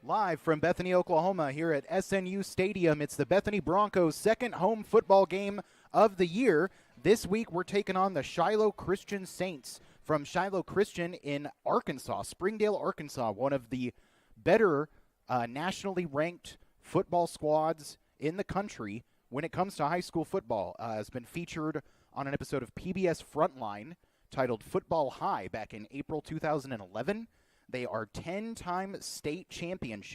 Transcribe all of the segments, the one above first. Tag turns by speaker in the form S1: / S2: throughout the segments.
S1: Live from Bethany, Oklahoma, here at SNU Stadium. It's the Bethany Broncos' second home football game of the year. This week, we're taking on the Shiloh Christian Saints from Shiloh Christian in Arkansas, Springdale, Arkansas, one of the better nationally ranked football squads in the country when it comes to high school football. Has been featured on an episode of PBS Frontline titled Football High back in April 2011. They are 10-time state champions,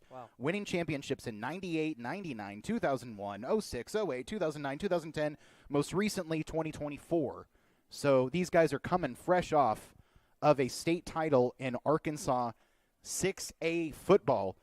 S2: Wow.
S1: winning championships in 98, 99, 2001, 06, 08, 2009, 2010, most recently 2024. So these guys are coming fresh off of a state title in Arkansas 6A football.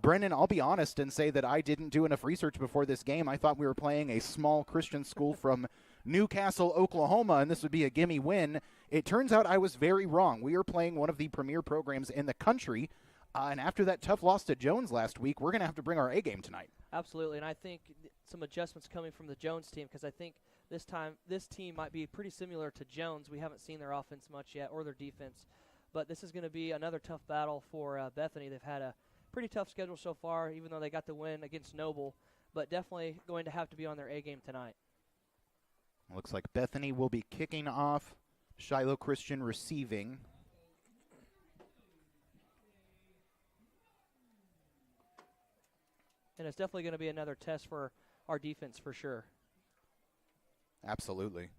S1: Brendan, I'll be honest and say that I didn't do enough research before this game. I thought we were playing a small Christian school from Newcastle, Oklahoma, and this would be a gimme win. It turns out I was very wrong. We are playing one of the premier programs in the country, and after that tough loss to Jones last week, we're going to have to bring our A game tonight.
S2: Absolutely, and I think some adjustments coming from the Jones team, because I think this time this team might be pretty similar to Jones. We haven't seen their offense much yet or their defense, but this is going to be another tough battle for Bethany. They've had a pretty tough schedule so far, even though they got the win against Noble, but definitely going to have to be on their A game tonight.
S1: Looks like Bethany will be kicking off, Shiloh Christian receiving.
S2: And it's definitely going to be another test for our defense for sure.
S1: Absolutely.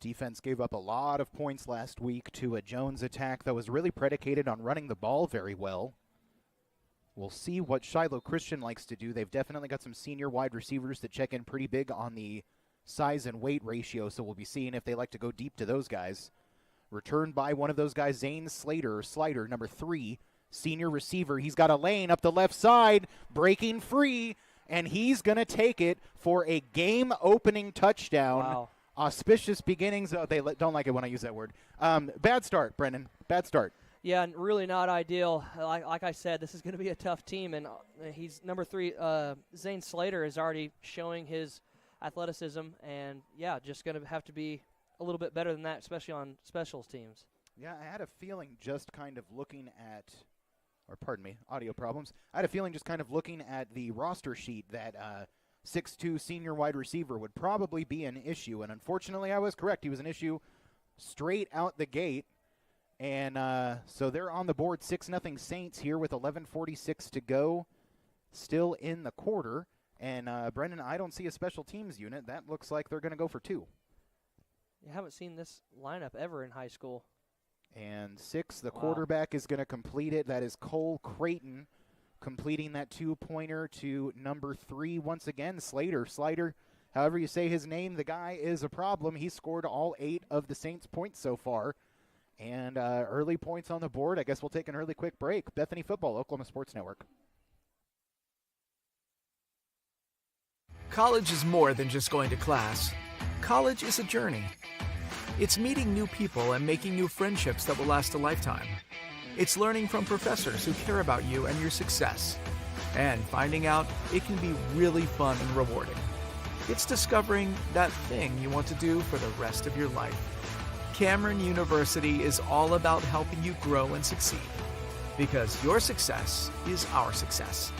S1: Defense gave up a lot of points last week to a Jones attack that was really predicated on running the ball very well. We'll see what Shiloh Christian likes to do. They've definitely got some senior wide receivers that check in pretty big on the size and weight ratio, so we'll be seeing if they like to go deep to those guys. Returned by one of those guys, Zane Slider, number 3, senior receiver. He's got a lane up the left side, breaking free, and he's going to take it for a game-opening touchdown.
S2: Wow.
S1: Auspicious beginnings. Oh, they don't like it when I use that word. Bad start, Brendan. Bad start.
S2: Yeah, and really not ideal. Like I said, this is going to be a tough team, and he's number 3. Zane Slater is already showing his athleticism, and yeah, just going to have to be a little bit better than that, especially on specials teams.
S1: Yeah, I had a feeling just kind of looking at, or pardon me, audio problems. I had a feeling just kind of looking at the roster sheet that 6'2" senior wide receiver would probably be an issue, and unfortunately I was correct. He was an issue straight out the gate. And so they're on the board, 6-0 Saints here with 11:46 to go, still in the quarter. And, Brendan, I don't see a special teams unit. That looks like they're going to go for 2.
S2: You haven't seen this lineup ever in high school.
S1: And 6, the quarterback is going to complete it. That is Cole Creighton completing that 2-pointer to number 3 once again, Slater. Slider, however you say his name, the guy is a problem. He scored all 8 of the Saints' points so far. And early points on the board. I guess we'll take an early quick break. Bethany Football, Oklahoma Sports Network.
S3: College is more than just going to class. College is a journey. It's meeting new people and making new friendships that will last a lifetime. It's learning from professors who care about you and your success. And finding out it can be really fun and rewarding. It's discovering that thing you want to do for the rest of your life. Cameron University is all about helping you grow and succeed. Because your success is our success.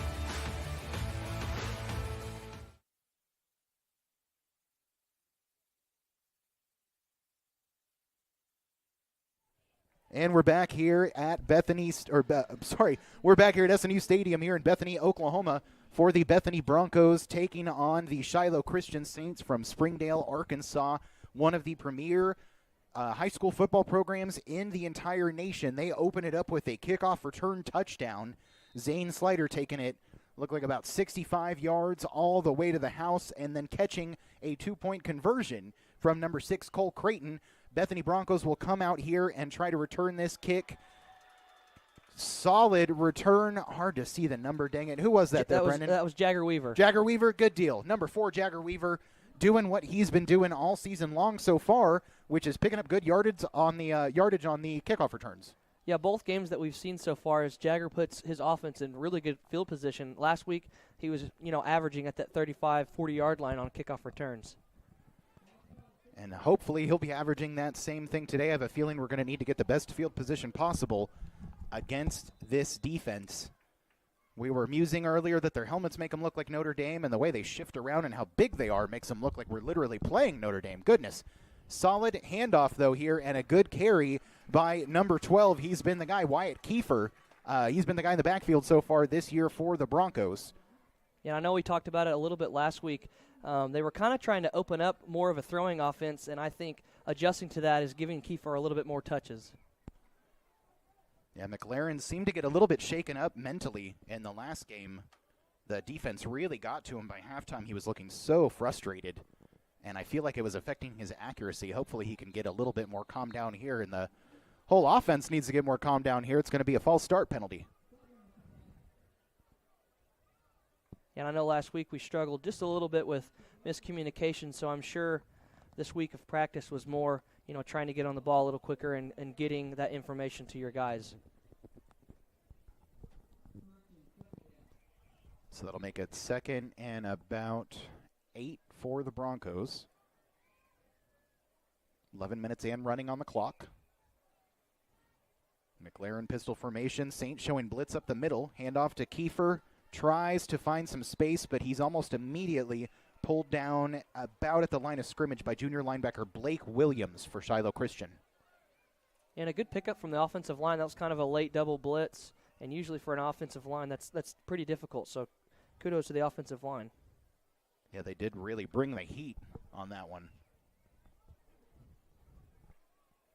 S1: And we're back here at we're back here at SNU Stadium here in Bethany, Oklahoma, for the Bethany Broncos taking on the Shiloh Christian Saints from Springdale, Arkansas, one of the premier high school football programs in the entire nation. They open it up with a kickoff return touchdown. Zane Slider taking it, looked like about 65 yards all the way to the house, and then catching a 2-point conversion from number 6, Cole Creighton. Bethany Broncos will come out here and try to return this kick. Solid return. Hard to see the number, dang it. Who was that there, Brendan?
S2: That was Jagger Weaver.
S1: Jagger Weaver, good deal. Number 4, Jagger Weaver, doing what he's been doing all season long so far, which is picking up good yardage on the kickoff returns.
S2: Yeah, both games that we've seen so far is Jagger puts his offense in really good field position. Last week he was, averaging at that 35, 40-yard line on kickoff returns.
S1: And hopefully he'll be averaging that same thing today. I have a feeling we're going to need to get the best field position possible against this defense. We were musing earlier that their helmets make them look like Notre Dame, and the way they shift around and how big they are makes them look like we're literally playing Notre Dame. Goodness. Solid handoff, though, here, and a good carry by number 12. He's been the guy, Wyatt Kiefer. He's been the guy in the backfield so far this year for the Broncos.
S2: Yeah, I know we talked about it a little bit last week. They were kind of trying to open up more of a throwing offense, and I think adjusting to that is giving Kiefer a little bit more touches.
S1: Yeah, McLaren seemed to get a little bit shaken up mentally in the last game. The defense really got to him by halftime. He was looking so frustrated, and I feel like it was affecting his accuracy. Hopefully he can get a little bit more calm down here, and the whole offense needs to get more calm down here. It's going to be a false start penalty.
S2: And I know last week we struggled just a little bit with miscommunication, so I'm sure this week of practice was more, trying to get on the ball a little quicker and getting that information to your guys.
S1: So that'll make it 2nd and about 8 for the Broncos. 11 minutes and running on the clock. McLaren pistol formation. Saints showing blitz up the middle. Handoff to Kiefer. Tries to find some space, but he's almost immediately pulled down about at the line of scrimmage by junior linebacker Blake Williams for Shiloh Christian.
S2: And a good pickup from the offensive line. That was kind of a late double blitz, and usually for an offensive line, that's pretty difficult. So kudos to the offensive line.
S1: Yeah, they did really bring the heat on that one.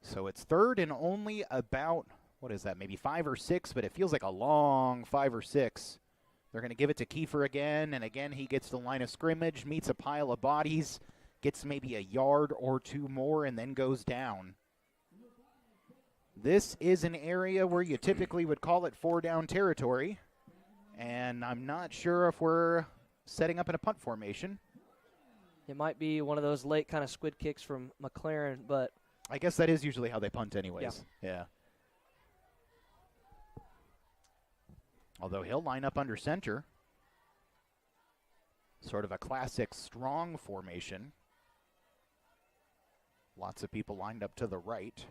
S1: So it's 3rd and only about, maybe 5 or 6, but it feels like a long 5 or 6. They're going to give it to Kiefer again, and again he gets the line of scrimmage, meets a pile of bodies, gets maybe a yard or 2 more, and then goes down. This is an area where you typically would call it 4-down territory, and I'm not sure if we're setting up in a punt formation.
S2: It might be one of those late kind of squid kicks from McLaren, but
S1: I guess that is usually how they punt anyways. Yeah. Although he'll line up under center. Sort of a classic strong formation. Lots of people lined up to the right.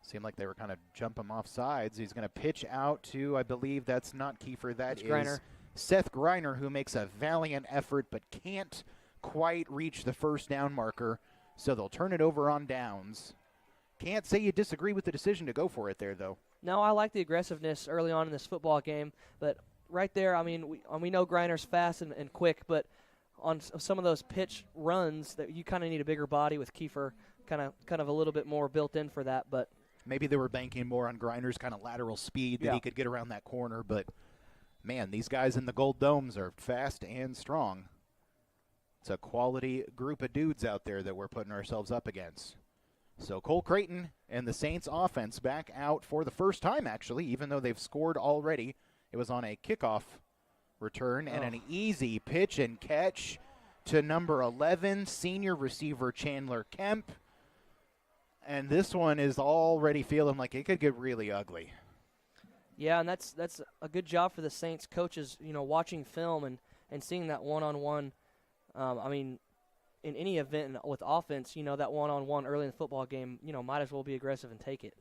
S1: Seemed like they were kind of jumping off sides. He's going to pitch out to, I believe that's not Kiefer, that's
S2: Griner.
S1: Seth Griner, who makes a valiant effort but can't quite reach the first down marker. So they'll turn it over on downs. Can't say you disagree with the decision to go for it there, though.
S2: No, I like the aggressiveness early on in this football game. But right there, I mean, we know Griner's fast and quick, but on some of those pitch runs, that you kind of need a bigger body with Kiefer, kind of a little bit more built in for that. But
S1: maybe they were banking more on Griner's kind of lateral speed that he could get around that corner. But, man, these guys in the Gold Domes are fast and strong. It's a quality group of dudes out there that we're putting ourselves up against. So Cole Creighton and the Saints offense back out for the first time, actually, even though they've scored already. It was on a kickoff return and an easy pitch and catch to number 11, senior receiver Chandler Kemp. And this one is already feeling like it could get really ugly.
S2: Yeah, and that's a good job for the Saints coaches, watching film and seeing that one-on-one. I mean, in any event with offense, that one-on-one early in the football game, might as well be aggressive and take it.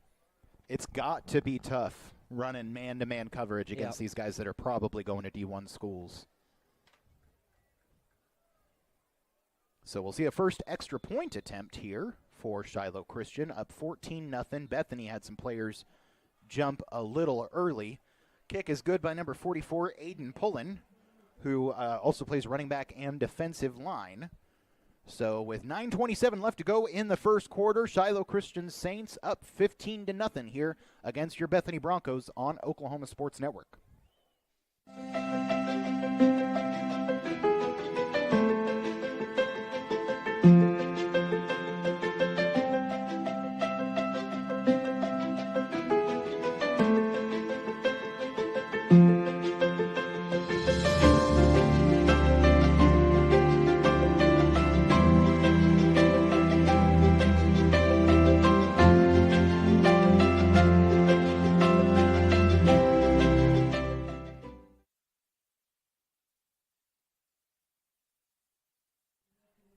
S1: It's got to be tough running man-to-man coverage against these guys that are probably going to D1 schools. So we'll see a first extra point attempt here for Shiloh Christian, up 14-0. Bethany had some players jump a little early. Kick is good by number 44, Aiden Pullen, who also plays running back and defensive line. So with 9:27 left to go in the first quarter, Shiloh Christian Saints up 15-0 here against your Bethany Broncos on Oklahoma Sports Network.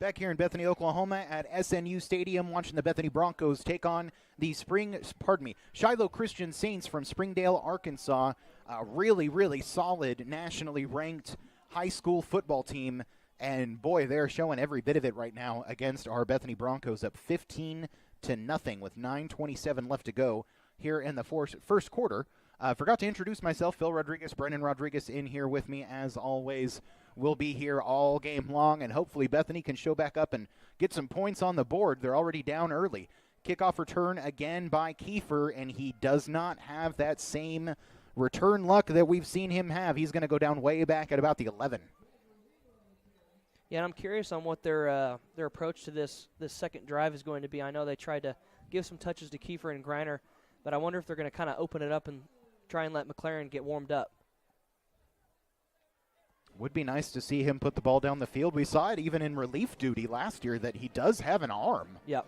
S1: Back here in Bethany, Oklahoma at SNU Stadium, watching the Bethany Broncos take on the Shiloh Christian Saints from Springdale, Arkansas. A really, really solid, nationally ranked high school football team. And boy, they're showing every bit of it right now against our Bethany Broncos, up 15-0 with 9:27 left to go here in the first quarter. Forgot to introduce myself, Phil Rodriguez, Brennan Rodriguez in here with me as always. We'll be here all game long, and hopefully Bethany can show back up and get some points on the board. They're already down early. Kickoff return again by Kiefer, and he does not have that same return luck that we've seen him have. He's going to go down way back at about the 11.
S2: Yeah, and I'm curious on what their approach to this second drive is going to be. I know they tried to give some touches to Kiefer and Griner, but I wonder if they're going to kind of open it up and try and let McLaren get warmed up.
S1: Would be nice to see him put the ball down the field. We saw it even in relief duty last year that he does have an arm.
S2: Yep.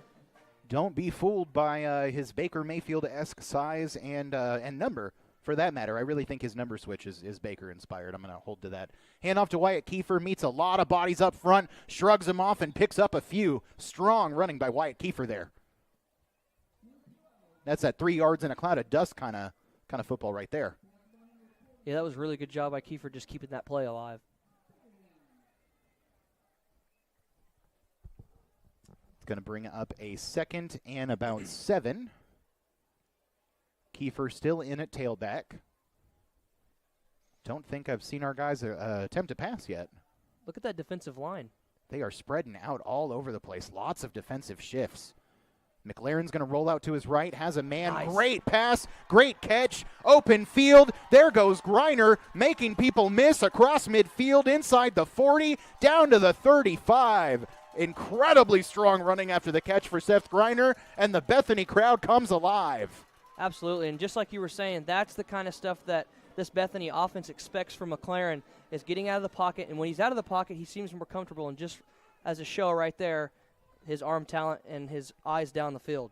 S1: Don't be fooled by his Baker Mayfield-esque size and number, for that matter. I really think his number switch is Baker-inspired. I'm going to hold to that. Hand off to Wyatt Kiefer. Meets a lot of bodies up front. Shrugs them off and picks up a few. Strong running by Wyatt Kiefer there. That's that 3 yards in a cloud of dust kind of football right there.
S2: Yeah, that was a really good job by Kiefer just keeping that play alive.
S1: It's going to bring up a 2nd and about 7. Kiefer still in at tailback. Don't think I've seen our guys attempt to pass yet.
S2: Look at that defensive line.
S1: They are spreading out all over the place. Lots of defensive shifts. McLaren's going to roll out to his right, has a man. Nice. Great pass, great catch, open field. There goes Griner, making people miss across midfield, inside the 40, down to the 35. Incredibly strong running after the catch for Seth Griner, and the Bethany crowd comes alive.
S2: Absolutely, and just like you were saying, that's the kind of stuff that this Bethany offense expects from McLaren, is getting out of the pocket, and when he's out of the pocket, he seems more comfortable, and just as a show right there, his arm talent and his eyes down the field.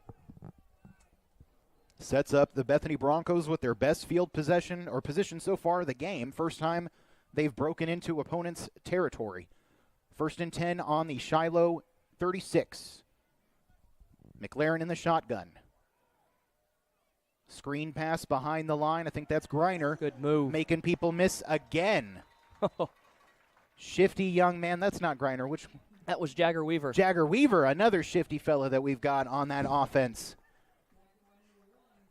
S1: Sets up the Bethany Broncos with their best field position so far of the game. First time they've broken into opponents' territory. 1st and 10 on the Shiloh 36. McLaren in the shotgun. Screen pass behind the line. I think that's Griner.
S2: Good move.
S1: Making people miss again. Shifty young man. That's not Griner.
S2: That was Jagger Weaver.
S1: Jagger Weaver, another shifty fella that we've got on that offense.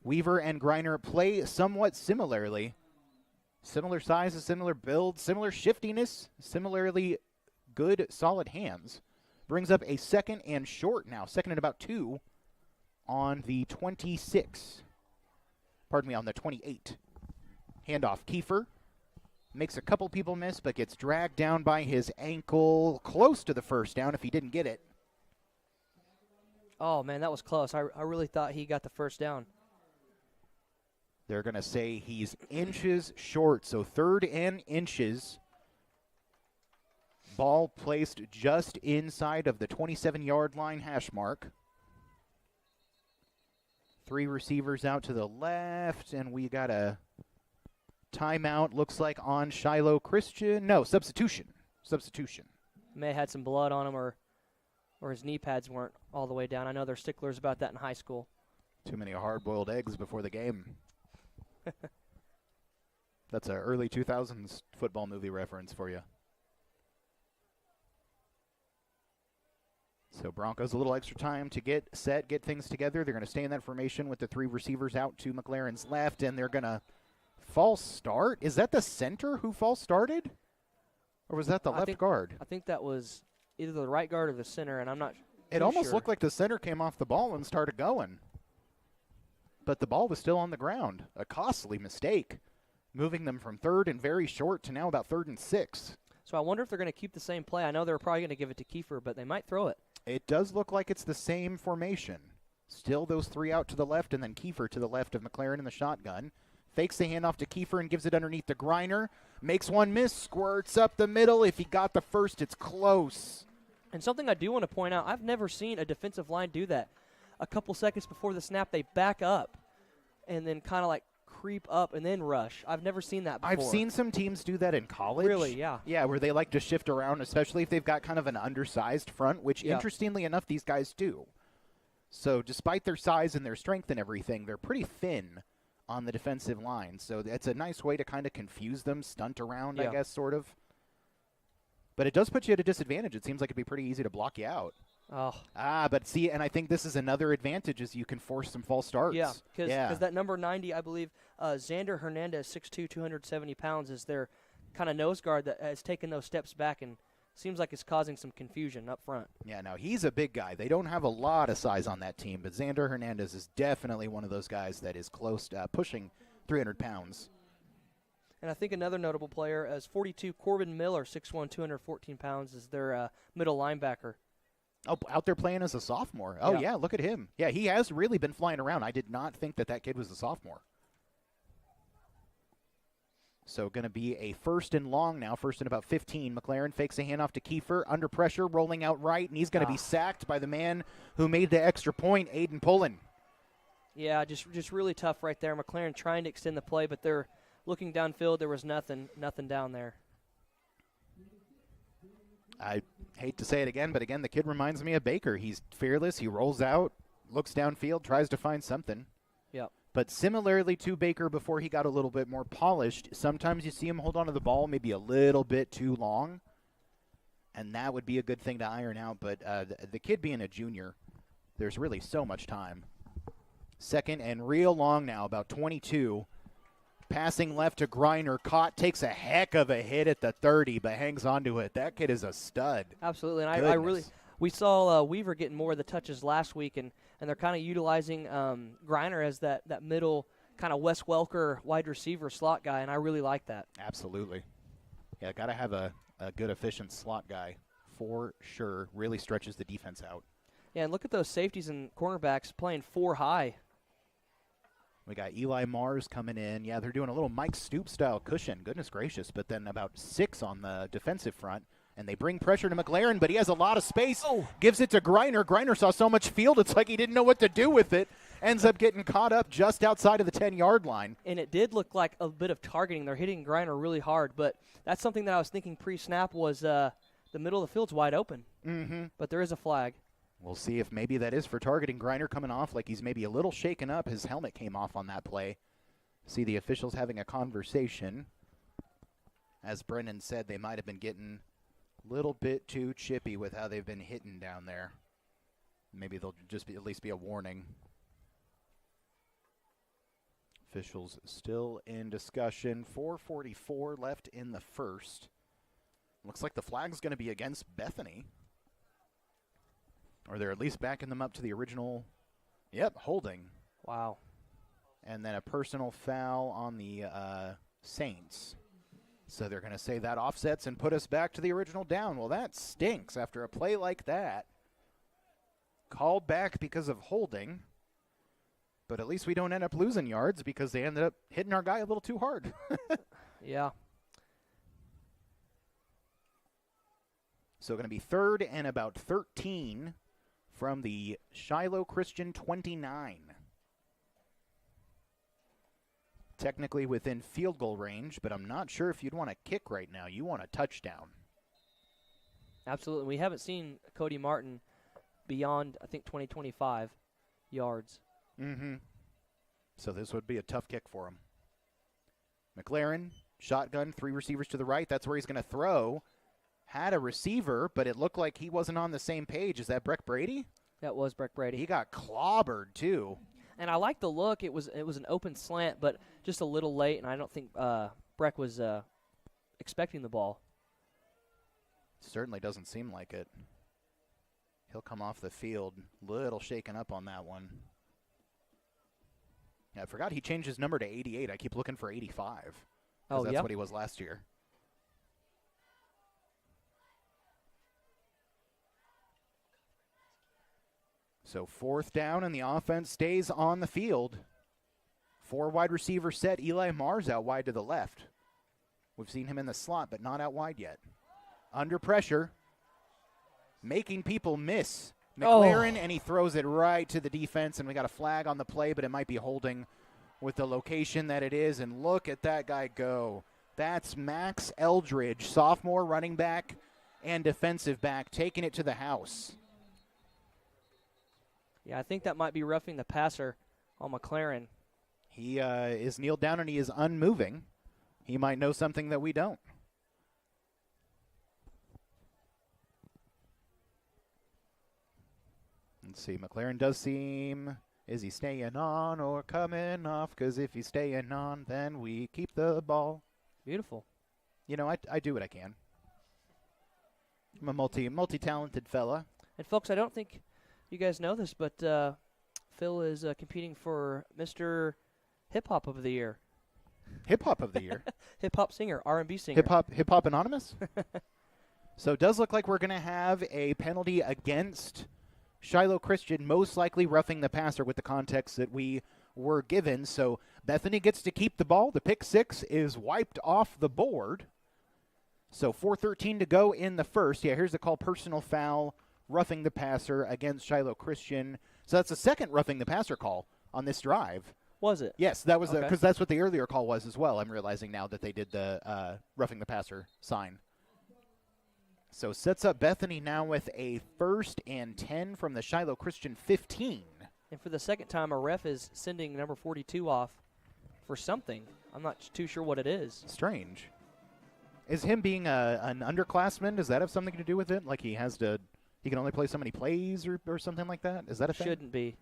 S1: Weaver and Griner play somewhat similarly. Similar sizes, similar build, similar shiftiness, similarly good, solid hands. Brings up a 2nd and short now. 2nd and about 2 on the 26. Pardon me, on the 28. Handoff, Kiefer. Makes a couple people miss, but gets dragged down by his ankle. Close to the first down if he didn't get it.
S2: Oh, man, that was close. I really thought he got the first down.
S1: They're going to say he's inches short, so 3rd and inches. Ball placed just inside of the 27-yard line hash mark. 3 receivers out to the left, and we got a timeout, looks like, on Shiloh Christian. No, substitution.
S2: May have had some blood on him, or his knee pads weren't all the way down. I know they're sticklers about that in high school.
S1: Too many hard-boiled eggs before the game. That's an early 2000s football movie reference for you. So Broncos a little extra time to get set, get things together. They're going to stay in that formation with the 3 receivers out to McLaren's left, and they're going to false start. Is that the center who false started? Or was that the left guard?
S2: I think that was either the right guard or the center, and I'm not
S1: It almost looked like the center came off the ball and started going. But the ball was still on the ground. A costly mistake, moving them from 3rd and very short to now about 3rd and 6.
S2: So I wonder if they're going to keep the same play. I know they're probably going to give it to Kiefer, but they might throw it.
S1: It does look like it's the same formation. Still those 3 out to the left, and then Kiefer to the left of McLaren in the shotgun. Fakes the handoff to Kiefer and gives it underneath to Griner. Makes one miss, squirts up the middle. If he got the first, it's close.
S2: And something I do want to point out, I've never seen a defensive line do that. A couple seconds before the snap, they back up and then kind of like creep up and then rush. I've never seen that before.
S1: I've seen some teams do that in college.
S2: Really, yeah.
S1: Yeah, where they like to shift around, especially if they've got kind of an undersized front, which interestingly enough, these guys do. So despite their size and their strength and everything, they're pretty thin on the defensive line. So it's a nice way to kind of confuse them, stunt around, I guess, sort of. But it does put you at a disadvantage. It seems like it'd be pretty easy to block you out.
S2: Oh.
S1: But see, and I think this is another advantage is you can force some false starts.
S2: Yeah, because that number 90, I believe, Xander Hernandez, 6'2", 270 pounds, is their kind of nose guard that has taken those steps back and seems like it's causing some confusion up front.
S1: Yeah, no, he's a big guy. They don't have a lot of size on that team, but Xander Hernandez is definitely one of those guys that is close to pushing 300 pounds.
S2: And I think another notable player is 42, Corbin Miller, 6'1", 214 pounds, is their middle linebacker.
S1: Oh, out there playing as a sophomore. Oh, yeah, look at him. Yeah, he has really been flying around. I did not think that kid was a sophomore. So going to be a first and long now, first and about 15. McLaren fakes a handoff to Kiefer, under pressure, rolling out right, and he's going to be sacked by the man who made the extra point, Aiden Pullen.
S2: Yeah, just really tough right there. McLaren trying to extend the play, but they're looking downfield. There was nothing down there.
S1: I hate to say it again, but again, the kid reminds me of Baker. He's fearless. He rolls out, looks downfield, tries to find something.
S2: Yep.
S1: But similarly to Baker before he got a little bit more polished, sometimes you see him hold on to the ball maybe a little bit too long, and that would be a good thing to iron out. But the kid being a junior, there's really so much time. Second and real long now, about 22. Passing left to Griner, caught, takes a heck of a hit at the 30, but hangs on to it. That kid is a stud.
S2: Absolutely, and I really – we saw Weaver getting more of the touches last week, and they're kind of utilizing Griner as that middle kind of Wes Welker wide receiver slot guy, and I really like that.
S1: Absolutely. Yeah, got to have a good, efficient slot guy for sure. Really stretches the defense out.
S2: Yeah, and look at those safeties and cornerbacks playing 4 high.
S1: We got Eli Mars coming in. Yeah, they're doing a little Mike Stoop-style cushion. Goodness gracious. But then about 6 on the defensive front. And they bring pressure to McLaren, but he has a lot of space. Oh. Gives it to Griner. Griner saw so much field, it's like he didn't know what to do with it. Ends up getting caught up just outside of the 10-yard line.
S2: And it did look like a bit of targeting. They're hitting Griner really hard. But that's something that I was thinking pre-snap was the middle of the field's wide open.
S1: Mm-hmm.
S2: But there is a flag.
S1: We'll see if maybe that is for targeting. Griner coming off like he's maybe a little shaken up. His helmet came off on that play. See the officials having a conversation. As Brennan said, they might have been getting a little bit too chippy with how they've been hitting down there. Maybe they'll just at least be a warning. Officials still in discussion. 4:44 left in the first. Looks like the flag's going to be against Bethany. Or they're at least backing them up to the original, holding.
S2: Wow.
S1: And then a personal foul on the Saints. So they're going to say that offsets and put us back to the original down. Well, that stinks after a play like that. Called back because of holding. But at least we don't end up losing yards because they ended up hitting our guy a little too hard.
S2: Yeah.
S1: So going to be 3rd and about 13 from the Shiloh Christian 29. Technically within field goal range, but I'm not sure if you'd want to kick right now. You want a touchdown.
S2: Absolutely. We haven't seen Cody Martin beyond, I think, 20-25 yards.
S1: Mm-hmm. So this would be a tough kick for him. McLaren, shotgun, 3 receivers to the right. That's where he's going to throw. Had a receiver, but it looked like he wasn't on the same page. Is that Breck Brady?
S2: That was Breck Brady.
S1: He got clobbered, too.
S2: And I like the look. It was an open slant, but just a little late, and I don't think Breck was expecting the ball.
S1: Certainly doesn't seem like it. He'll come off the field, little shaken up on that one. Yeah, I forgot he changed his number to 88. I keep looking for 85.
S2: Oh,
S1: that's what he was last year. So 4th down, and the offense stays on the field. 4 wide receiver set. Eli Mars out wide to the left. We've seen him in the slot, but not out wide yet. Under pressure. Making people miss. McLaren, and he throws it right to the defense, and we got a flag on the play, but it might be holding with the location that it is, and look at that guy go. That's Max Eldridge, sophomore running back and defensive back, taking it to the house.
S2: Yeah, I think that might be roughing the passer on McLaren.
S1: He is kneeled down and he is unmoving. He might know something that we don't. Let's see. McLaren does seem. Is he staying on or coming off? Because if he's staying on, then we keep the ball.
S2: Beautiful.
S1: You know, I do what I can. I'm a multi-talented fella.
S2: And, folks, I don't think you guys know this, but Phil is competing for Mr. Hip-Hop of the Year.
S1: Hip-Hop of the Year?
S2: Hip-hop singer, R&B singer.
S1: Hip-Hop Anonymous? So it does look like we're going to have a penalty against Shiloh Christian, most likely roughing the passer with the context that we were given. So Bethany gets to keep the ball. The pick six is wiped off the board. So 4:13 to go in the first. Yeah, here's the call, personal foul, roughing the passer against Shiloh Christian. So that's the second roughing the passer call on this drive.
S2: Was it?
S1: Yes, that was
S2: okay.
S1: Because that's what the earlier call was as well. I'm realizing now that they did the roughing the passer sign. So sets up Bethany now with a 1st and 10 from the Shiloh Christian 15.
S2: And for the second time, a ref is sending number 42 off for something. I'm not too sure what it is.
S1: Strange. Is him being an underclassman, does that have something to do with it? Like he can only play so many plays or something like that? Is that a thing?
S2: Shouldn't be.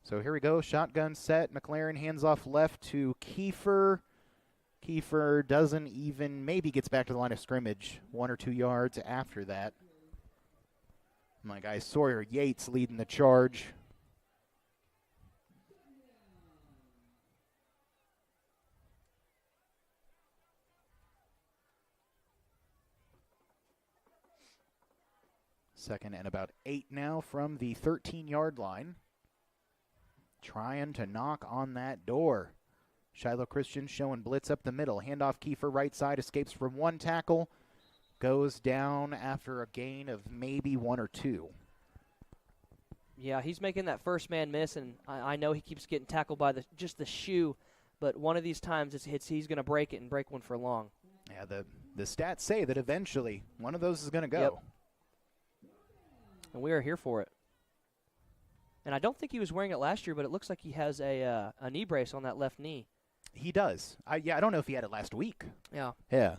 S1: So here we go. Shotgun set. McLaren hands off left to Kiefer. Kiefer doesn't even, maybe gets back to the line of scrimmage 1 or 2 yards after that. My guy Sawyer Yates leading the charge. Second and about 8 now from the 13-yard line. Trying to knock on that door. Shiloh Christian showing blitz up the middle. Handoff Kiefer right side, escapes from 1 tackle. Goes down after a gain of maybe 1 or 2.
S2: Yeah, he's making that first man miss, and I know he keeps getting tackled by just the shoe, but one of these times he's going to break it and break one for long.
S1: Yeah, the stats say that eventually one of those is going to go.
S2: Yep. And we are here for it. And I don't think he was wearing it last year, but it looks like he has a knee brace on that left knee.
S1: He does. I don't know if he had it last week.
S2: Yeah.
S1: Yeah.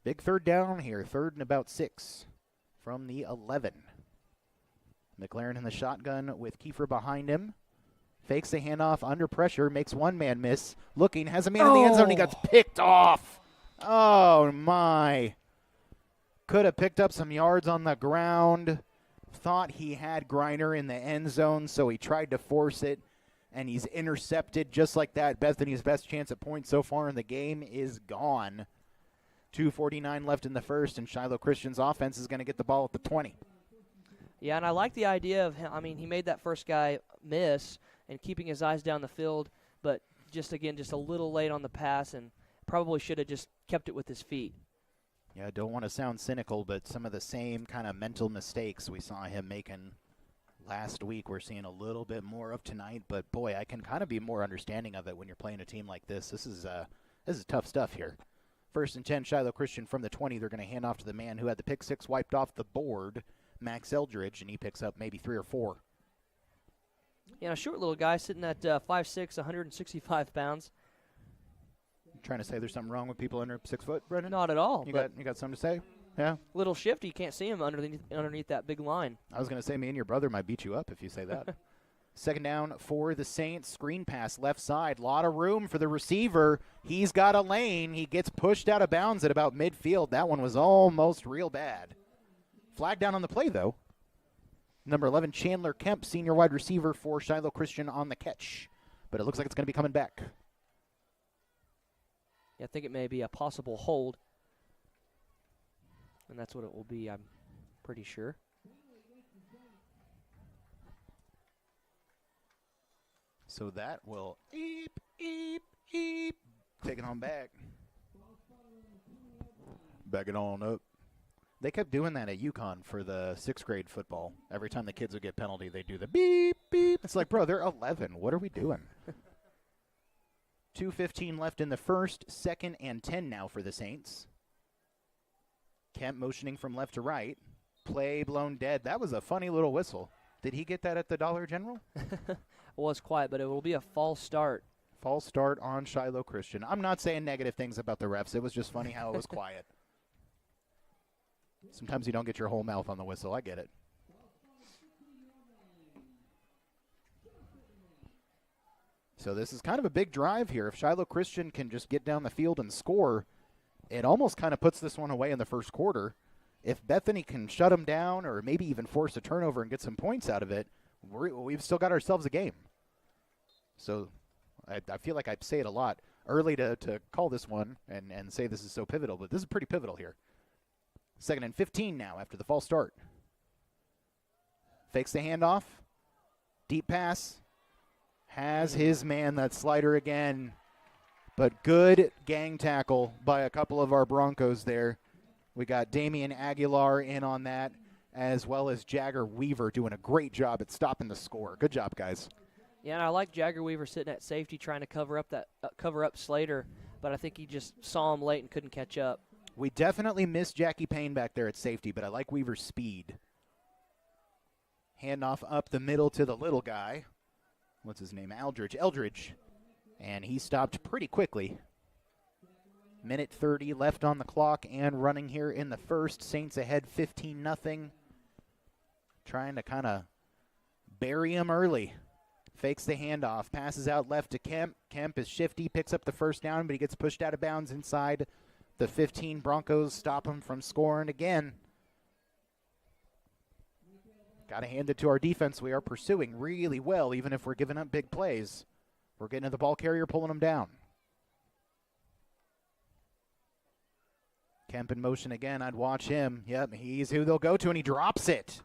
S1: Big third down here. 3rd and about 6 from the 11. McLaren in the shotgun with Kiefer behind him. Fakes the handoff under pressure. Makes one man miss. Looking. Has a man in the end zone. He gets picked off. Oh, my. Could have picked up some yards on the ground. Thought he had Griner in the end zone, so he tried to force it, and he's intercepted just like that. Bethany's best chance at points so far in the game is gone. 2:49 left in the first, and Shiloh Christian's offense is going to get the ball at the 20.
S2: Yeah, and I like the idea of him. I mean, he made that first guy miss and keeping his eyes down the field, but just a little late on the pass, and probably should have just kept it with his feet.
S1: Yeah, I don't want to sound cynical, but some of the same kind of mental mistakes we saw him making last week, we're seeing a little bit more of tonight. But, boy, I can kind of be more understanding of it when you're playing a team like this. This is tough stuff here. 1st and 10, Shiloh Christian from the 20. They're going to hand off to the man who had the pick six wiped off the board, Max Eldridge, and he picks up maybe 3 or 4.
S2: Yeah, a short little guy sitting at 5'6", 165 pounds.
S1: Trying to say there's something wrong with people under 6 foot, Brendan?
S2: Not at all.
S1: You got something to say? Yeah.
S2: Little shifty, you can't see him underneath that big line.
S1: I was going to say me and your brother might beat you up if you say that. 2nd down for the Saints. Screen pass left side. Lot of room for the receiver. He's got a lane. He gets pushed out of bounds at about midfield. That one was almost real bad. Flag down on the play, though. Number 11, Chandler Kemp, senior wide receiver for Shiloh Christian on the catch. But it looks like it's going to be coming back.
S2: I think it may be a possible hold, and that's what it will be, I'm pretty sure.
S1: So that will eep, eep, eep. Take it on back. Back it on up. They kept doing that at UConn for the 6th grade football. Every time the kids would get penalty, they'd do the beep, beep. It's like, bro, they're 11. What are we doing? 2:15 left in the first. 2nd and 10 now for the Saints. Kemp motioning from left to right. Play blown dead. That was a funny little whistle. Did he get that at the Dollar General?
S2: It was quiet, but it will be a false start.
S1: False start on Shiloh Christian. I'm not saying negative things about the refs. It was just funny how it was quiet. Sometimes you don't get your whole mouth on the whistle. I get it. So this is kind of a big drive here. If Shiloh Christian can just get down the field and score, it almost kind of puts this one away in the first quarter. If Bethany can shut them down or maybe even force a turnover and get some points out of it, we've still got ourselves a game. So I feel like I say it a lot. Early to call this one and say this is so pivotal, but this is pretty pivotal here. 2nd and 15 now after the false start. Fakes the handoff. Deep pass. Has his man, that slider again. But good gang tackle by a couple of our Broncos there. We got Damian Aguilar in on that, as well as Jagger Weaver doing a great job at stopping the score. Good job, guys.
S2: Yeah, and I like Jagger Weaver sitting at safety trying to cover up Slater, but I think he just saw him late and couldn't catch up.
S1: We definitely missed Jackie Payne back there at safety, but I like Weaver's speed. Handoff up the middle to the little guy. What's his name? Eldridge. And he stopped pretty quickly. Minute 30 left on the clock and running here in the first. Saints ahead 15-0. Trying to kind of bury him early. Fakes the handoff. Passes out left to Kemp. Kemp is shifty. Picks up the first down, but he gets pushed out of bounds inside the 15. Broncos stop him from scoring again. Got to hand it to our defense. We are pursuing really well, even if we're giving up big plays. We're getting to the ball carrier, pulling them down. Kemp in motion again. I'd watch him. Yep, he's who they'll go to, and he drops it.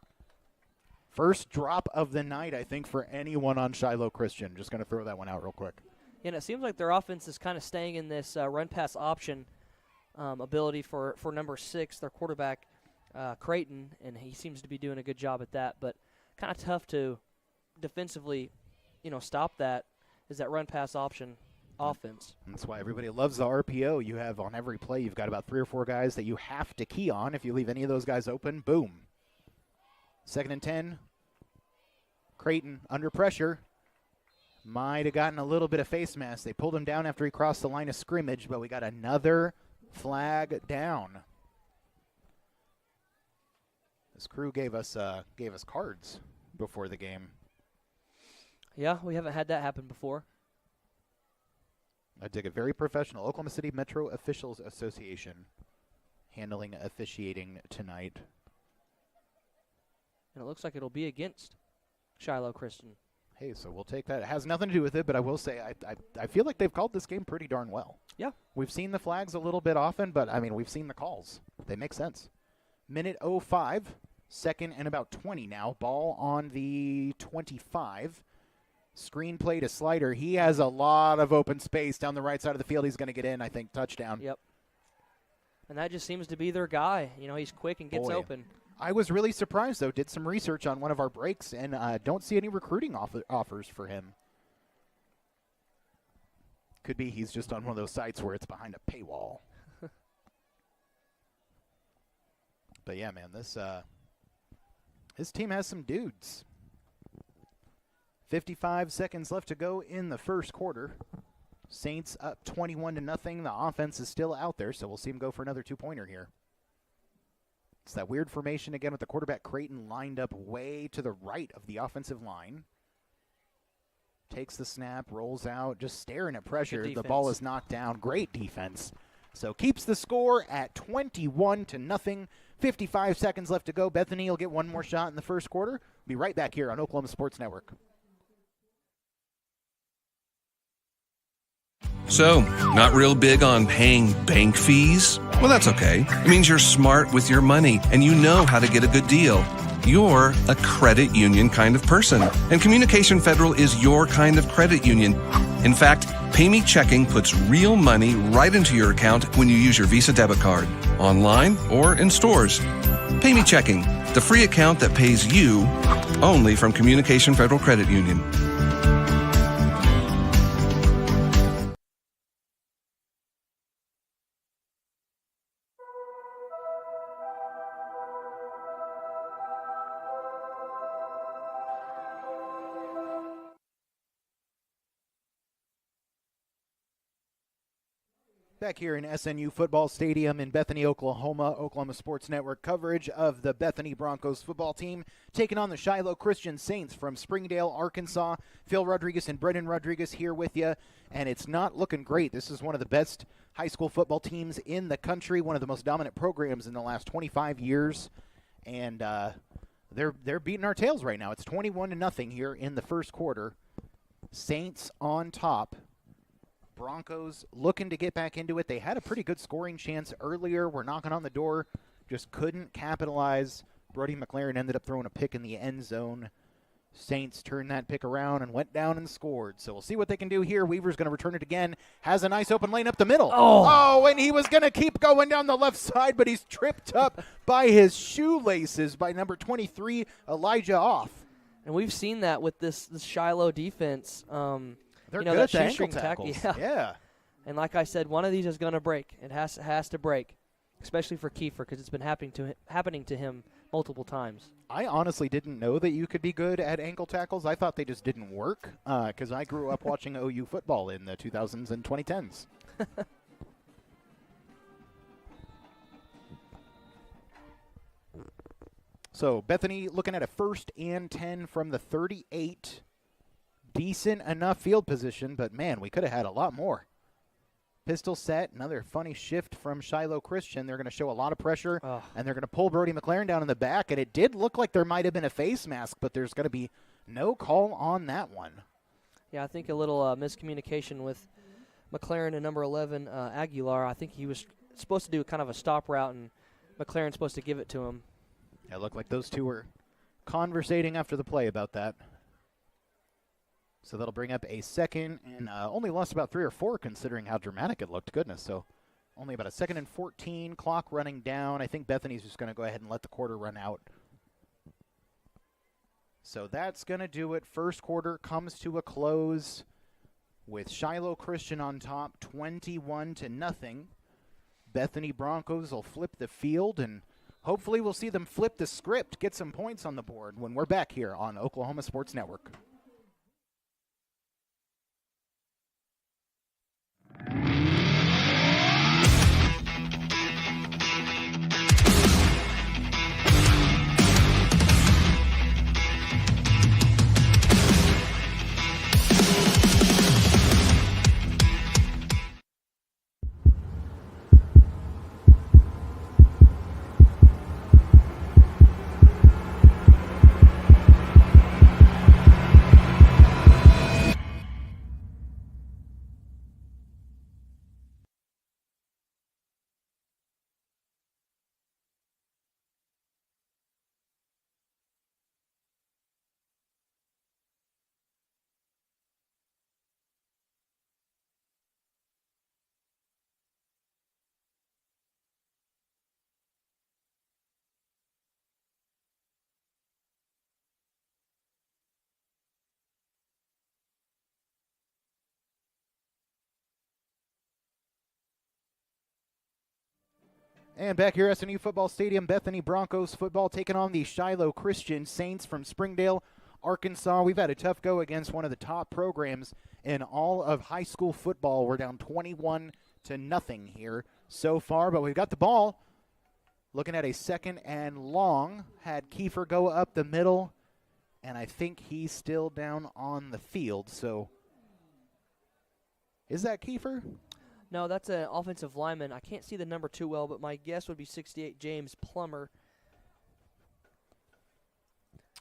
S1: First drop of the night, I think, for anyone on Shiloh Christian. Just going to throw that one out real quick.
S2: And it seems like their offense is kind of staying in this run-pass option ability for number 6, their quarterback, Creighton, and he seems to be doing a good job at that. But kind of tough to defensively, stop that, is that run-pass option offense.
S1: That's why everybody loves the RPO. You have on every play, you've got about 3 or 4 guys that you have to key on. If you leave any of those guys open, boom. 2nd and 10. Creighton under pressure. Might have gotten a little bit of face mask. They pulled him down after he crossed the line of scrimmage, but we got another flag down. This crew gave us cards before the game.
S2: Yeah, we haven't had that happen before.
S1: I dig it. Very professional. Oklahoma City Metro Officials Association handling officiating tonight.
S2: And it looks like it'll be against Shiloh Christian.
S1: Hey, so we'll take that. It has nothing to do with it, but I will say I feel like they've called this game pretty darn well.
S2: Yeah.
S1: We've seen the flags a little bit often, but, we've seen the calls. They make sense. Minute 05, 2nd and about 20 now. Ball on the 25. Screen play to Slider. He has a lot of open space down the right side of the field. He's going to get in, I think, touchdown.
S2: Yep. And that just seems to be their guy. He's quick and gets open.
S1: I was really surprised, though. Did some research on one of our breaks, and don't see any recruiting offers for him. Could be he's just on one of those sites where it's behind a paywall. But, yeah, man, this team has some dudes. 55 seconds left to go in the first quarter. Saints up 21-0. The offense is still out there, so we'll see him go for another 2-pointer here. It's that weird formation again with the quarterback Creighton lined up way to the right of the offensive line. Takes the snap, rolls out, just staring at pressure. The ball is knocked down. Great defense. So keeps the score at 21-0. 55 seconds left to go. Bethany will get one more shot in the first quarter. Be right back here on Oklahoma Sports Network.
S4: So, not real big on paying bank fees? Well, that's okay. It means you're smart with your money and you know how to get a good deal. You're a credit union kind of person, and Communication Federal is your kind of credit union. In fact, PayMe Checking puts real money right into your account when you use your Visa debit card, online or in stores. Pay Me Checking, the free account that pays you only from Communication Federal Credit Union.
S1: Back here in SNU Football Stadium in Bethany, Oklahoma, Oklahoma Sports Network coverage of the Bethany Broncos football team taking on the Shiloh Christian Saints from Springdale, Arkansas. Phil Rodriguez and Brendan Rodriguez here with you, and it's not looking great. This is one of the best high school football teams in the country, one of the most dominant programs in the last 25 years, and they're beating our tails right now. It's 21-0 here in the first quarter. Saints on top. Broncos looking to get back into it. They had a pretty good scoring chance earlier. We're knocking on the door, just couldn't capitalize. Brody McLaren ended up throwing a pick in the end zone. Saints turned that pick around and went down and scored. So we'll see what they can do here. Weaver's going to return it again. Has a nice open lane up the middle. Oh, and he was going to keep going down the left side, but he's tripped up by his shoelaces by number 23, Elijah Off.
S2: And we've seen that with this Shiloh defense.
S1: They're
S2: good
S1: good
S2: at
S1: at ankle
S2: tackle.
S1: tackles. Yeah.
S2: And like I said, one of these is going to break. It has to break, especially for Kiefer because it's been happening to him multiple times.
S1: I honestly didn't know that you could be good at ankle tackles. I thought they just didn't work because I grew up watching OU football in the 2000s and 2010s. So Bethany looking at a 1st and 10 from the 38. Decent enough field position, but man, we could have had a lot more. Pistol set, another funny shift from Shiloh Christian. They're going to show a lot of pressure, and they're going to pull Brody McLaren down in the back, and it did look like there might have been a face mask, but there's going to be no call on that one.
S2: Yeah, I think a little miscommunication with McLaren and number 11, Aguilar. I think he was supposed to do kind of a stop route, and McLaren's supposed to give it to him.
S1: Yeah, it looked like those two were conversating after the play about that. So that'll bring up a second, and only lost about 3 or 4 considering how dramatic it looked. Goodness, so only about a 2nd and 14, clock running down. I think Bethany's just going to go ahead and let the quarter run out. So that's going to do it. First quarter comes to a close with Shiloh Christian on top, 21-0. Bethany Broncos will flip the field, and hopefully we'll see them flip the script, get some points on the board when we're back here on Oklahoma Sports Network. And back here at SNU Football Stadium, Bethany Broncos football taking on the Shiloh Christian Saints from Springdale, Arkansas. We've had a tough go against one of the top programs in all of high school football. We're down 21-0 here so far, but we've got the ball. Looking at a 2nd and long. Had Kiefer go up the middle, and I think he's still down on the field. So is that Kiefer?
S2: No, that's an offensive lineman. I can't see the number too well, but my guess would be 68, James Plummer.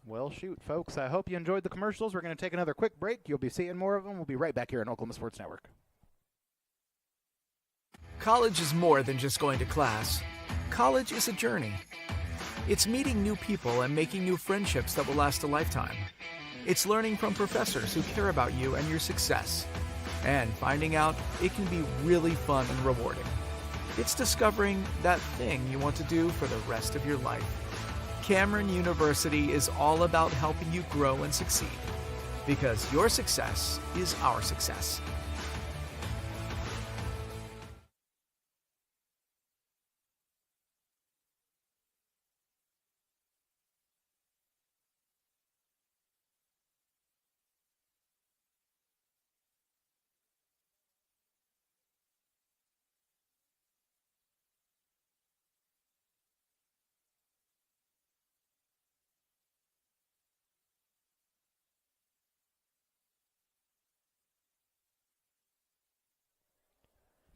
S1: Well, shoot, folks. I hope you enjoyed the commercials. We're going to take another quick break. You'll be seeing more of them. We'll be right back here on Oklahoma Sports Network.
S3: College is more than just going to class. College is a journey. It's meeting new people and making new friendships that will last a lifetime. It's learning from professors who care about you and your success. And finding out it can be really fun and rewarding. It's discovering that thing you want to do for the rest of your life. Cameron University is all about helping you grow and succeed, because your success is our success.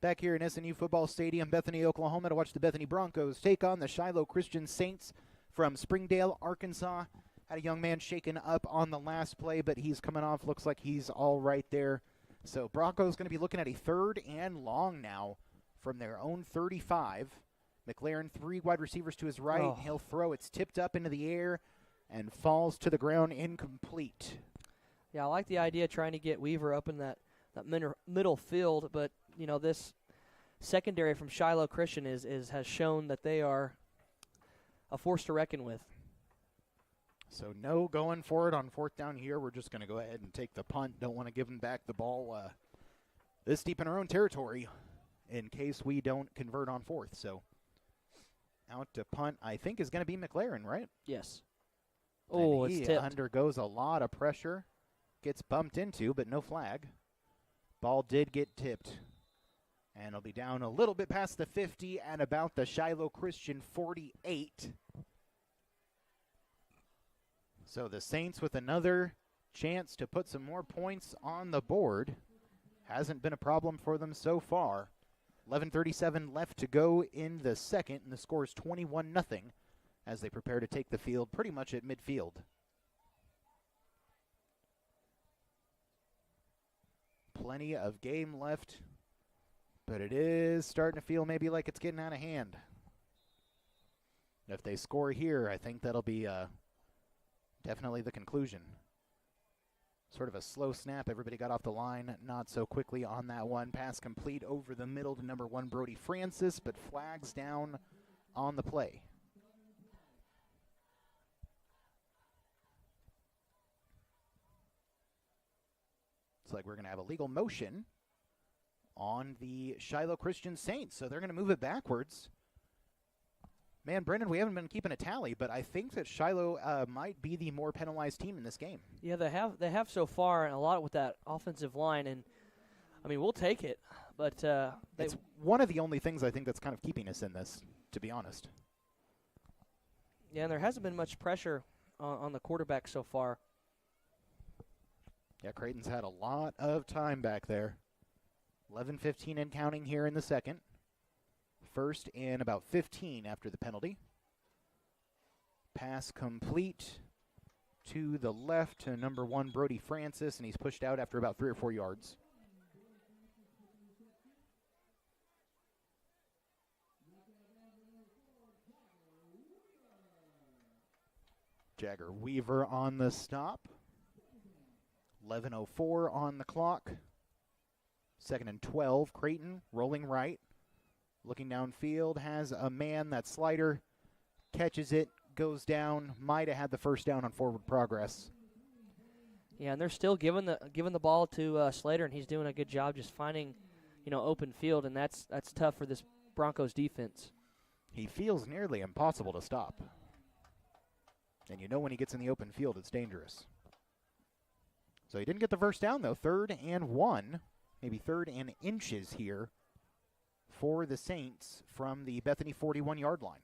S1: Back here in SNU Football Stadium, Bethany, Oklahoma, to watch the Bethany Broncos take on the Shiloh Christian Saints from Springdale, Arkansas. Had a young man shaken up on the last play, but he's coming off. Looks like he's all right there. So Broncos going to be looking at a 3rd and long now from their own 35. McLaren, 3 wide receivers to his right.
S2: Oh.
S1: He'll throw. It's tipped up into the air and falls to the ground incomplete.
S2: Yeah, I like the idea of trying to get Weaver up in that middle field, but you know, this secondary from Shiloh Christian has shown that they are a force to reckon with.
S1: So no going for it on 4th down here. We're just going to go ahead and take the punt. Don't want to give them back the ball this deep in our own territory in case we don't convert on 4th. So out to punt, I think, is going to be McLaren, right?
S2: Yes. Oh,
S1: and
S2: it's
S1: he
S2: tipped.
S1: undergoes a lot of pressure. Gets bumped into, but no flag. Ball did get tipped. And it'll be down a little bit past the 50 and about the Shiloh Christian 48. So the Saints with another chance to put some more points on the board. Hasn't been a problem for them so far. 11:37 left to go in the second, and the score is 21-0 as they prepare to take the field pretty much at midfield. Plenty of game left, but it is starting to feel maybe like it's getting out of hand. If they score here, I think that'll be definitely the conclusion. Sort of a slow snap. Everybody got off the line not so quickly on that one. Pass complete over the middle to number 1, Brody Francis, but flags down on the play. It's like we're going to have a legal motion on the Shiloh Christian Saints, so they're going to move it backwards. Man, Brendan, we haven't been keeping a tally, but I think that Shiloh might be the more penalized team in this game.
S2: Yeah, they have so far, and a lot with that offensive line, and I mean, we'll take it, but
S1: it's one of the only things I think that's kind of keeping us in this, to be honest.
S2: Yeah, and there hasn't been much pressure on the quarterback so far.
S1: Yeah, Creighton's had a lot of time back there. 11:15 and counting here in the second. First and about 15 after the penalty. Pass complete to the left to number 1, Brody Francis, and he's pushed out after about 3 or 4 yards. Jagger Weaver on the stop. 11:04 on the clock. 2nd and 12. Creighton rolling right. Looking downfield, has a man, that slider, catches it, goes down, might have had the first down on forward progress.
S2: Yeah, and they're still giving the ball to Slater, and he's doing a good job just finding, open field, and that's tough for this Broncos defense.
S1: He feels nearly impossible to stop. And when he gets in the open field, it's dangerous. So he didn't get the first down, though. 3rd and 1, maybe 3rd and inches here for the Saints from the Bethany 42-yard line.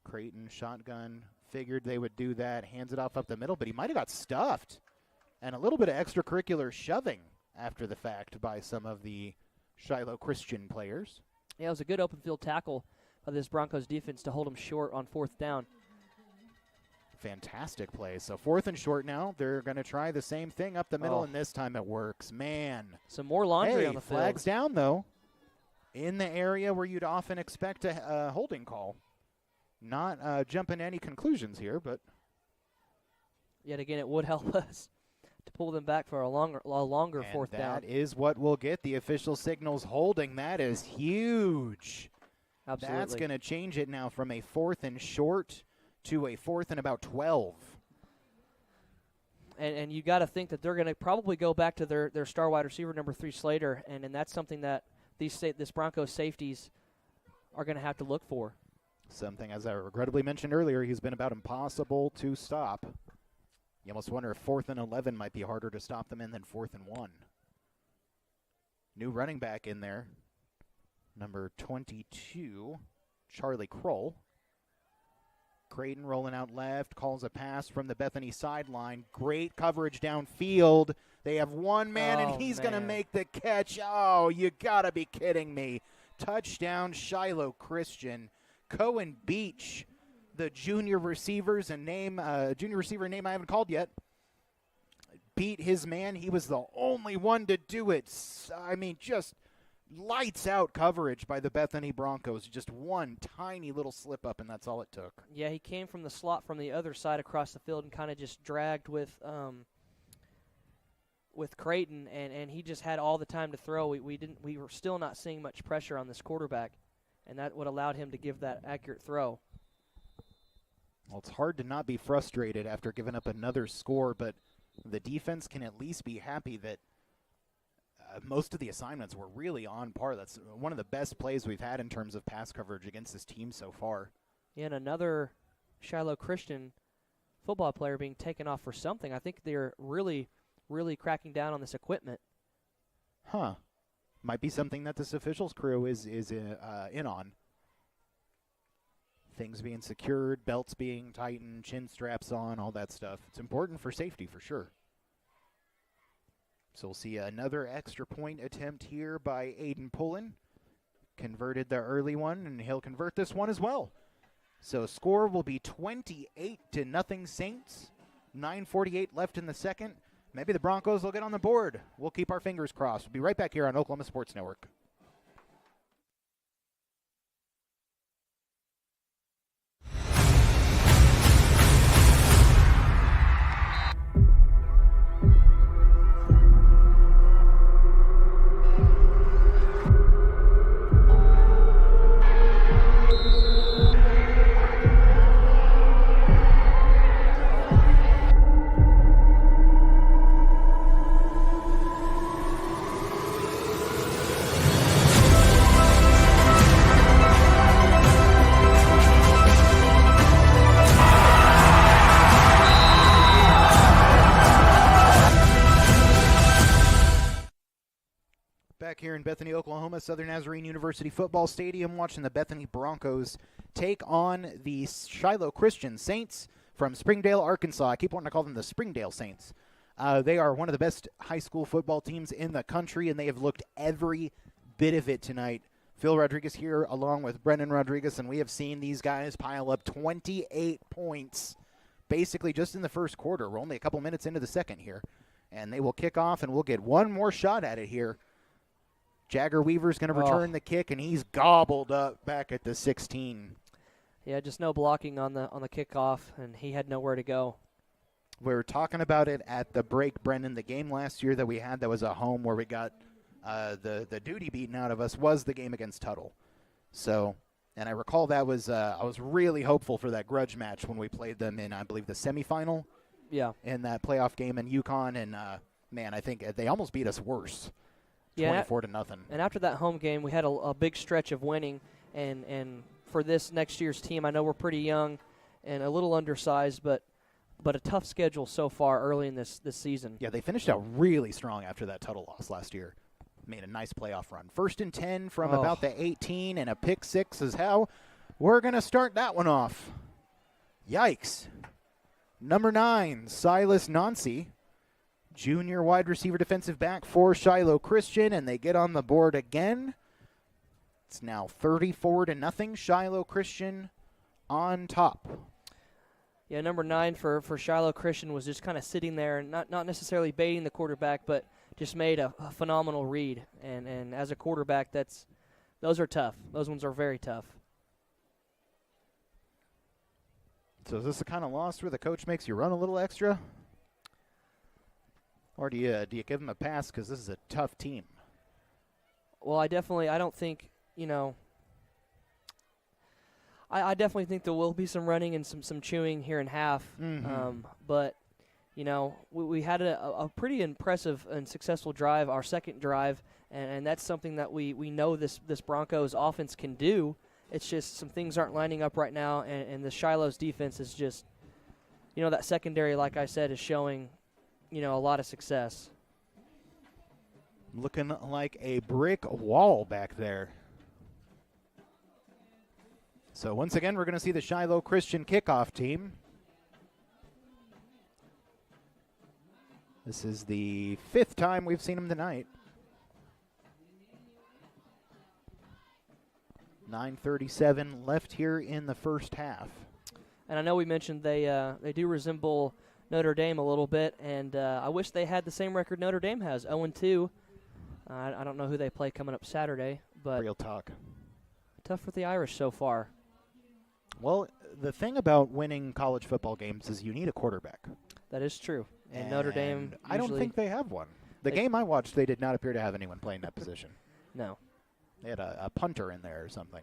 S1: Creighton shotgun, figured they would do that, hands it off up the middle, but he might have got stuffed. And a little bit of extracurricular shoving after the fact by some of the Shiloh Christian players.
S2: Yeah, it was a good open field tackle by this Broncos defense to hold him short on 4th down.
S1: Fantastic play. So 4th and short now. They're going to try the same thing up the middle, and this time it works. Man.
S2: Some more laundry on the field.
S1: Flags down, though, in the area where you'd often expect a holding call. Not jumping to any conclusions here, but.
S2: Yet again, it would help us to pull them back for a longer 4th down.
S1: That is what we'll get. The official signals holding. That is huge.
S2: Absolutely.
S1: That's going to change it now from a 4th and short to a 4th and about 12.
S2: And you got to think that they're going to probably go back to their star wide receiver, number 3, Slater, and that's something that this Broncos safeties are going to have to look for.
S1: Something, as I regrettably mentioned earlier, he's been about impossible to stop. You almost wonder if 4th and 11 might be harder to stop them in than 4th and 1. New running back in there, number 22, Charlie Kroll. Creighton rolling out left, calls a pass from the Bethany sideline. Great coverage downfield. They have one man, and he's going to make the catch. Oh, you got to be kidding me. Touchdown, Shiloh Christian. Cohen Beach, the junior receiver name I haven't called yet, beat his man. He was the only one to do it. I mean, just lights out coverage by the Bethany Broncos. Just one tiny little slip up, and that's all it took.
S2: Yeah, he came from the slot from the other side across the field and kind of just dragged with Creighton, and he just had all the time to throw. We were still not seeing much pressure on this quarterback, and that what allowed him to give that accurate throw.
S1: Well, it's hard to not be frustrated after giving up another score, but the defense can at least be happy that most of the assignments were really on par. That's one of the best plays we've had in terms of pass coverage against this team so far.
S2: Yeah, and another Shiloh Christian football player being taken off for something. I think they're really cracking down on this equipment.
S1: Huh. Might be something that this officials crew is in on. Things being secured, belts being tightened, chin straps on, all that stuff. It's important for safety for sure. So we'll see another extra point attempt here by Aiden Pullen. Converted the early one, and he'll convert this one as well. So score will be 28-0 Saints. 9:48 left in the second. Maybe the Broncos will get on the board. We'll keep our fingers crossed. We'll be right back here on Oklahoma Sports Network. Back here in Bethany, Oklahoma, Southern Nazarene University Football Stadium, watching the Bethany Broncos take on the Shiloh Christian Saints from Springdale, Arkansas. I keep wanting to call them the Springdale Saints. They are one of the best high school football teams in the country, and they have looked every bit of it tonight. Phil Rodriguez here along with Brendan Rodriguez, and we have seen these guys pile up 28 points basically just in the first quarter. We're only a couple minutes into the second here, and they will kick off, and we'll get one more shot at it here. Jagger Weaver's going to return the kick, and he's gobbled up back at the 16.
S2: Yeah, just no blocking on the kickoff, and he had nowhere to go.
S1: We were talking about it at the break, Brendan. The game last year that we had that was a home where we got the duty beaten out of us was the game against Tuttle. So, and I recall that was I was really hopeful for that grudge match when we played them in, I believe, the semifinal.
S2: Yeah.
S1: In that playoff game in UConn, and man, I think they almost beat us worse.
S2: Yeah,
S1: 24-0.
S2: And after that home game, we had a big stretch of winning. And for this next year's team, I know we're pretty young and a little undersized, but a tough schedule so far early in this season.
S1: Yeah, they finished out really strong after that Tuttle loss last year. Made a nice playoff run. 1st and 10 from about the 18, and a pick six is how we're going to start that one off. Yikes. Number 9, Silas Nancy. Junior wide receiver defensive back for Shiloh Christian, and they get on the board again. It's now 34-0, Shiloh Christian on top.
S2: Yeah, number 9 for Shiloh Christian was just kind of sitting there and not necessarily baiting the quarterback, but just made a phenomenal read. And as a quarterback, those are tough. Those ones are very tough.
S1: So is this the kind of loss where the coach makes you run a little extra? Or do you give them a pass because this is a tough team?
S2: Well, I don't think, I definitely think there will be some running and some chewing here in half. But, you know, we had a pretty impressive and successful drive, our second drive, and that's something that we know this Broncos offense can do. It's just some things aren't lining up right now, and the Shiloh's defense is just, you know, that secondary, like I said, is showing, you know, a lot of success.
S1: Looking like a brick wall back there. So once again, we're going to see the Shiloh Christian kickoff team. This is the 5th time we've seen them tonight. 9:37 left here in the first half.
S2: And I know we mentioned they do resemble Notre Dame a little bit, and I wish they had the same record Notre Dame has, 0-2. I don't know who they play coming up Saturday, but
S1: Real talk.
S2: Tough for the Irish so far.
S1: Well, the thing about winning college football games is you need a quarterback.
S2: That is true. And Notre Dame
S1: I don't think they have one. The game I watched, they did not appear to have anyone playing that position.
S2: No.
S1: They had a punter in there or something.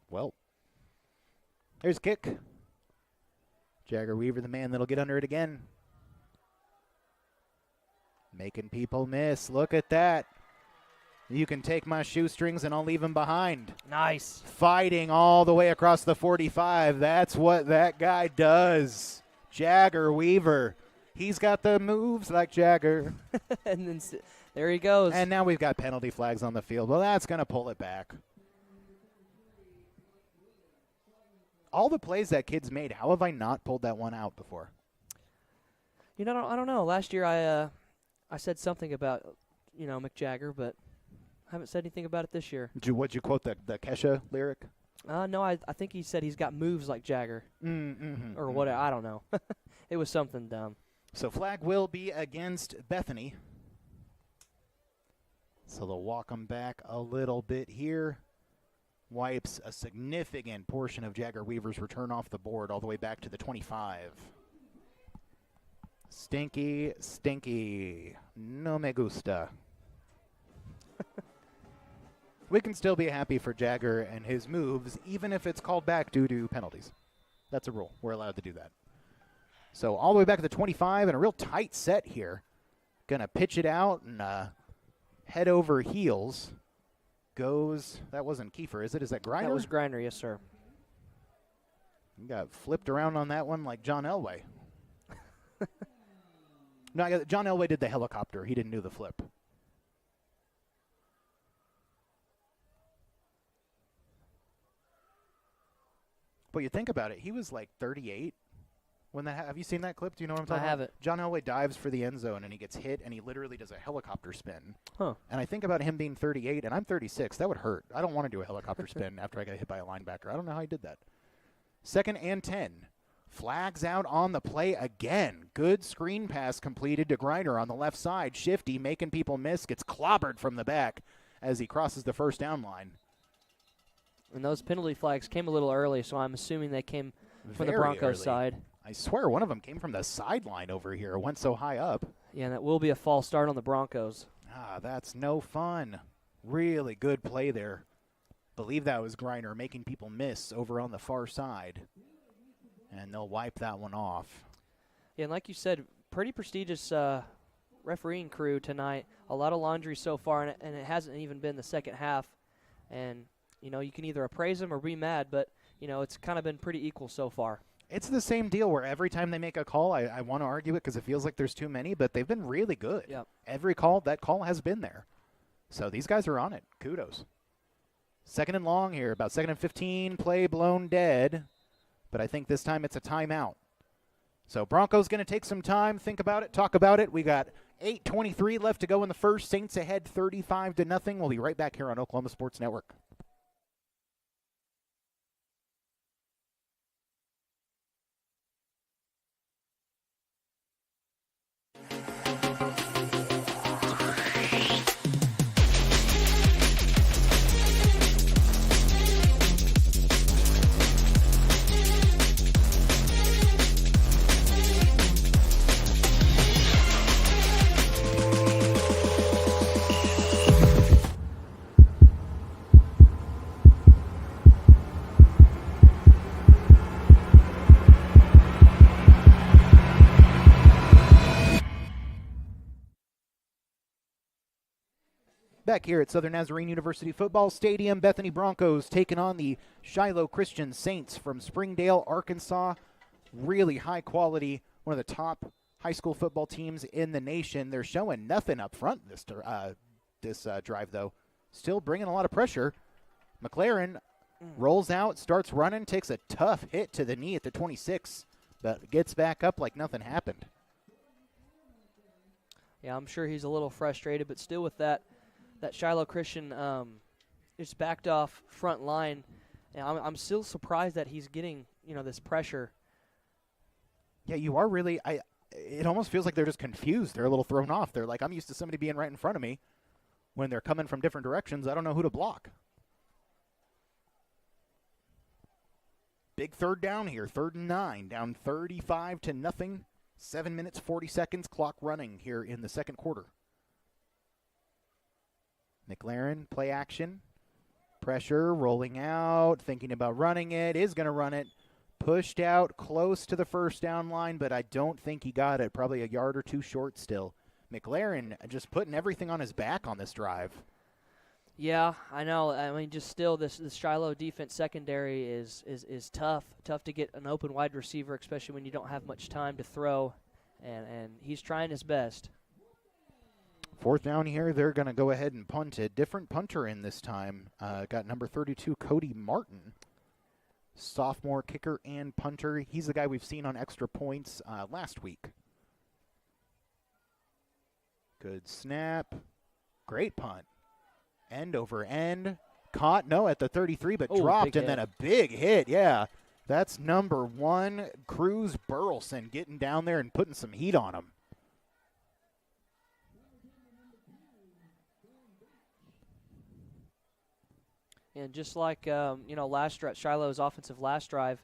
S1: Well, there's a kick. Jagger Weaver, the man that'll get under it again. Making people miss. Look at that. You can take my shoestrings and I'll leave them behind.
S2: Nice.
S1: Fighting all the way across the 45. That's what that guy does. Jagger Weaver. He's got the moves like Jagger.
S2: And then there he goes.
S1: And now we've got penalty flags on the field. Well, that's going to pull it back. All the plays that kid's made, how have I not pulled that one out before?
S2: You know, I don't know. Last year I said something about, you know, Mick Jagger, but I haven't said anything about it this year.
S1: Would you quote the Kesha lyric?
S2: No, I think he said he's got moves like Jagger. Or what, I don't know. It was something dumb.
S1: So flag will be against Bethany. So they'll walk them back a little bit here. Wipes a significant portion of Jagger Weaver's return off the board all the way back to the 25. Stinky, stinky. No me gusta. We can still be happy for Jagger and his moves, even if it's called back due to penalties. That's a rule. We're allowed to do that. So all the way back to the 25 and a real tight set here. Going to pitch it out and head over heels. Goes, that wasn't Kiefer, is it? Is that Griner?
S2: That was Griner, yes, sir.
S1: You got flipped around on that one like John Elway. No, John Elway did the helicopter. He didn't do the flip. But you think about it, he was like 38 when that. Have you seen that clip? Do you know what I'm talking about?
S2: I haven't.
S1: John Elway dives for the end zone and he gets hit and he literally does a helicopter spin.
S2: Huh.
S1: And I think about him being 38 and I'm 36. That would hurt. I don't want to do a helicopter spin after I get hit by a linebacker. I don't know how he did that. 2nd and 10. Flags out on the play again. Good screen pass completed to Griner on the left side. Shifty making people miss. Gets clobbered from the back as he crosses the first down line.
S2: And those penalty flags came a little early, so I'm assuming they came from the
S1: Very
S2: Broncos
S1: early.
S2: side.
S1: I swear one of them came from the sideline over here. It went so high up.
S2: Yeah, and that will be a false start on the Broncos.
S1: That's no fun. Really good play there. Believe that was Griner making people miss over on the far side. And they'll wipe that one off.
S2: Yeah, and like you said, pretty prestigious refereeing crew tonight. A lot of laundry so far, and it hasn't even been the second half. And, you know, you can either appraise them or be mad, but, you know, it's kind of been pretty equal so far.
S1: It's the same deal where every time they make a call, I want to argue it because it feels like there's too many, but they've been really good.
S2: Yep.
S1: Every call, that call has been there. So these guys are on it. Kudos. 2nd and long here, about 2nd and 15, play blown dead. But I think this time it's a timeout. So Broncos going to take some time, think about it, talk about it. We got 8:23 left to go in the first. Saints ahead 35-0. We'll be right back here on Oklahoma Sports Network. back here at Southern Nazarene University Football Stadium. Bethany Broncos taking on the Shiloh Christian Saints from Springdale, Arkansas. Really high quality, one of the top high school football teams in the nation. They're showing nothing up front this drive, though. Still bringing a lot of pressure. McLaren rolls out, starts running, takes a tough hit to the knee at the 26, but gets back up like nothing happened.
S2: Yeah, I'm sure he's a little frustrated, but still with that Shiloh Christian is backed off front line. And I'm still surprised that he's getting, this pressure.
S1: Yeah, you are really it almost feels like they're just confused. They're a little thrown off. They're like, I'm used to somebody being right in front of me. When they're coming from different directions, I don't know who to block. Big third down here, 3rd and 9, down 35-0. 7 minutes, 40 seconds, clock running here in the second quarter. McLaren, play action. Pressure, rolling out, thinking about running it, is going to run it. Pushed out close to the first down line, but I don't think he got it. Probably a yard or two short still. McLaren just putting everything on his back on this drive.
S2: Yeah, I know. I mean, just still, this Shiloh defense secondary is tough. Tough to get an open wide receiver, especially when you don't have much time to throw, and he's trying his best.
S1: 4th down here, they're going to go ahead and punt it. Different punter in this time. Got number 32, Cody Martin. Sophomore kicker and punter. He's the guy we've seen on extra points last week. Good snap. Great punt. End over end. Caught, no, at the 33, but dropped, and then a big hit. Yeah, that's number 1, Cruz Burleson, getting down there and putting some heat on him.
S2: And just like, Shiloh's offensive last drive,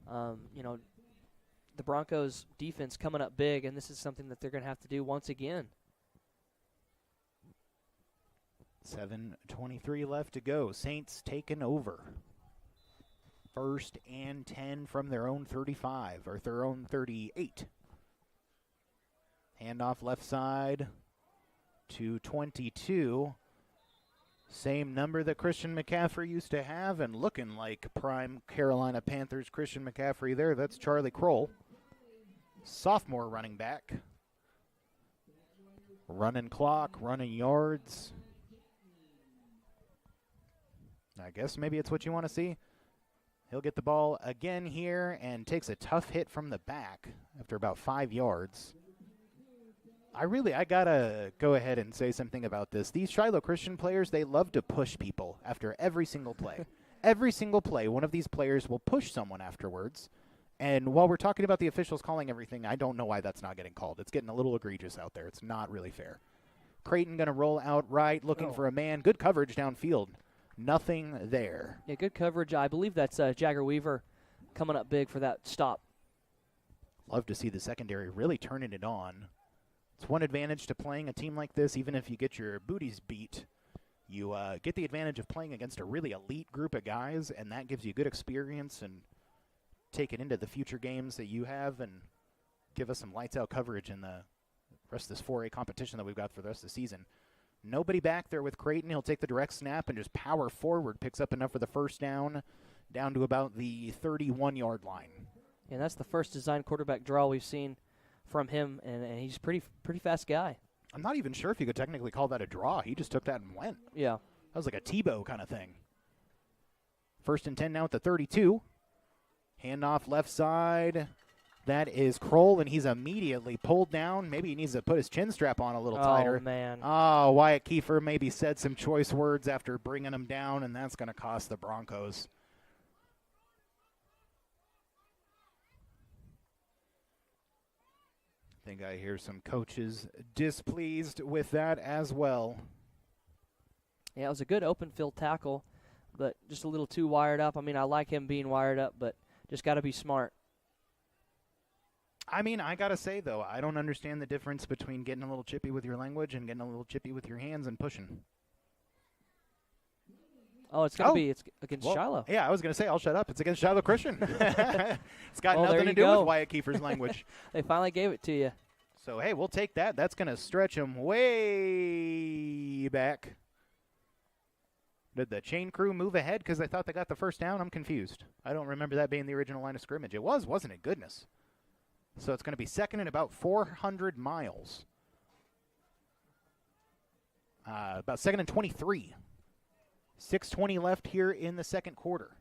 S2: the Broncos defense coming up big, and this is something that they're going to have to do once again.
S1: 7:23 left to go. Saints taking over. 1st and 10 from their own 35, or their own 38. Handoff left side to 22. Same number that Christian McCaffrey used to have, and looking like prime Carolina Panthers Christian McCaffrey there. That's Charlie Kroll. Sophomore running back. Running clock, running yards. I guess maybe it's what you want to see. He'll get the ball again here and takes a tough hit from the back after about 5 yards. I got to go ahead and say something about this. These Shiloh Christian players, they love to push people after every single play. Every single play, one of these players will push someone afterwards. And while we're talking about the officials calling everything, I don't know why that's not getting called. It's getting a little egregious out there. It's not really fair. Creighton going to roll out right, looking for a man. Good coverage downfield. Nothing there.
S2: Yeah, good coverage. I believe that's Jagger Weaver coming up big for that stop.
S1: Love to see the secondary really turning it on. It's one advantage to playing a team like this, even if you get your booties beat. You get the advantage of playing against a really elite group of guys, and that gives you good experience and take it into the future games that you have and give us some lights-out coverage in the rest of this 4A competition that we've got for the rest of the season. Nobody back there with Creighton. He'll take the direct snap and just power forward. Picks up enough for the first down to about the 31-yard line.
S2: And that's the first design quarterback draw we've seen from him, and he's a pretty fast guy.
S1: I'm not even sure if you could technically call that a draw. He just took that and went.
S2: Yeah.
S1: That was like a Tebow kind of thing. 1st and 10 now at the 32. Handoff left side. That is Kroll, and he's immediately pulled down. Maybe he needs to put his chin strap on a little tighter.
S2: Oh, man.
S1: Oh, Wyatt Kiefer maybe said some choice words after bringing him down, and that's going to cost the Broncos. I think I hear some coaches displeased with that as well.
S2: Yeah, it was a good open field tackle, but just a little too wired up. I mean, I like him being wired up, but just got to be smart.
S1: I mean, I got to say, though, I don't understand the difference between getting a little chippy with your language and getting a little chippy with your hands and pushing.
S2: Oh, it's going to be it's against Shiloh.
S1: Yeah, I was going to say, I'll shut up. It's against Shiloh Christian. It's got
S2: Well,
S1: nothing to do with Wyatt Kiefer's language.
S2: They finally gave it to you.
S1: So, hey, we'll take that. That's going to stretch him way back. Did the chain crew move ahead because they thought they got the first down? I'm confused. I don't remember that being the original line of scrimmage. It was, wasn't it? Goodness. So it's going to be second and about 400 miles. About second and 23. 6:20 left here in the second quarter.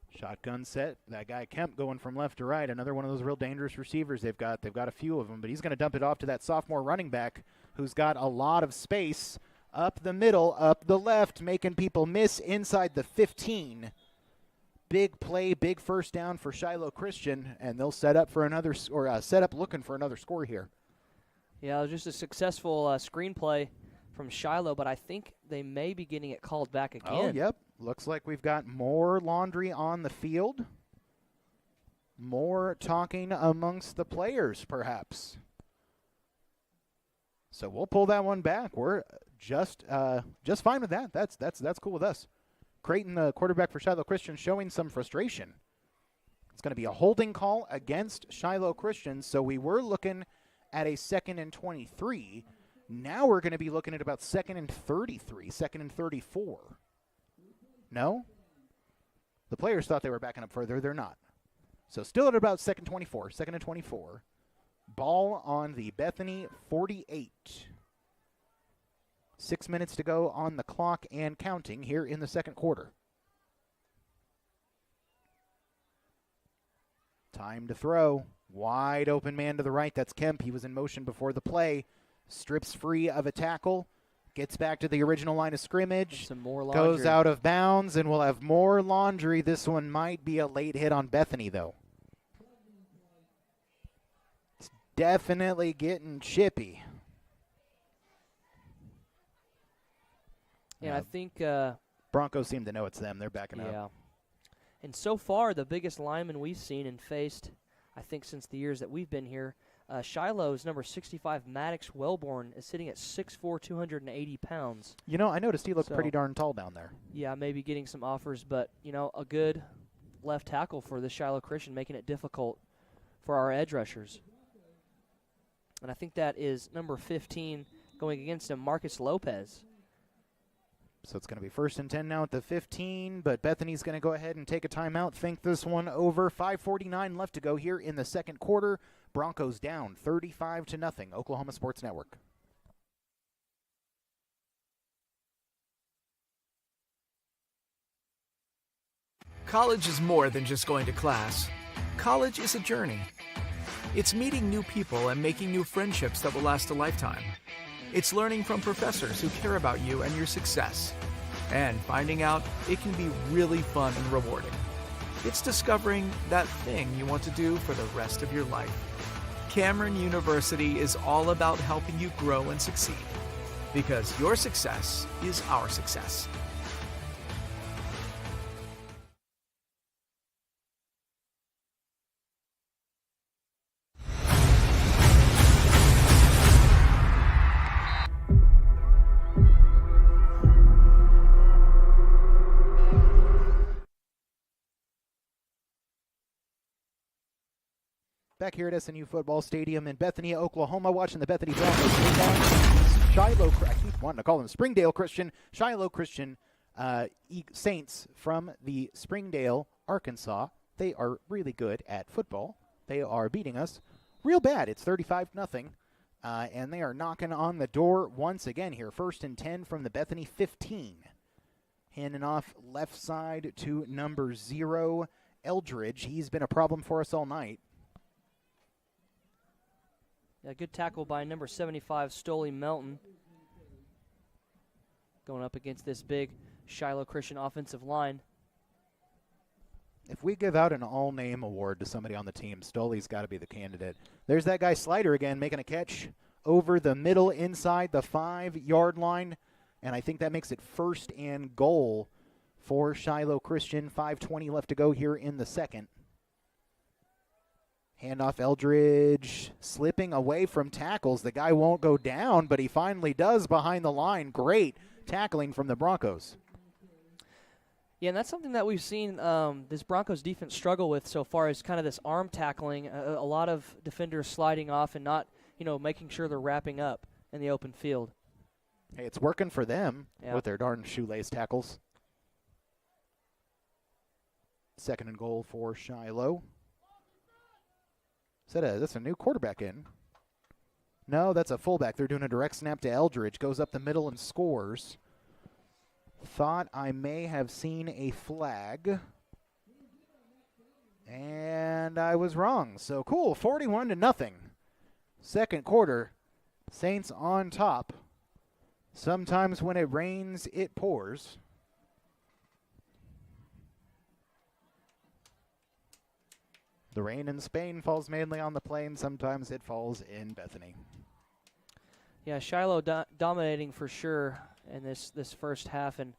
S1: Shotgun set. That guy Kemp going from left to right. Another one of those real dangerous receivers they've got. They've got a few of them, but he's going to dump it off to that sophomore running back who's got a lot of space up the middle, up the left, making people miss inside the 15. Big play, big first down for Shiloh Christian, and they'll set up for another, set up looking for another score here.
S2: Yeah, it was just a successful screenplay from Shiloh, but I think they may be getting it called back again.
S1: Oh, yep. Looks like we've got more laundry on the field. More talking amongst the players, perhaps. So we'll pull that one back. We're just fine with that. That's cool with us. Creighton, the quarterback for Shiloh Christian, showing some frustration. It's going to be a holding call against Shiloh Christian, so we were looking at a 2nd and 23. Now we're going to be looking at about 2nd and 33, 2nd and 34. No? The players thought they were backing up further. They're not. So still at about 2nd and 24. Ball on the Bethany 48. 6 minutes to go on the clock and counting here in the second quarter. Time to throw. Wide open man to the right. That's Kemp. He was in motion before the play. Strips free of a tackle. Gets back to the original line of scrimmage.
S2: Some more laundry.
S1: Goes out of bounds, and we'll have more laundry. This one might be a late hit on Bethany, though. It's definitely getting chippy.
S2: Yeah, I think
S1: Broncos seem to know it's them. They're backing up.
S2: Yeah. And so far, the biggest lineman we've seen and faced, I think since the years that we've been here, Shiloh's number 65, Maddox Wellborn, is sitting at 6'4", 280 pounds.
S1: You know, I noticed he looked pretty darn tall down there.
S2: Yeah, maybe getting some offers, but, a good left tackle for the Shiloh Christian, making it difficult for our edge rushers. And I think that is number 15 going against him, Marcus Lopez.
S1: So it's going to be 1st and 10 now at the 15, but Bethany's going to go ahead and take a timeout, think this one over. 5:49 left to go here in the second quarter. Broncos down 35-0. Oklahoma Sports Network.
S3: College is more than just going to class. College is a journey. It's meeting new people and making new friendships that will last a lifetime. It's learning from professors who care about you and your success. And finding out it can be really fun and rewarding. It's discovering that thing you want to do for the rest of your life. Cameron University is all about helping you grow and succeed. Because your success is our success.
S1: Back here at SNU Football Stadium in Bethany, Oklahoma, watching the Bethany Broncos take on Shiloh. I keep wanting to call them Springdale Christian. Shiloh Christian Saints from the Springdale, Arkansas. They are really good at football. They are beating us real bad. It's 35-0, and they are knocking on the door once again here. 1st and 10 from the Bethany 15. Handing off left side to number 0, Eldridge. He's been a problem for us all night.
S2: Yeah, good tackle by number 75, Stoley Melton. Going up against this big Shiloh Christian offensive line.
S1: If we give out an all-name award to somebody on the team, Stoley's got to be the candidate. There's that guy Slider again making a catch over the middle inside the 5-yard line, and I think that makes it 1st and goal for Shiloh Christian. 5:20 left to go here in the second. Handoff Eldridge slipping away from tackles. The guy won't go down, but he finally does behind the line. Great tackling from the Broncos.
S2: Yeah, and that's something that we've seen this Broncos defense struggle with so far is kind of this arm tackling. A lot of defenders sliding off and not, making sure they're wrapping up in the open field.
S1: Hey, it's working for them
S2: Yeah.
S1: with their darn shoelace tackles. 2nd and goal for Shiloh. That's a new quarterback in. No, that's a fullback. They're doing a direct snap to Eldridge. Goes up the middle and scores. Thought I may have seen a flag. And I was wrong. So cool, 41-0. 2nd quarter, Saints on top. Sometimes when it rains, it pours. The rain in Spain falls mainly on the plain. Sometimes it falls in Bethany.
S2: Yeah, Shiloh dominating for sure in this first half. And,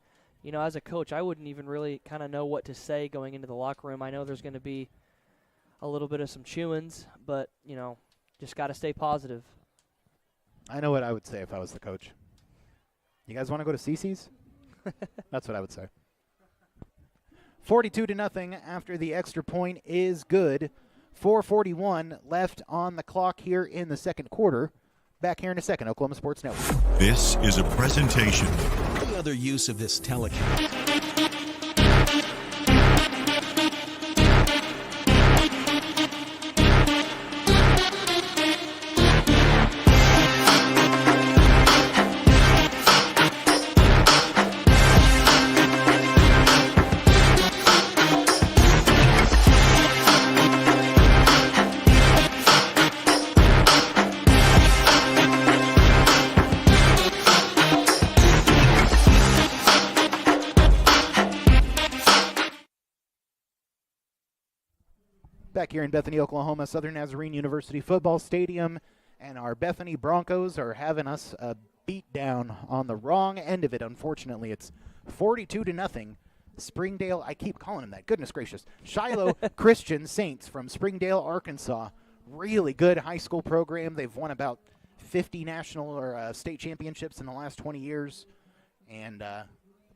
S2: as a coach, I wouldn't even really kind of know what to say going into the locker room. I know there's going to be a little bit of some chewings, but, just got to stay positive.
S1: I know what I would say if I was the coach. You guys want to go to CC's? That's what I would say. 42-0 after the extra point is good. 4:41 left on the clock here in the 2nd quarter. Back here in a second, Oklahoma Sports Network.
S5: This is a presentation.
S6: The other use of this telecast.
S1: Back here in Bethany, Oklahoma, Southern Nazarene University Football Stadium, and our Bethany Broncos are having us beat down on the wrong end of it. Unfortunately, it's 42-0. Springdale, I keep calling them that. Goodness gracious. Shiloh Christian Saints from Springdale, Arkansas. Really good high school program. They've won about 50 national or state championships in the last 20 years, and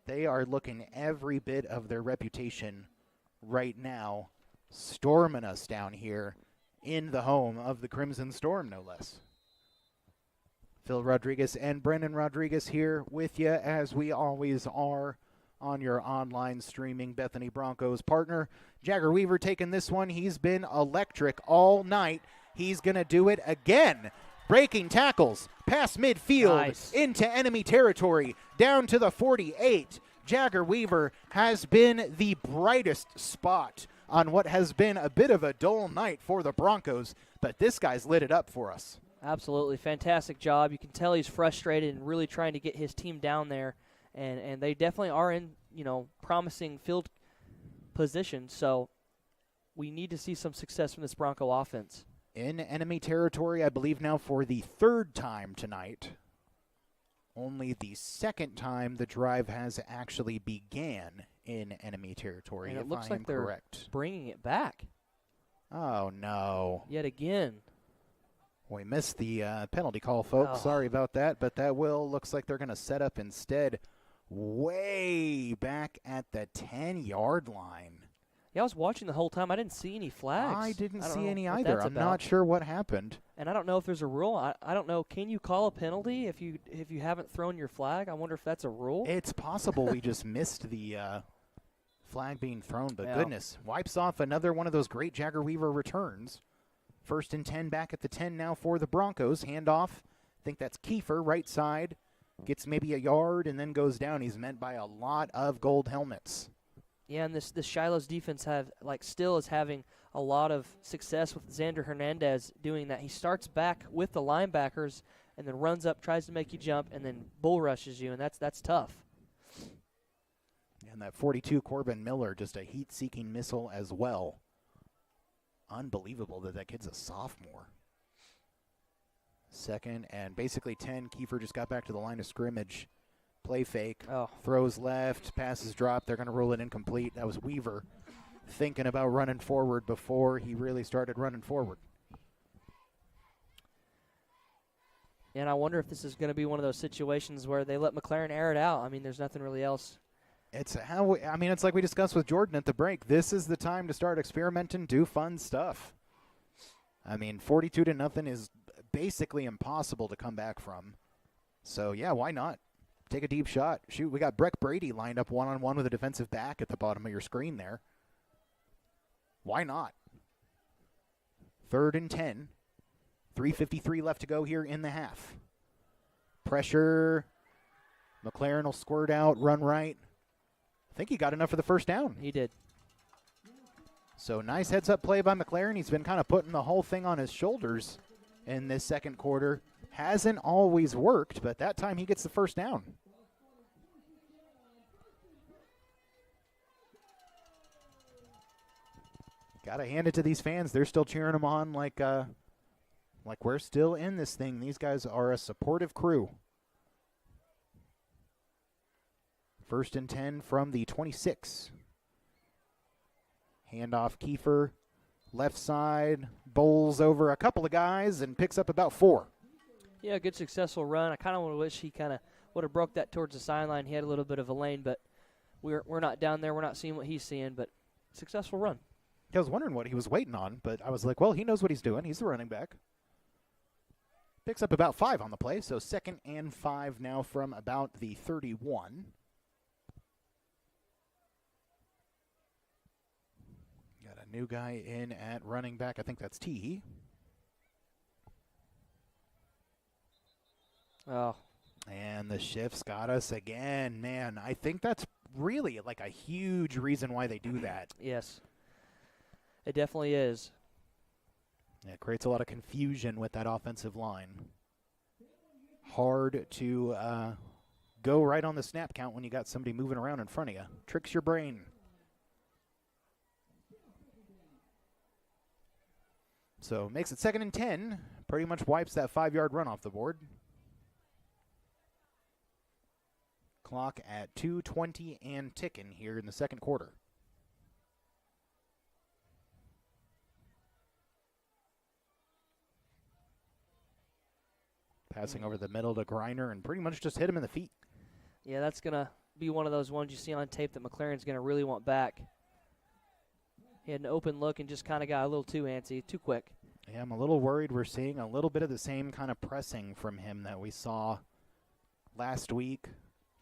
S1: they are looking every bit of their reputation right now, storming us down here in the home of the Crimson Storm, no less. Phil Rodriguez and Brendan Rodriguez here with you, as we always are, on your online streaming Bethany Broncos partner. Jagger Weaver taking this one. He's been electric all night. He's going to do it again. Breaking tackles, past midfield,
S2: Nice.
S1: into enemy territory, down to the 48. Jagger Weaver has been the brightest spot on what has been a bit of a dull night for the Broncos, but this guy's lit it up for us.
S2: Absolutely. Fantastic job. You can tell he's frustrated and really trying to get his team down there, and they definitely are in, promising field position, so we need to see some success from this Bronco offense.
S1: In enemy territory, I believe now for the 3rd time tonight. Only the 2nd time the drive has actually began in enemy territory,
S2: And it
S1: if
S2: looks
S1: I
S2: like
S1: am
S2: they're
S1: correct.
S2: bringing it back
S1: Oh, no.
S2: yet again.
S1: We missed the penalty call, folks.
S2: Oh.
S1: Sorry about that, but that looks like they're going to set up instead way back at the 10-yard line.
S2: Yeah, I was watching the whole time. I didn't see any flags.
S1: I didn't
S2: don't
S1: see
S2: know
S1: any
S2: what
S1: either.
S2: that's
S1: I'm
S2: about.
S1: not sure what happened.
S2: And I don't know if there's a rule. I don't know. Can you call a penalty if you haven't thrown your flag? I wonder if that's a rule.
S1: It's possible we just missed the flag being thrown, but
S2: Yeah.
S1: goodness. Wipes off another one of those great Jagger Weaver returns. 1st and 10 back at the 10 now for the Broncos. Handoff. I think that's Kiefer, right side. Gets maybe a yard and then goes down. He's met by a lot of gold helmets.
S2: Yeah, and this Shiloh's defense still is having a lot of success with Xander Hernandez doing that. He starts back with the linebackers and then runs up, tries to make you jump, and then bull rushes you, and that's tough.
S1: And that 42 Corbin Miller, just a heat-seeking missile as well. Unbelievable that kid's a sophomore. 2nd and basically 10. Kiefer just got back to the line of scrimmage. Play fake.
S2: Oh.
S1: Throws left. Passes dropped. They're going to rule it incomplete. That was Weaver thinking about running forward before he really started running forward.
S2: And I wonder if this is going to be one of those situations where they let McLaren air it out. I mean, there's nothing really else.
S1: It's like we discussed with Jordan at the break. This is the time to start experimenting, do fun stuff. I mean, 42-0 is basically impossible to come back from. So, yeah, why not? Take a deep shot. Shoot, we got Breck Brady lined up one-on-one with a defensive back at the bottom of your screen there. Why not? 3rd and 10. 3:53 left to go here in the half. Pressure. McLaren will squirt out, run right. I think he got enough for the first down.
S2: He did.
S1: So nice heads-up play by McLaren. He's been kind of putting the whole thing on his shoulders in this second quarter. Hasn't always worked, but that time he gets the first down. Got to hand it to these fans. They're still cheering him on like we're still in this thing. These guys are a supportive crew. 1st and 10 from the 26. Handoff Kiefer, left side, bowls over a couple of guys and picks up about 4.
S2: Yeah, good successful run. I kind of wish he kind of would have broke that towards the sideline. He had a little bit of a lane, but we're not down there. We're not seeing what he's seeing, but successful run.
S1: I was wondering what he was waiting on, but I was like, well, he knows what he's doing. He's the running back. Picks up about 5 on the play, so 2nd and 5 now from about the 31. Got a new guy in at running back. I think that's T.
S2: Oh.
S1: And the shifts got us again. Man, I think that's really like a huge reason why they do that.
S2: Yes. It definitely is.
S1: It creates a lot of confusion with that offensive line. Hard to go right on the snap count when you got somebody moving around in front of you. Tricks your brain. So makes it 2nd and 10. Pretty much wipes that 5-yard run off the board. Clock at 2:20 and ticking here in the second quarter. Passing over the middle to Griner and pretty much just hit him in the feet.
S2: Yeah, that's going to be one of those ones you see on tape that McLaren's going to really want back. He had an open look and just kind of got a little too antsy, too quick.
S1: Yeah, I'm a little worried we're seeing a little bit of the same kind of pressing from him that we saw last week.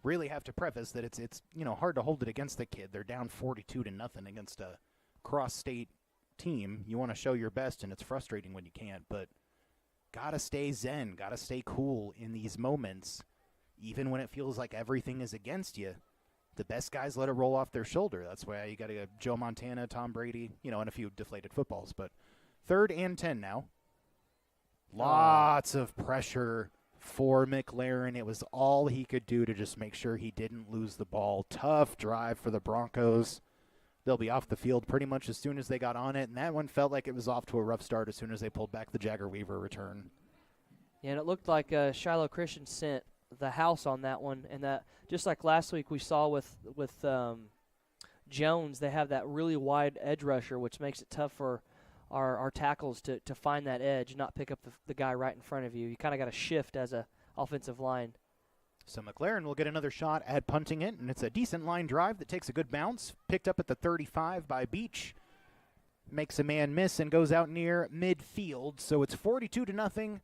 S1: Really have to preface that it's hard to hold it against the kid. They're down 42-0 against a cross-state team. You want to show your best, and it's frustrating when you can't, but gotta stay zen, gotta stay cool in these moments, even when it feels like everything is against you. The best guys let it roll off their shoulder. That's why you got to go Joe Montana, Tom Brady, and a few deflated footballs. But 3rd and 10 now. Lots of pressure for McLaren. It was all he could do to just make sure he didn't lose the ball. Tough drive for the Broncos. They'll be off the field pretty much as soon as they got on it, and that one felt like it was off to a rough start as soon as they pulled back the Jagger Weaver return.
S2: Yeah, and it looked like Shiloh Christian sent the house on that one, and that just like last week we saw with Jones, they have that really wide edge rusher, which makes it tough for our tackles to find that edge, not pick up the guy right in front of you. You kind of got to shift as a offensive line.
S1: So McLaren will get another shot at punting it, and it's a decent line drive that takes a good bounce. Picked up at the 35 by Beach. Makes a man miss and goes out near midfield. So it's 42-0.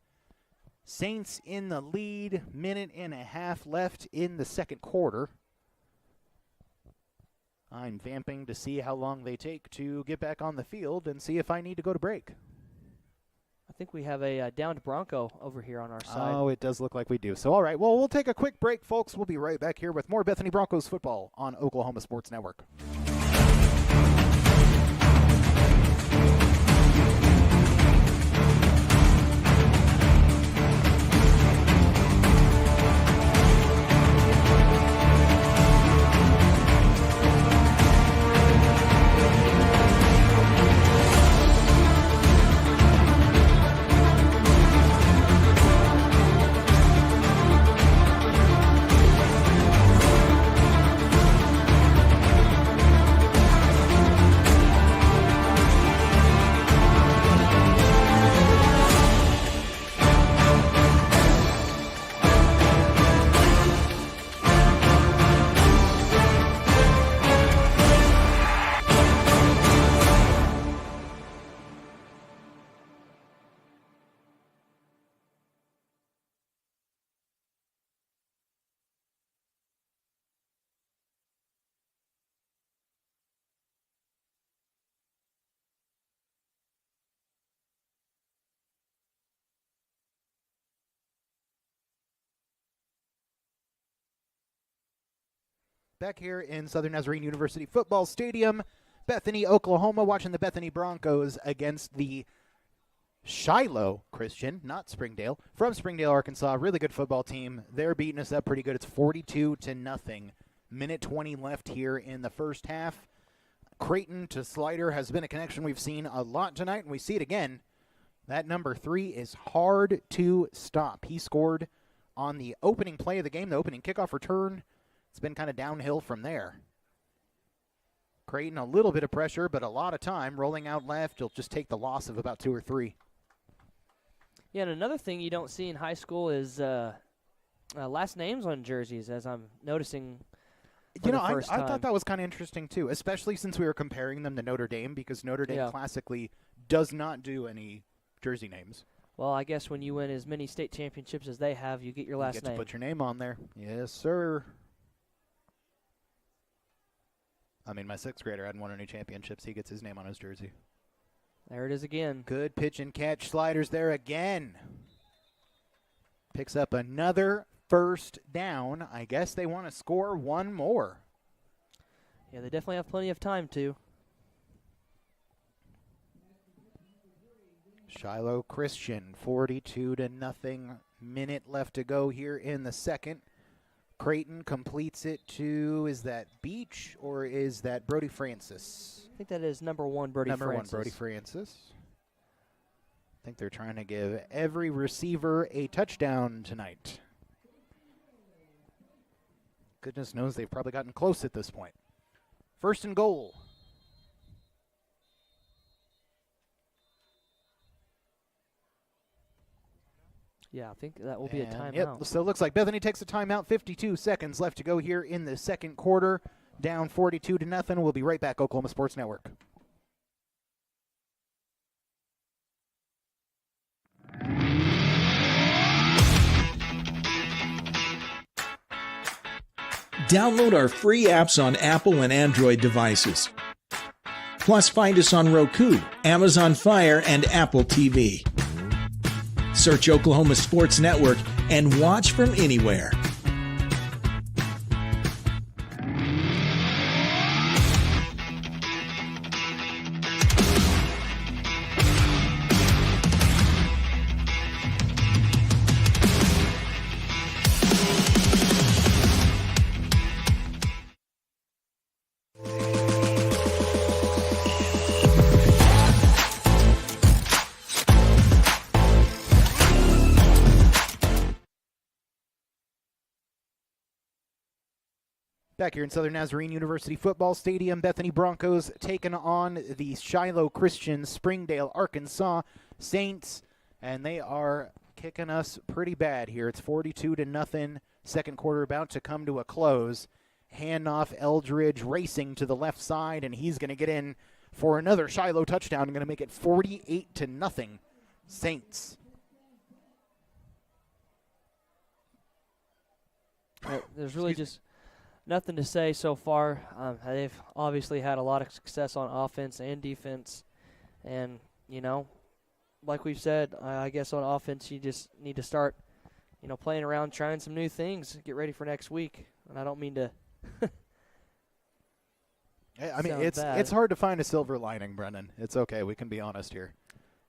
S1: Saints in the lead. 1.5 left in the second quarter. I'm vamping to see how long they take to get back on the field and see if I need to go to break.
S2: I think we have a downed Bronco over here on our side.
S1: Oh, it does look like we do. So, all right. Well, we'll take a quick break, folks. We'll be right back here with more Bethany Broncos football on Oklahoma Sports Network. Back here in Southern Nazarene University Football Stadium, Bethany, Oklahoma, watching the Bethany Broncos against the Shiloh Christian, not Springdale, from Springdale, Arkansas. Really good football team. They're beating us up pretty good. It's 42-0. Minute 20 left here in the first half. Creighton to Slider has been a connection we've seen a lot tonight, and we see it again. That number 3 is hard to stop. He scored on the opening play of the game, the opening kickoff return. It's been kind of downhill from there. Creighton, a little bit of pressure, but a lot of time. Rolling out left, you'll just take the loss of about 2 or 3.
S2: Yeah, and another thing you don't see in high school is last names on jerseys, as I'm noticing.
S1: You know, I thought that was kind of interesting, too, especially since we were comparing them to Notre Dame, because Notre Dame classically does not do any jersey names.
S2: Well, I guess when you win as many state championships as they have, you get your last name.
S1: You get to put your name on there. Yes, sir. I mean, my 6th grader hadn't won any championships. He gets his name on his jersey.
S2: There it is again.
S1: Good pitch and catch. Sliders there again. Picks up another first down. I guess they want to score one more.
S2: Yeah, they definitely have plenty of time to.
S1: Shiloh Christian, 42-0. Minute left to go here in the second. Creighton completes it to, is that Beach or is that Brody Francis?
S2: I think that is number 1, Brody Francis.
S1: Number 1, Brody Francis. I think they're trying to give every receiver a touchdown tonight. Goodness knows they've probably gotten close at this point. 1st and goal.
S2: Yeah, I think that will be a timeout.
S1: Yep, so it looks like Bethany takes a timeout. 52 seconds left to go here in the second quarter. Down 42-0. We'll be right back, Oklahoma Sports Network.
S6: Download our free apps on Apple and Android devices. Plus, find us on Roku, Amazon Fire, and Apple TV. Search Oklahoma Sports Network and watch from anywhere.
S1: Back here in Southern Nazarene University Football Stadium, Bethany Broncos taking on the Shiloh Christian Springdale, Arkansas Saints, and they are kicking us pretty bad here. It's 42-0. Second quarter about to come to a close. Handoff, Eldridge racing to the left side, and he's going to get in for another Shiloh touchdown. I'm going to make it 48-0 Saints.
S2: There's really just nothing to say so far. They've obviously had a lot of success on offense and defense. And, you know, like we've said, I guess on offense you just need to start, you know, playing around, trying some new things, get ready for next week. And I don't mean to
S1: I mean, it's hard to find a silver lining, Brennan. It's okay. We can be honest here.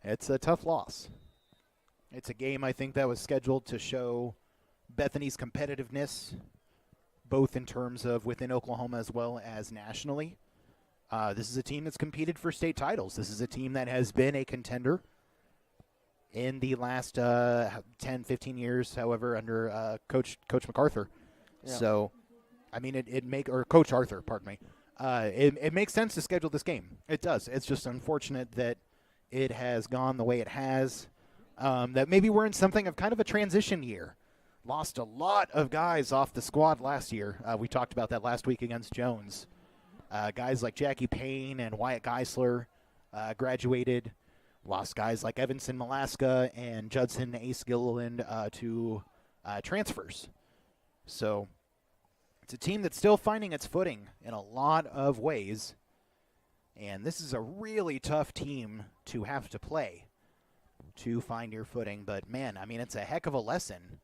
S1: It's a tough loss. It's a game, I think, that was scheduled to show Bethany's competitiveness, both in terms of within Oklahoma as well as nationally. This is a team that's competed for state titles. This is a team that has been a contender in the last 10, 15 years, however, under Coach MacArthur.
S2: Yeah.
S1: So, I mean, Coach Arthur, pardon me. It makes sense to schedule this game. It does. It's just unfortunate that it has gone the way it has. That maybe we're in something of kind of a transition year. Lost a lot of guys off the squad last year. We talked about that last week against Jones. Guys like Jackie Payne and Wyatt Geisler graduated. Lost guys like Evanson Malaska and Judson Ace Gilliland to transfers. So it's a team that's still finding its footing in a lot of ways. And this is a really tough team to have to play to find your footing. But, man, I mean, it's a heck of a lesson.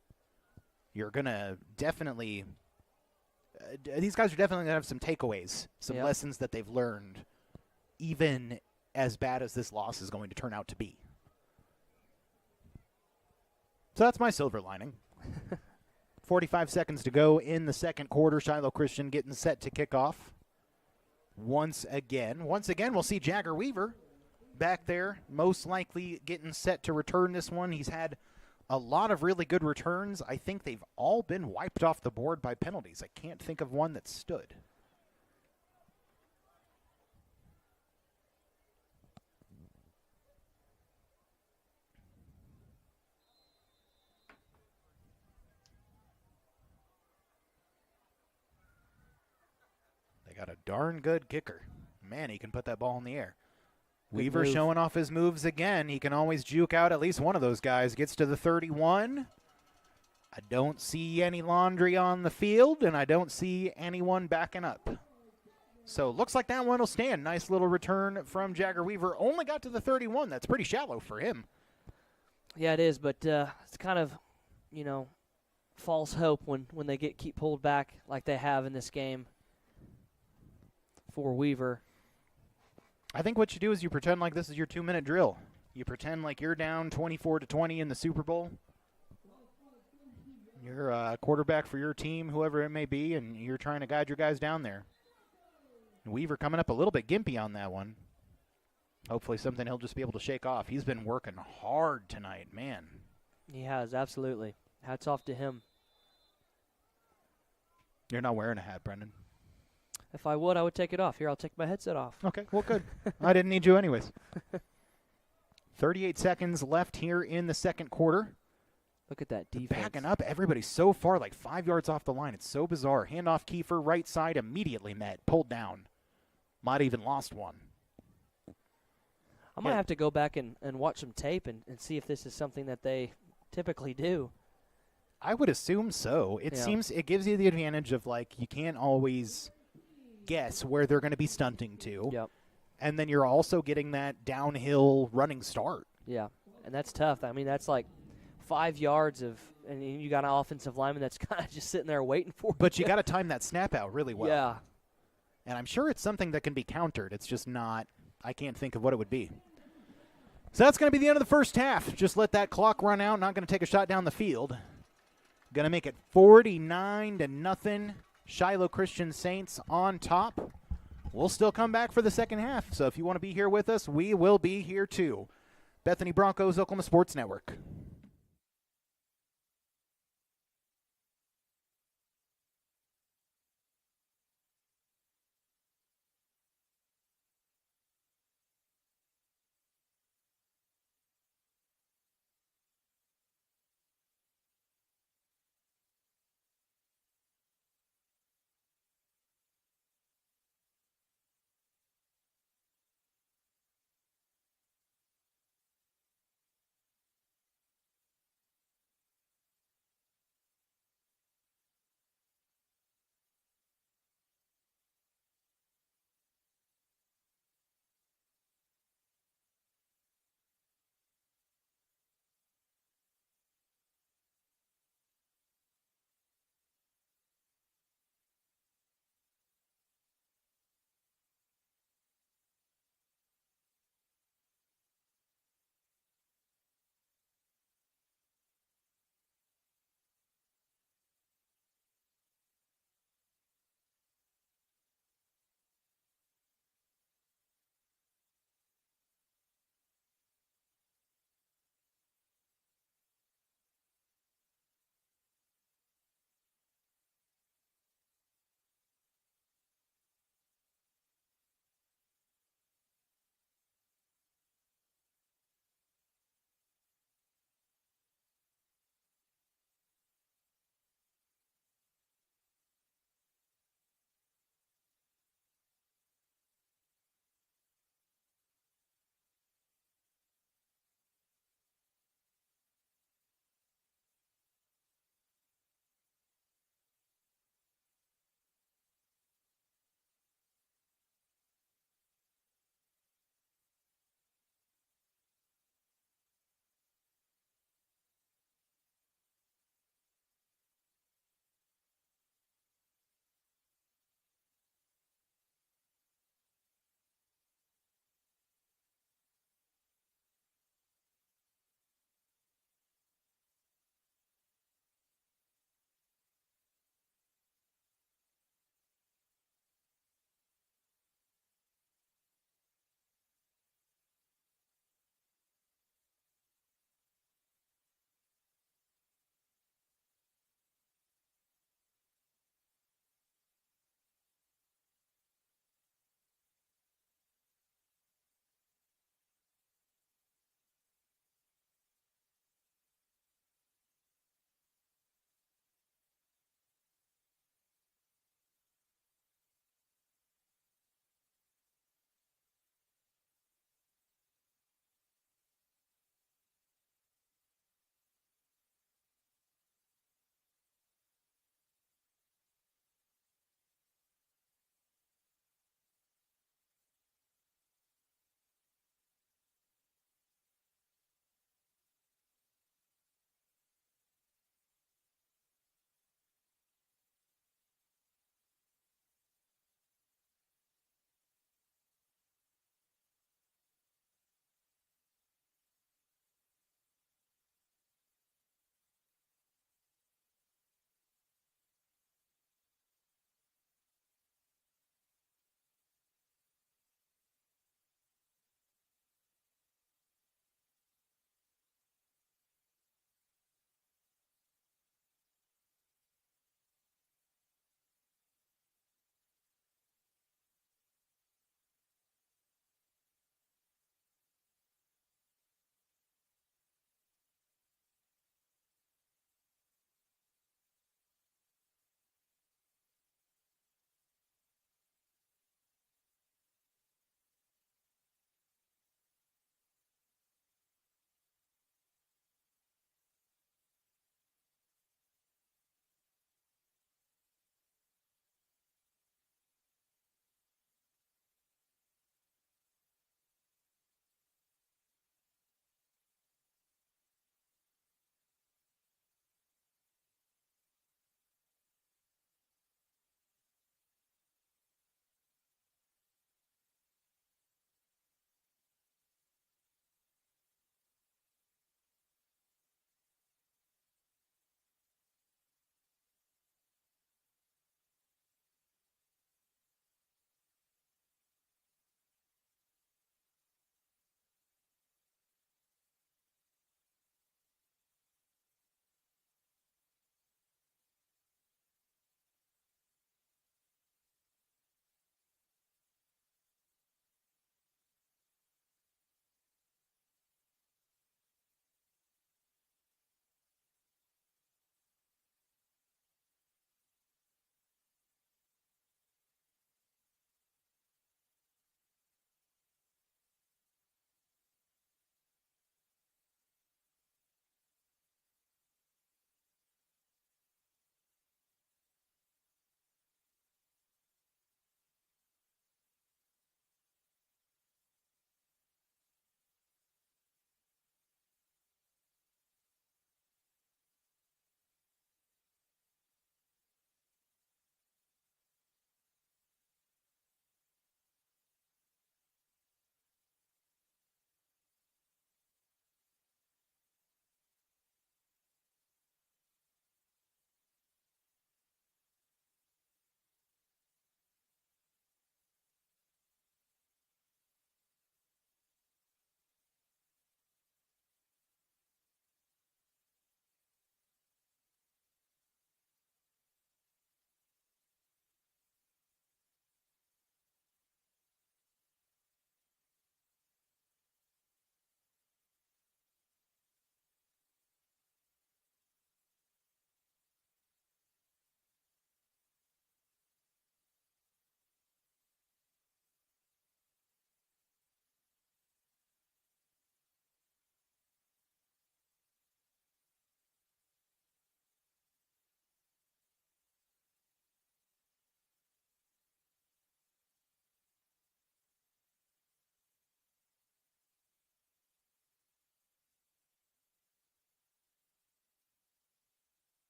S1: You're going to definitely these guys are definitely going to have some takeaways, some
S2: Yep.
S1: lessons that they've learned, even as bad as this loss is going to turn out to be. So that's my silver lining. 45 seconds to go in the second quarter. Shiloh Christian getting set to kick off. Once again, we'll see Jagger Weaver back there, most likely getting set to return this one. He's had a lot of really good returns. I think they've all been wiped off the board by penalties. I can't think of one that stood. They got a darn good kicker. Man, he can put that ball in the air. Weaver
S2: move.
S1: showing off his moves again. He can always juke out at least one of those guys. Gets to the 31. I don't see any laundry on the field, and I don't see anyone backing up. So looks like that one will stand. Nice little return from Jagger Weaver. Only got to the 31. That's pretty shallow for him.
S2: Yeah, it is, but it's kind of, false hope when they keep pulled back like they have in this game for Weaver.
S1: I think what you do is you pretend like this is your 2-minute drill. You pretend like you're down 24-20 in the Super Bowl. You're a quarterback for your team, whoever it may be, and you're trying to guide your guys down there. Weaver coming up a little bit gimpy on that one. Hopefully something he'll just be able to shake off. He's been working hard tonight, man.
S2: He has, absolutely. Hats off to him.
S1: You're not wearing a hat, Brendan.
S2: If I would, I would take it off. Here, I'll take my headset off.
S1: Okay, well, good. I didn't need you anyways. 38 seconds left here in the second quarter.
S2: Look at that defense.
S1: Backing up, everybody's so far, like 5 yards off the line. It's so bizarre. Handoff Kiefer, right side, immediately met, pulled down. Might even lost one.
S2: I might have to go back and watch some tape and see if this is something that they typically do.
S1: I would assume so. It seems it gives you the advantage of, like, you can't always guess where they're going to be stunting to.
S2: Yep.
S1: And then you're also getting that downhill running start.
S2: Yeah, and that's tough. I mean, that's like 5 yards of, and you got an offensive lineman that's kind of just sitting there waiting for
S1: But you got to time that snap out really well.
S2: Yeah.
S1: And I'm sure it's something that can be countered. It's just not, I can't think of what it would be. So that's going to be the end of the first half. Just let that clock run out. Not going to take a shot down the field. Going to make it 49-0. Shiloh Christian Saints on top. We'll still come back for the second half. So if you want to be here with us, we will be here too. Bethany Broncos, Oklahoma Sports Network.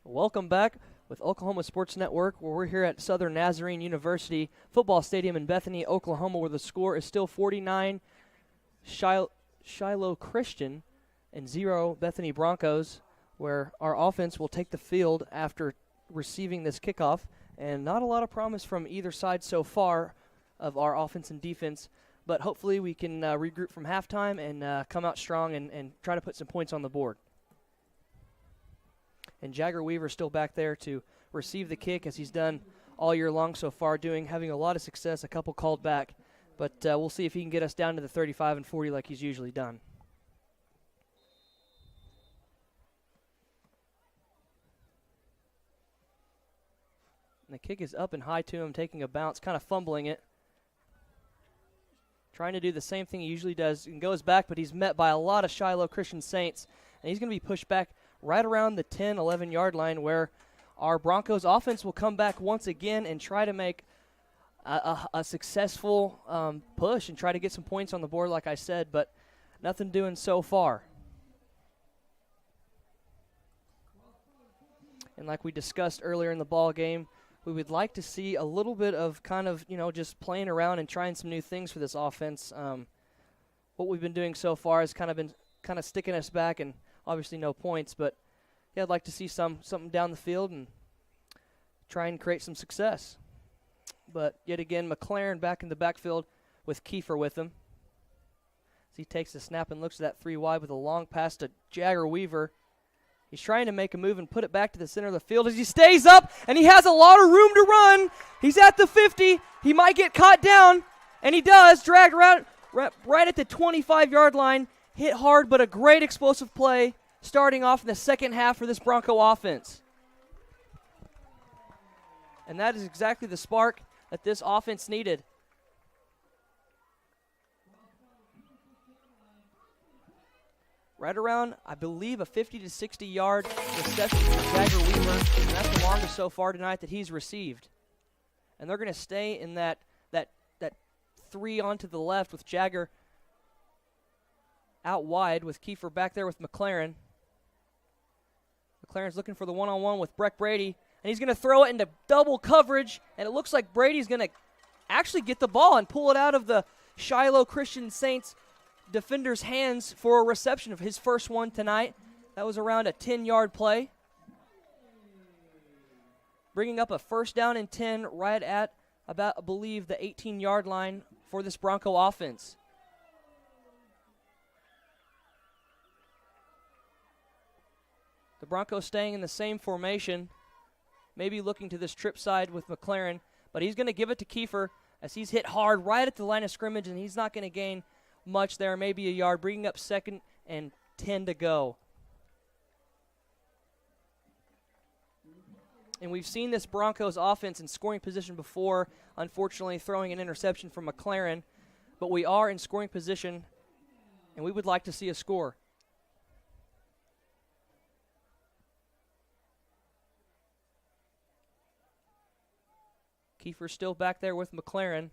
S2: Welcome back with Oklahoma Sports Network, where we're here at Southern Nazarene University Football Stadium in Bethany, Oklahoma, where the score is still 49 Shiloh Christian and 0 Bethany Broncos, where our offense will take the field after receiving this kickoff. And not a lot of promise from either side so far of our offense and defense, but hopefully we can regroup from halftime and come out strong and try to put some points on the board. And Jagger Weaver still back there to receive the kick, as he's done all year long so far, having a lot of success, a couple called back. But we'll see if he can get us down to the 35 and 40 like he's usually done. And the kick is up and high to him, taking a bounce, kind of fumbling it. Trying to do the same thing he usually does and goes back, but he's met by a lot of Shiloh Christian Saints. And he's going to be pushed back right around the 10, 11-yard line, where our Broncos offense will come back once again and try to make a successful push and try to get some points on the board, like I said, but nothing doing so far. And like we discussed earlier in the ball game, we would like to see a little bit of kind of, just playing around and trying some new things for this offense. What we've been doing so far has kind of sticking us back, and obviously no points, but yeah, I'd like to see something down the field and try and create some success. But yet again, McLaren back in the backfield with Kiefer with him. As he takes the snap and looks at that 3 wide with a long pass to Jagger Weaver. He's trying to make a move and put it back to the center of the field as he stays up, and he has a lot of room to run. He's at the 50. He might get caught down, and he does. Dragged around right at the 25-yard line. Hit hard, but a great explosive play starting off in the second half for this Bronco offense. And that is exactly the spark that this offense needed. Right around, I believe, a 50 to 60-yard reception for Jagger Weaver, and that's the longest so far tonight that he's received. And they're going to stay in that 3 onto the left with Jagger out wide with Kiefer back there with McLaren. McLaren's looking for the one-on-one with Breck Brady, and he's going to throw it into double coverage, and it looks like Brady's going to actually get the ball and pull it out of the Shiloh Christian Saints defender's hands for a reception of his first one tonight. That was around a 10-yard play. Bringing up a first down and 10 right at about, I believe, the 18-yard line for this Bronco offense. The Broncos staying in the same formation, maybe looking to this trip side with McLaren, but he's going to give it to Kiefer as he's hit hard right at the line of scrimmage, and he's not going to gain much there, maybe a yard, bringing up 2nd and 10 to go. And we've seen this Broncos offense in scoring position before, unfortunately throwing an interception from McLaren, but we are in scoring position, and we would like to see a score. Kiefer's still back there with McLaren.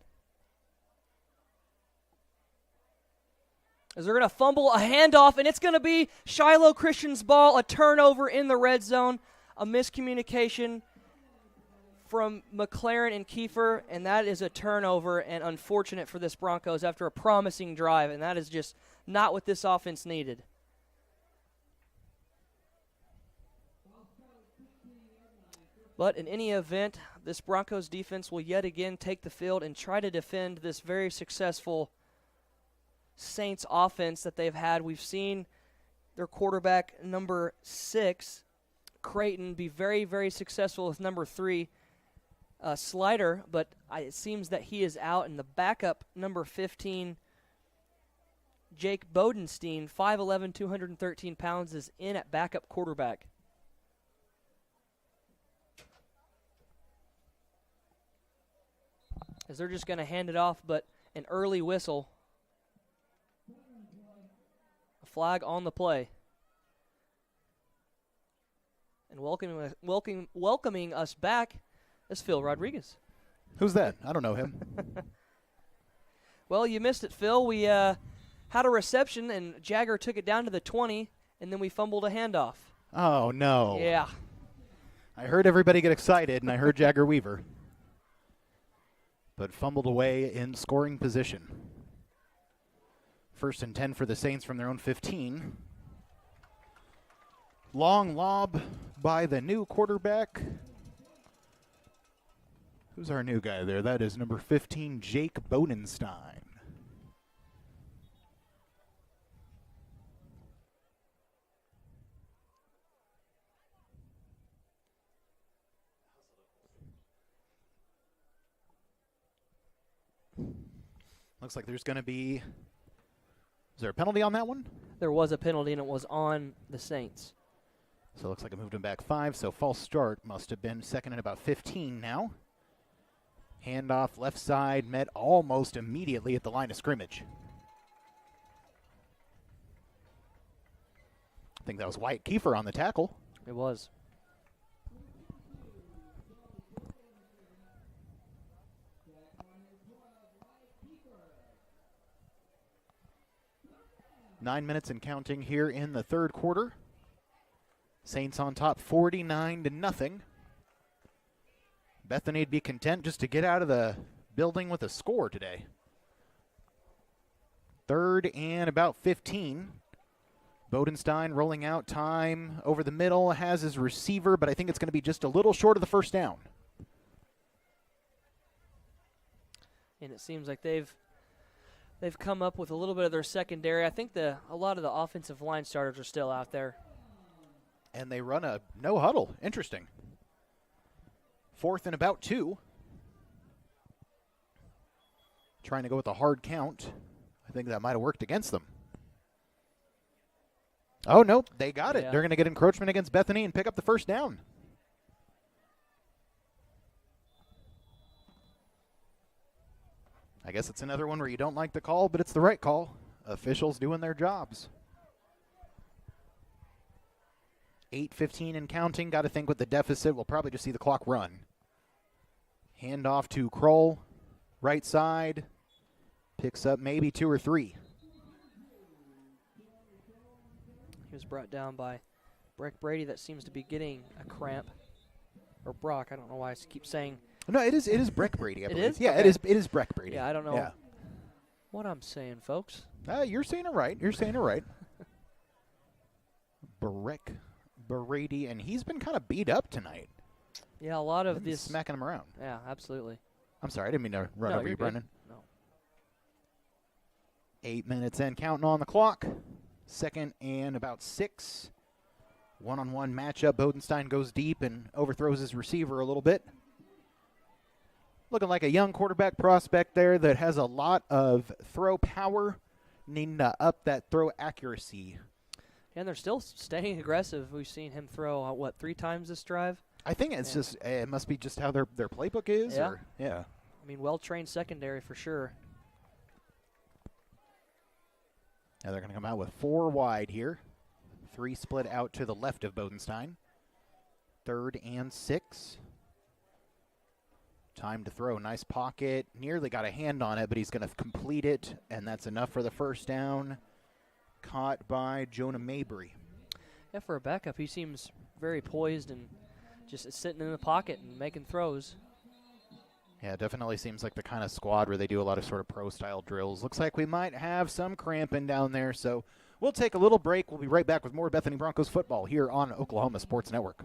S2: As they're going to fumble a handoff, and it's going to be Shiloh Christian's ball, a turnover in the red zone, a miscommunication from McLaren and Kiefer, and that is a turnover and unfortunate for this Broncos after a promising drive, and that is just not what this offense needed. But in any event, this Broncos defense will yet again take the field and try to defend this very successful Saints offense that they've had. We've seen their quarterback, number 6, Creighton, be very, very successful with number 3, Slider, but it seems that he is out, and the backup, number 15, Jake Bodenstein, 5'11", 213 pounds, is in at backup quarterback. As they're just going to hand it off, but an early whistle. A flag on the play. And welcoming us back is Phil Rodriguez.
S1: Who's that? I don't know him.
S2: Well, you missed it, Phil. We had a reception, and Jagger took it down to the 20, and then we fumbled a handoff.
S1: Oh, no.
S2: Yeah.
S1: I heard everybody get excited, and I heard Jagger Weaver. But fumbled away in scoring position. 1st and 10 for the Saints from their own 15. Long lob by the new quarterback. Who's our new guy there? That is number 15, Jake Bodenstein. Looks like there's going to be, is there a penalty on that one?
S2: There was a penalty, and it was on the Saints.
S1: So it looks like it moved him back 5, so false start must have been 2nd and about 15 now. Handoff left side, met almost immediately at the line of scrimmage. I think that was Wyatt Kiefer on the tackle.
S2: It was.
S1: Nine minutes and counting here in the third quarter. Saints on top 49-0. Bethany would be content just to get out of the building with a score today. 3rd and about 15. Bodenstein rolling out time over the middle, has his receiver, but I think it's going to be just a little short of the first down.
S2: And it seems like they've come up with a little bit of their secondary. I think a lot of the offensive line starters are still out there.
S1: And they run a no huddle. Interesting. 4th and about 2. Trying to go with a hard count. I think that might have worked against them. Oh, nope, they got it.
S2: Yeah.
S1: They're going to get encroachment against Bethany and pick up the first down. I guess it's another one where you don't like the call, but it's the right call. Officials doing their jobs. 8:15 and counting. Got to think with the deficit, we'll probably just see the clock run. Hand off to Kroll. Right side. Picks up maybe 2 or 3.
S2: He was brought down by Breck Brady. That seems to be getting a cramp. Or Brock. I don't know why I keep saying.
S1: No, it is Breck Brady, I believe.
S2: is?
S1: Yeah,
S2: Okay.
S1: it is Breck Brady.
S2: Yeah, I don't know
S1: Yeah.
S2: what I'm saying, folks.
S1: You're saying it right. You're saying it right. Breck Brady, and he's been kind of beat up tonight.
S2: Yeah, a lot of
S1: They've been
S2: this.
S1: smacking him around.
S2: Yeah, absolutely.
S1: I'm sorry, I didn't mean to run
S2: No,
S1: over
S2: you're
S1: you,
S2: good.
S1: Brendan.
S2: No.
S1: 8 minutes in, counting on the clock. 2nd and about 6. One-on-one matchup. Bodenstein goes deep and overthrows his receiver a little bit. Looking like a young quarterback prospect there that has a lot of throw power, needing to up that throw accuracy.
S2: And they're still staying aggressive. We've seen him throw, 3 times this drive?
S1: I think it's just, it must be just how their playbook is.
S2: Yeah.
S1: Yeah.
S2: I mean, well-trained secondary for sure.
S1: Now they're going to come out with 4 wide here. 3 split out to the left of Bodenstein. 3rd and 6. Time to throw. Nice pocket. Nearly got a hand on it, but he's going to complete it, and that's enough for the first down. Caught by Jonah Mabry.
S2: Yeah, for a backup, he seems very poised and just sitting in the pocket and making throws.
S1: Yeah, definitely seems like the kind of squad where they do a lot of sort of pro-style drills. Looks like we might have some cramping down there, so we'll take a little break. We'll be right back with more Bethany Broncos football here on Oklahoma Sports Network.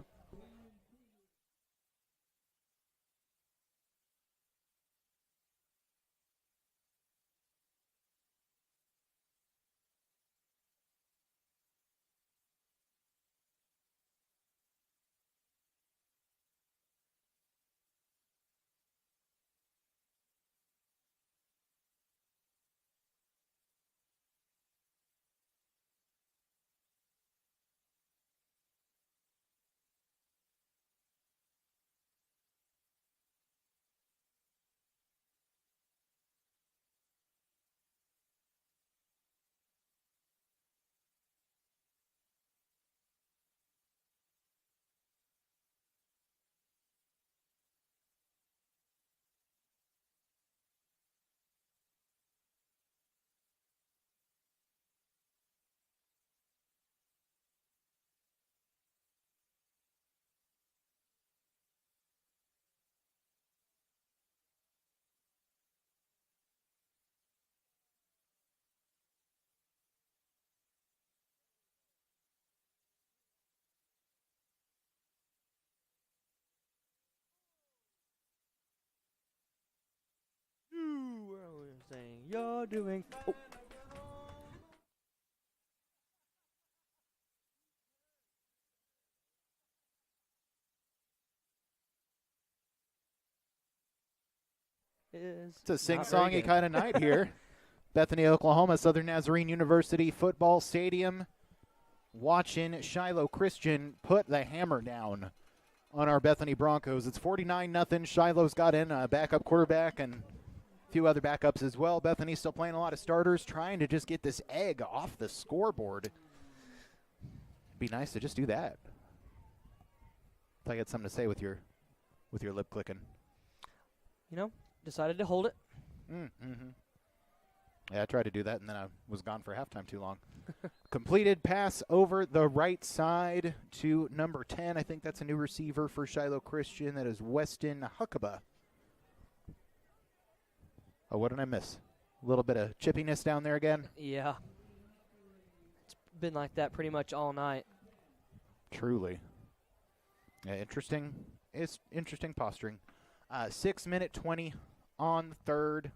S2: you're doing. Oh.
S1: It's a sing-songy kind of night here. Bethany, Oklahoma, Southern Nazarene University Football Stadium. Watching Shiloh Christian put the hammer down on our Bethany Broncos. It's 49-0. Shiloh's got in a backup quarterback and a few other backups as well. Bethany's still playing a lot of starters, trying to just get this egg off the scoreboard. It'd be nice to just do that. If I had something to say with your lip clicking.
S2: You know, decided to hold it.
S1: Mm-hmm. Yeah, I tried to do that, and then I was gone for halftime too long. Completed pass over the right side to number 10. I think that's a new receiver for Shiloh Christian. That is Weston Huckabee. Oh, what did I miss? A little bit of chippiness down there again?
S2: Yeah. It's been like that pretty much all night.
S1: Truly. Yeah, interesting. It's interesting posturing. 6-minute 20 on third.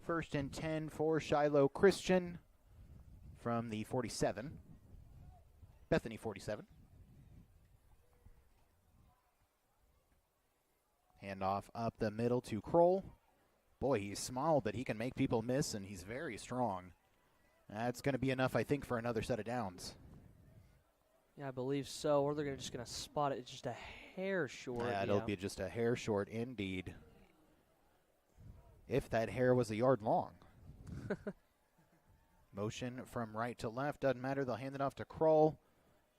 S1: 1st and 10 for Shiloh Christian from the 47. Bethany 47. Handoff up the middle to Kroll. Boy, he's small, but he can make people miss, and he's very strong. That's going to be enough, I think, for another set of downs.
S2: Yeah, I believe so. Or they're just going to spot it just a hair short.
S1: Yeah, it'll be just a hair short indeed. If that hair was a yard long. Motion from right to left. Doesn't matter. They'll hand it off to Kroll.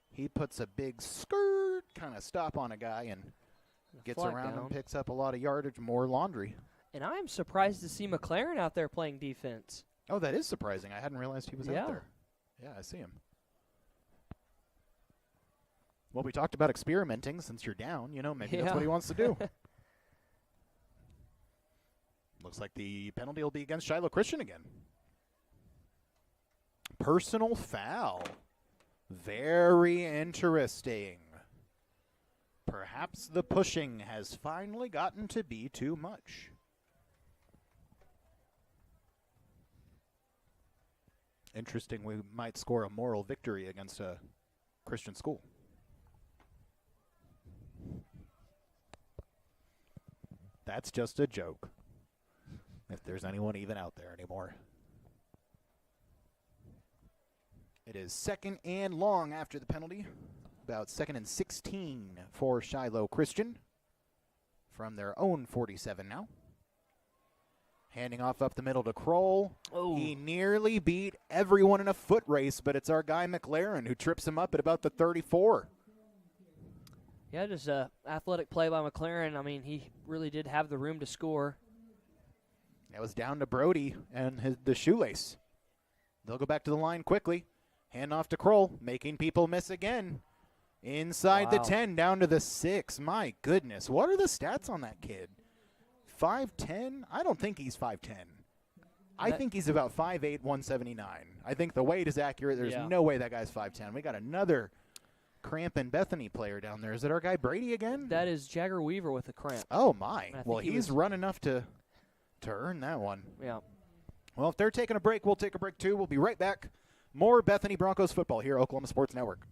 S1: He puts a big skirt kind of stop on a guy and gets around and picks up a lot of yardage, more laundry.
S2: And I'm surprised to see McLaren out there playing defense.
S1: Oh, that is surprising. I hadn't realized he was out there. Yeah, I see him. Well, we talked about experimenting since you're down. You know, maybe that's what he wants to do. Looks like the penalty will be against Shiloh Christian again. Personal foul. Very interesting. Perhaps the pushing has finally gotten to be too much. Interesting, we might score a moral victory against a Christian school. That's just a joke. If there's anyone even out there anymore. It is 2nd and long after the penalty. About 2nd and 16 for Shiloh Christian. From their own 47 now. Handing off up the middle to Kroll. Oh. He nearly beat everyone in a foot race, but it's our guy McLaren who trips him up at about the 34.
S2: Yeah, just an athletic play by McLaren. I mean, he really did have the room to score.
S1: It was down to Brody and the shoelace. They'll go back to the line quickly. Hand off to Kroll, making people miss again. Inside the 10, down to the 6. My goodness, what are the stats on that kid? 5'10"? I don't think he's 5'10". I think he's about 5'8", 179. I think the weight is accurate. There's no way that guy's 5'10". We got another cramp and Bethany player down there. Is it our guy Brady again?
S2: That is Jagger Weaver with a cramp.
S1: Oh, my. Well, he's run enough to earn that one.
S2: Yeah.
S1: Well, if they're taking a break, we'll take a break too. We'll be right back. More Bethany Broncos football here, Oklahoma Sports Network.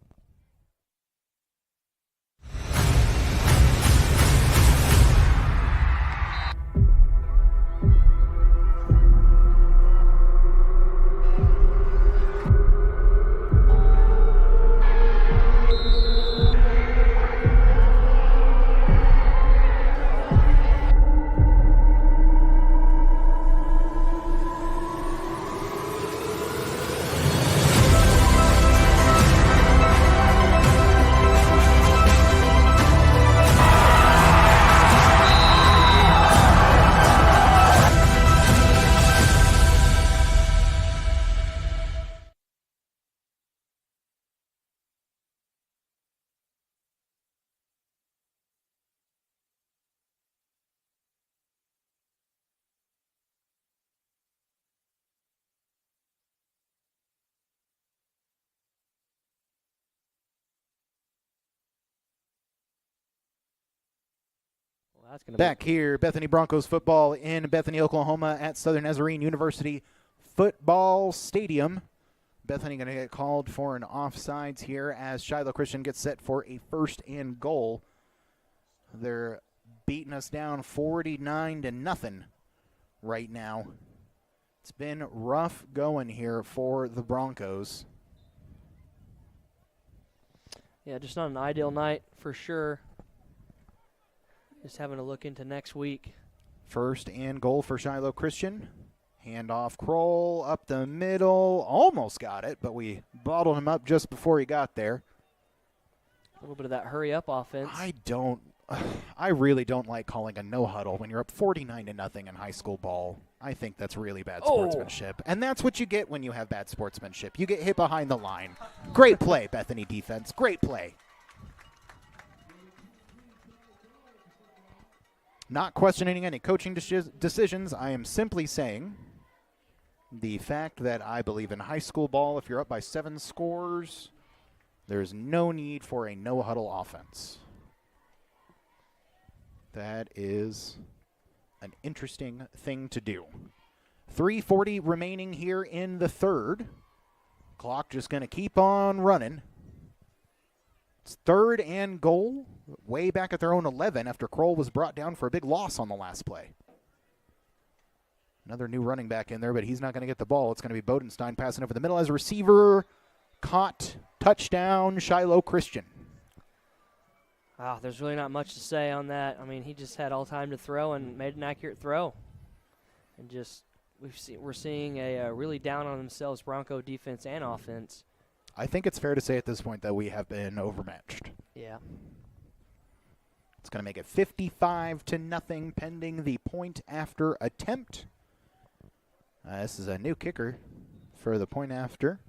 S2: That's gonna
S1: Back here, Bethany Broncos football in Bethany, Oklahoma at Southern Nazarene University Football Stadium. Bethany going to get called for an offsides here as Shiloh Christian gets set for a 1st and goal. They're beating us down 49-0 right now. It's been rough going here for the Broncos.
S2: Yeah, just not an ideal night for sure. Just having to look into next week.
S1: 1st and goal for Shiloh Christian. Handoff Kroll up the middle. Almost got it, but we bottled him up just before he got there.
S2: A little bit of that hurry-up offense.
S1: I really don't like calling a no-huddle when you're up 49-0 in high school ball. I think that's really bad sportsmanship. And that's what you get when you have bad sportsmanship. You get hit behind the line. Great play, Bethany defense. Great play. Not questioning any coaching decisions. I am simply saying the fact that I believe in high school ball, if you're up by 7 scores, there's no need for a no-huddle offense. That is an interesting thing to do. 3:40 remaining here in the 3rd. Clock just going to keep on running. It's 3rd and goal, way back at their own 11 after Kroll was brought down for a big loss on the last play. Another new running back in there, but he's not going to get the ball. It's going to be Bodenstein passing over the middle as a receiver. Caught, touchdown, Shiloh Christian.
S2: There's really not much to say on that. I mean, he just had all time to throw and made an accurate throw. And just we're seeing a really down on themselves Bronco defense and offense.
S1: I think it's fair to say at this point that we have been overmatched.
S2: Yeah.
S1: It's going to make it 55-0 pending the point after attempt. This is a new kicker for the point after.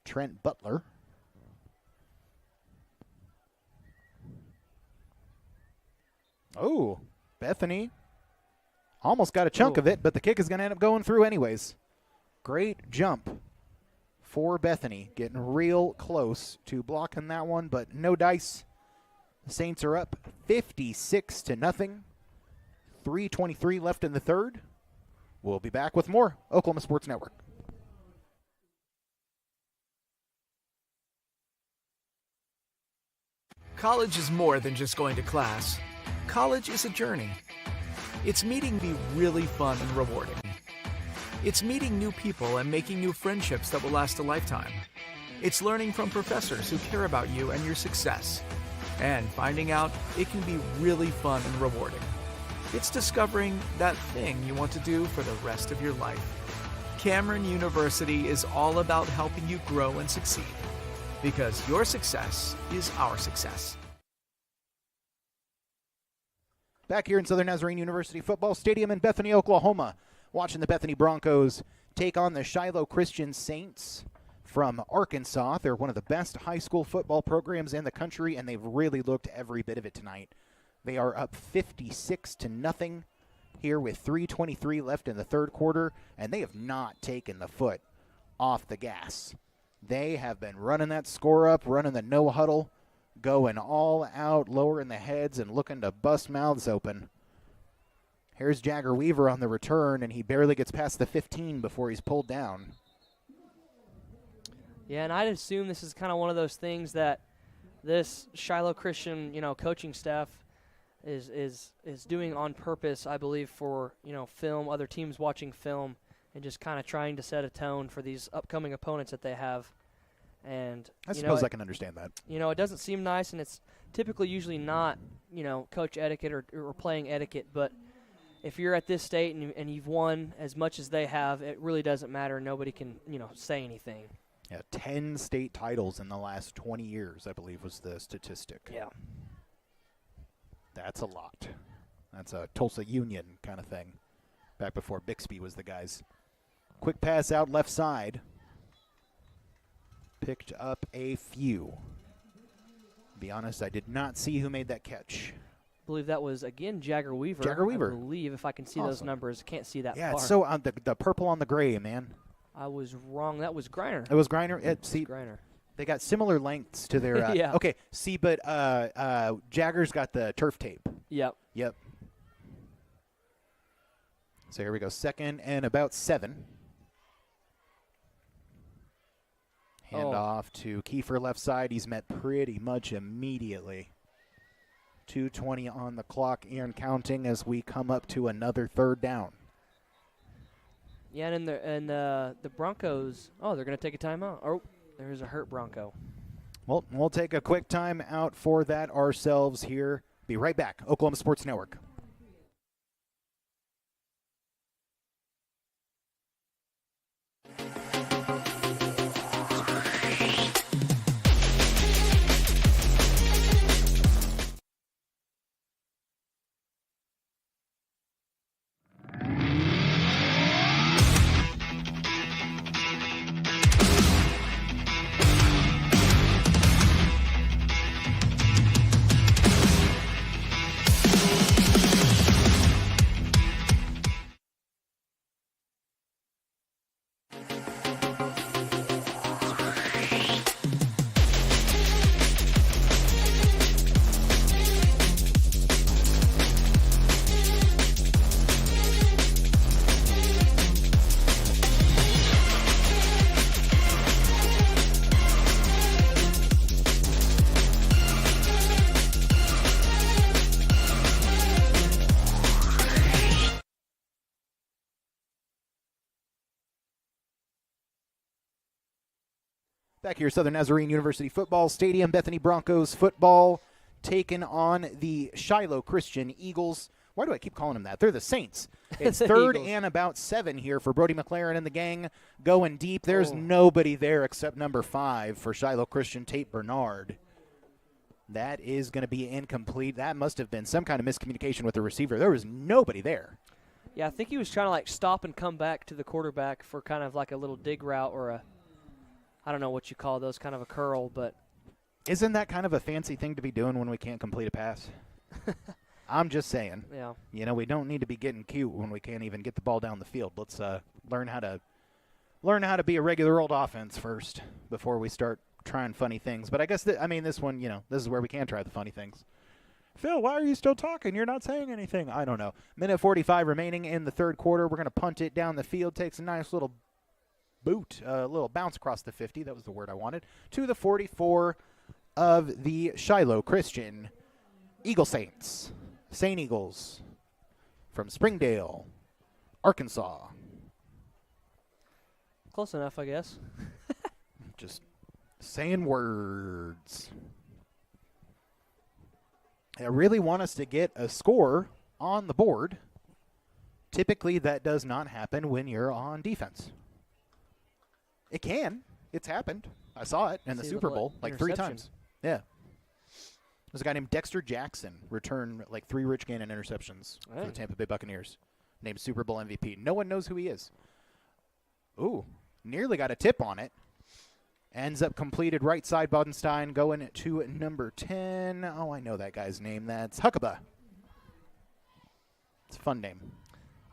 S1: Trent Butler. Oh, Bethany almost got a chunk of it, but the kick is going to end up going through anyways. Great jump for Bethany, getting real close to blocking that one, but no dice. The Saints are up 56-0. 3:23 left in the 3rd. We'll be back with more Oklahoma Sports Network.
S3: College is more than just going to class. College is a journey. It's meeting be really fun and rewarding. It's meeting new people and making new friendships that will last a lifetime. It's learning from professors who care about you and your success. And finding out it can be really fun and rewarding. It's discovering that thing you want to do for the rest of your life. Cameron University is all about helping you grow and succeed. Because your success is our success.
S1: Back here in Southern Nazarene University Football Stadium in Bethany, Oklahoma, watching the Bethany Broncos take on the Shiloh Christian Saints from Arkansas. They're one of the best high school football programs in the country, and they've really looked every bit of it tonight. They are up 56-0 here with 3:23 left in the 3rd quarter, and they have not taken the foot off the gas. They have been running that score up, running the no huddle, going all out, lowering the heads and looking to bust mouths open. Here's Jagger Weaver on the return, and he barely gets past the 15 before he's pulled down.
S2: Yeah, and I'd assume this is kind of one of those things that this Shiloh Christian, coaching staff is doing on purpose, I believe, for, film, other teams watching film, and just kind of trying to set a tone for these upcoming opponents that they have. And
S1: I suppose I can understand that.
S2: It doesn't seem nice, and it's typically usually not, coach etiquette or playing etiquette. But if you're at this state and you've won as much as they have, it really doesn't matter. Nobody can, say anything.
S1: Yeah, 10 state titles in the last 20 years, I believe, was the statistic.
S2: Yeah.
S1: That's a lot. That's a Tulsa Union kind of thing, back before Bixby was the guys. Quick pass out left side. Picked up a few. Be honest, I did not see who made that catch.
S2: I believe that was, again, Jagger Weaver.
S1: Jagger Weaver.
S2: I believe, if I can see those numbers. Can't see that far.
S1: Yeah, it's so the purple on the gray, man.
S2: I was wrong. That was Griner.
S1: It was Griner.
S2: Griner.
S1: They got similar lengths to their.
S2: Yeah.
S1: Okay, see, but Jagger's got the turf tape.
S2: Yep.
S1: Yep. So here we go. 2nd and about 7. Hand off to Kiefer left side. He's met pretty much immediately. 2:20 on the clock and counting as we come up to another 3rd down.
S2: Yeah, and the Broncos, they're going to take a timeout. Oh, there's a hurt Bronco.
S1: Well, we'll take a quick time out for that ourselves here. Be right back. Oklahoma Sports Network. Back here, Southern Nazarene University football stadium. Bethany Broncos football taking on the Shiloh Christian Eagles. Why do I keep calling them that? They're the Saints. It's 3rd
S2: Eagles.
S1: and about 7 here for Brody McLaren and the gang going deep. There's nobody there except number 5 for Shiloh Christian, Tate Bernard. That is going to be incomplete. That must have been some kind of miscommunication with the receiver. There was nobody there.
S2: Yeah, I think he was trying to stop and come back to the quarterback for kind of like a little dig route or I don't know what you call those, kind of a curl, but.
S1: Isn't that kind of a fancy thing to be doing when we can't complete a pass? I'm just saying.
S2: Yeah.
S1: You know, we don't need to be getting cute when we can't even get the ball down the field. Let's learn how to be a regular old offense first before we start trying funny things. But I guess this one, this is where we can try the funny things. Phil, why are you still talking? You're not saying anything. I don't know. Minute 45 remaining in the 3rd quarter. We're going to punt it down the field. Takes a nice little boot, a little bounce across the 50. That was the word I wanted. To the 44 of the Shiloh Christian Eagle Saints. St. Eagles from Springdale, Arkansas.
S2: Close enough, I guess.
S1: Just saying words. I really want us to get a score on the board. Typically, that does not happen when you're on defense. It can. It's happened. I saw it in the Super Bowl like 3 times. Yeah. There's a guy named Dexter Jackson, returned like 3 Rich Gannon interceptions for the Tampa Bay Buccaneers, named Super Bowl MVP. No one knows who he is. Ooh, nearly got a tip on it. Ends up completed right side. Bodenstein going to number 10. Oh, I know that guy's name. That's Huckabee. It's a fun name.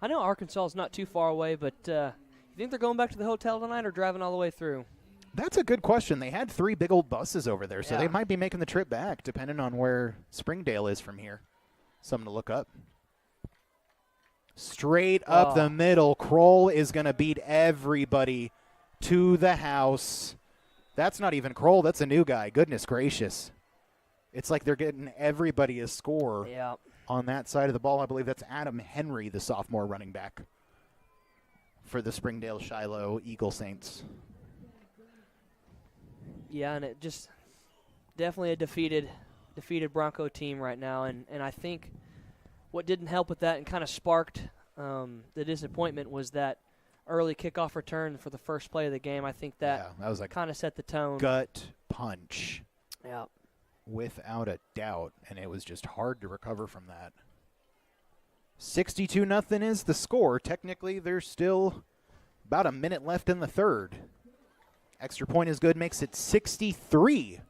S2: I know Arkansas is not too far away, but you think they're going back to the hotel tonight or driving all the way through?
S1: That's a good question. They had 3 big old buses over there, so they might be making the trip back, depending on where Springdale is from here. Something to look up. Straight up the middle. Kroll is going to beat everybody to the house. That's not even Kroll. That's a new guy. Goodness gracious. It's like they're getting everybody a score on that side of the ball. I believe that's Adam Henry, the sophomore running back for the Springdale Shiloh Eagle Saints.
S2: Yeah, and it just definitely a defeated Bronco team right now. And I think what didn't help with that and kind of sparked the disappointment was that early kickoff return for the first play of the game. I think that
S1: was like
S2: kind of set the tone.
S1: Gut punch.
S2: Yeah.
S1: Without a doubt, and it was just hard to recover from that. 62-0 is the score. Technically, there's still about a minute left in the 3rd. Extra point is good, makes it 63-0.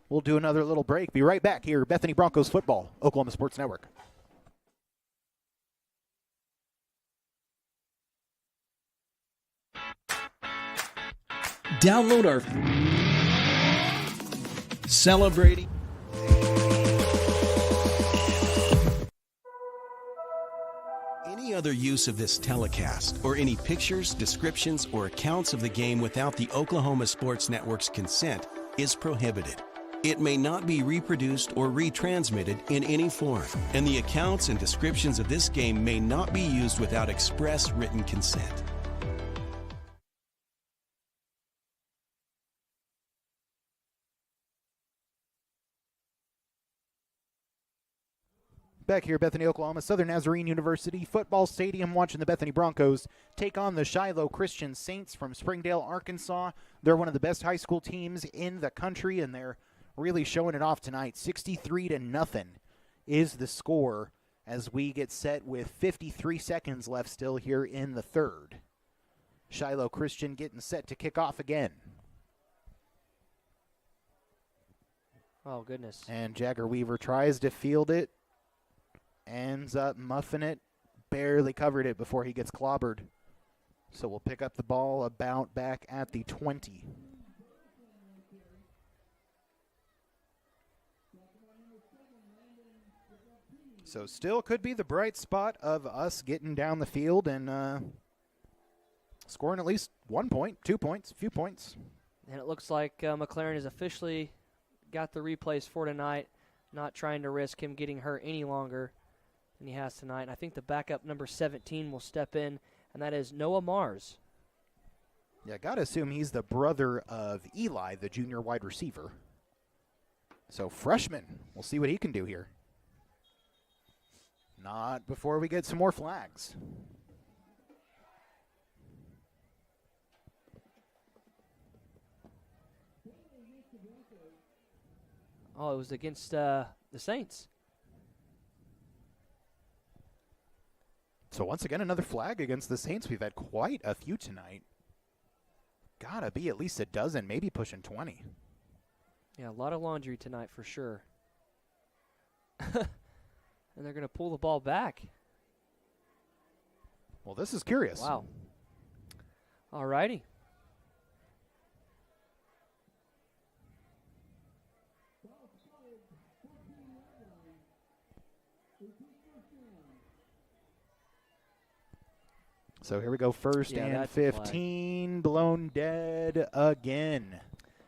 S1: We'll do another little break. Be right back here. Bethany Broncos football, Oklahoma Sports Network.
S6: Download our celebrating. Any other use of this telecast or any pictures, descriptions, or accounts of the game without the Oklahoma Sports Network's consent is prohibited. It may not be reproduced or retransmitted in any form, and the accounts and descriptions of this game may not be used without express written consent.
S1: Back here, Bethany, Oklahoma, Southern Nazarene University Football Stadium, watching the Bethany Broncos take on the Shiloh Christian Saints from Springdale, Arkansas. They're one of the best high school teams in the country, and they're really showing it off tonight. 63-0 is the score as we get set with 53 seconds left still here in the third. Shiloh Christian getting set to kick off again.
S2: Oh, goodness.
S1: And Jagger Weaver tries to field it. Ends up muffing it, barely covered it before he gets clobbered. So we'll pick up the ball about back at the 20. So still could be the bright spot of us getting down the field and scoring at least 1 point, 2 points, a few points.
S2: And it looks like McLaren has officially got the replays for tonight, not trying to risk him getting hurt any longer than he has tonight. And I think the backup number 17 will step in, and that is Noah Mars.
S1: Yeah, got to assume he's the brother of Eli, the junior wide receiver. So freshman, we'll see what he can do here. Not before we get some more flags.
S2: Oh, it was against the Saints.
S1: So once again, another flag against the Saints. We've had quite a few tonight. Gotta be at least a dozen, maybe pushing 20.
S2: Yeah, a lot of laundry tonight for sure. And they're going to pull the ball back.
S1: Well, this is curious.
S2: Wow. All righty.
S1: So here we go, first and 15, blown dead again.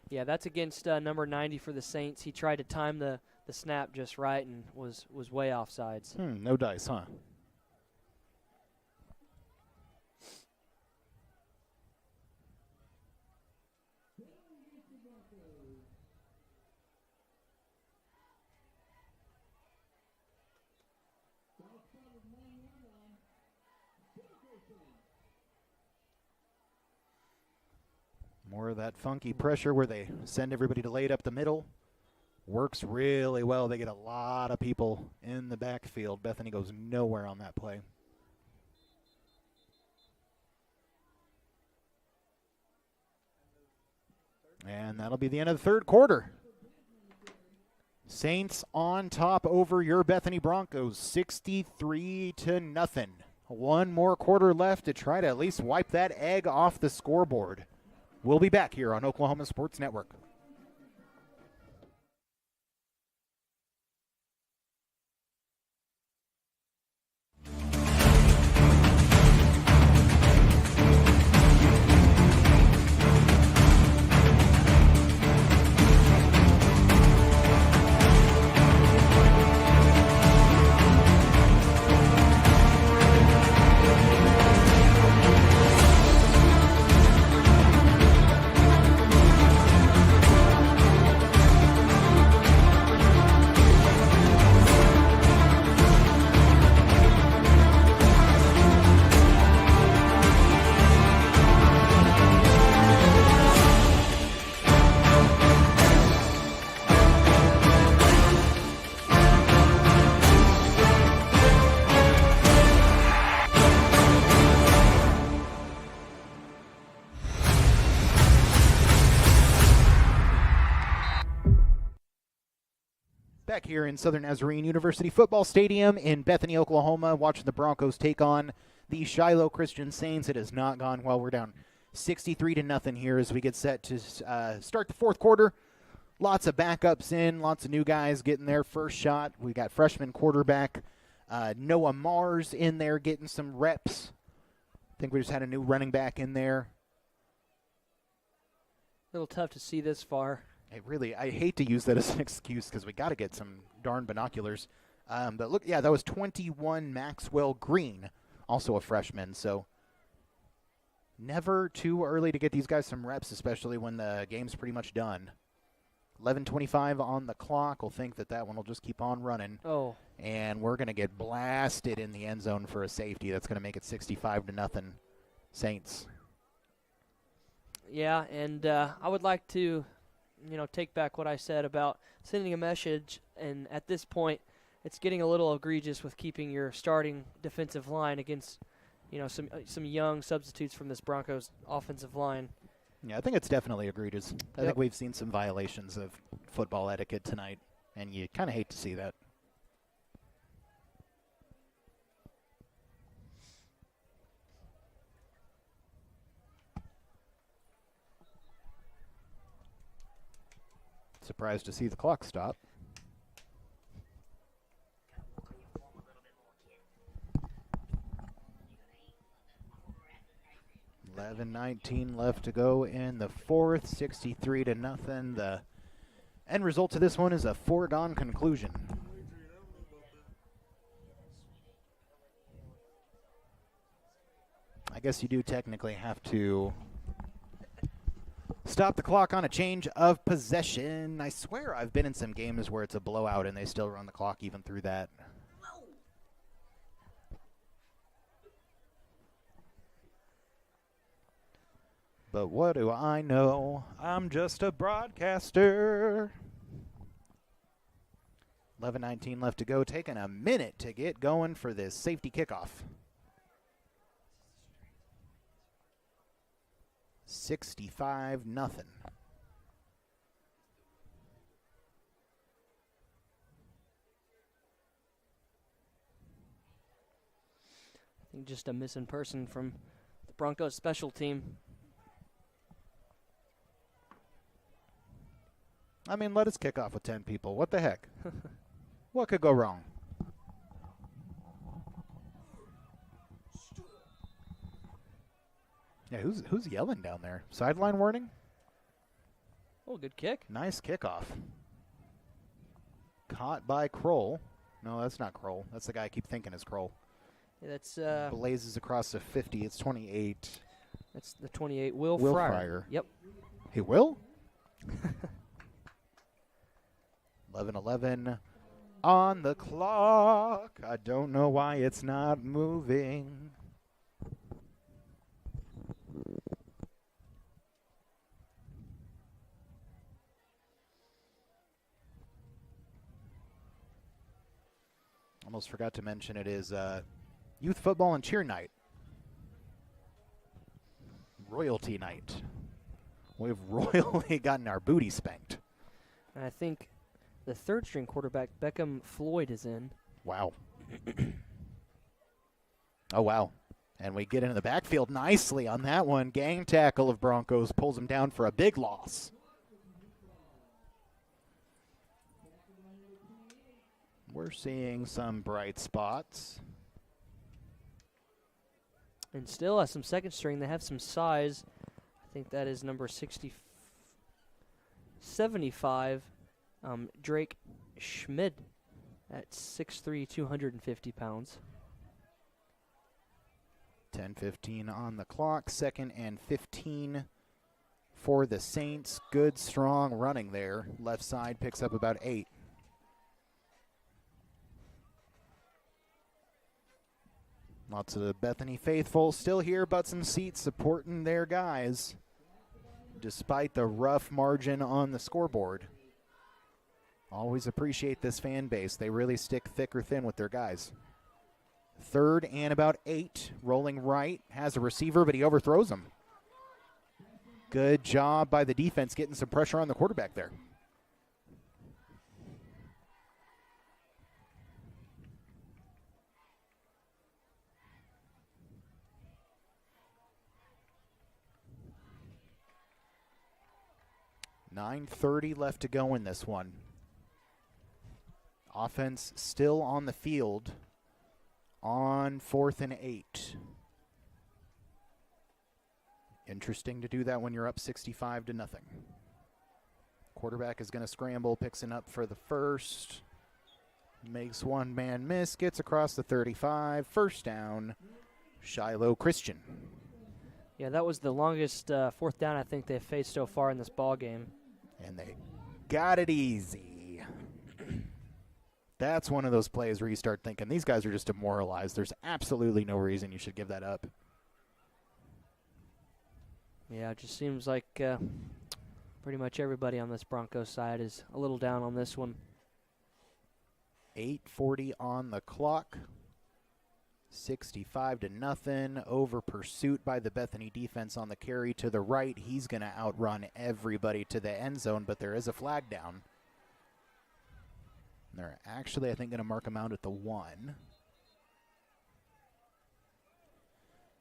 S2: Yeah, that's against number 90 for the Saints. He tried to time the snap just right and was way offsides.
S1: No dice, huh? More of that funky pressure where they send everybody to lay it up the middle. Works really well. They get a lot of people in the backfield. Bethany goes nowhere on that play. And that'll be the end of the third quarter. Saints on top over your Bethany Broncos, 63-0. One more quarter left to try to at least wipe that egg off the scoreboard. We'll be back here on Oklahoma Sports Network. Back here in Southern Nazarene University Football Stadium in Bethany, Oklahoma, watching the Broncos take on the Shiloh Christian Saints. It has not gone well. We're down 63-0 here as we get set to start the fourth quarter. Lots of backups in, lots of new guys getting their first shot. We got freshman quarterback Noah Mars in there getting some reps. I think we just had a new running back in there.
S2: A little tough to see this far.
S1: I hate to use that as an excuse because we got to get some darn binoculars. But look, yeah, that was 21 Maxwell Green, also a freshman. So never too early to get these guys some reps, especially when the game's pretty much done. 11:25 on the clock. We'll think that one will just keep on running.
S2: Oh.
S1: And we're going to get blasted in the end zone for a safety. That's going to make it 65-0 Saints.
S2: Yeah, and I would like to, take back what I said about sending a message. And at this point, it's getting a little egregious with keeping your starting defensive line against, some young substitutes from this Broncos offensive line.
S1: Yeah, I think it's definitely egregious. I think we've seen some violations of football etiquette tonight, and you kind of hate to see that. Surprised to see the clock stop. $11:19 left to go in the fourth, 63-0. The end result of this one is a foregone conclusion. I guess you do technically have to stop the clock on a change of possession. I swear I've been in some games where it's a blowout and they still run the clock even through that. But what do I know? I'm just a broadcaster. 11:19 left to go. Taking a minute to get going for this safety kickoff. 65-0.
S2: I think just a missing person from the Broncos special team.
S1: I mean, let us kick off with 10 people. What the heck? What could go wrong? Yeah, who's yelling down there? Sideline warning?
S2: Oh, good kick.
S1: Nice kickoff. Caught by Kroll. No, that's not Kroll. That's the guy I keep thinking is Kroll.
S2: Yeah, that's
S1: blazes across the 50. It's 28.
S2: That's the 28. Will
S1: Fryer.
S2: Yep.
S1: He will? 11:11 on the clock. I don't know why it's not moving. Almost forgot to mention it is youth football and cheer night. Royalty night. We've royally gotten our booty spanked.
S2: And I think the third-string quarterback, Beckham Floyd, is in.
S1: Wow. Oh, wow. And we get into the backfield nicely on that one. Gang tackle of Broncos pulls him down for a big loss. We're seeing some bright spots.
S2: And still has some second string. They have some size. I think that is number 75. Drake Schmid at 6'3", 250 pounds.
S1: 10:15 on the clock. 2nd and 15 for the Saints. Good, strong running there. Left side picks up about 8. Lots of the Bethany faithful still here, butts and seats supporting their guys, despite the rough margin on the scoreboard. Always appreciate this fan base. They really stick thick or thin with their guys. 3rd and about 8, rolling right, has a receiver, but he overthrows him. Good job by the defense getting some pressure on the quarterback there. 9:30 left to go in this one. Offense still on the field on 4th and 8. Interesting to do that when you're up 65-0. Quarterback is going to scramble, picks it up for the first. Makes one man miss, gets across the 35. First down, Shiloh Christian.
S2: Yeah, that was the longest fourth down I think they've faced so far in this ball game.
S1: And they got it easy. That's one of those plays where you start thinking, these guys are just demoralized. There's absolutely no reason you should give that up.
S2: Yeah, it just seems like pretty much everybody on this Broncos side is a little down on this one.
S1: 8:40 on the clock. 65-0. Over pursuit by the Bethany defense on the carry to the right. He's going to outrun everybody to the end zone, but there is a flag down. They're actually, I think, going to mark him out at the 1.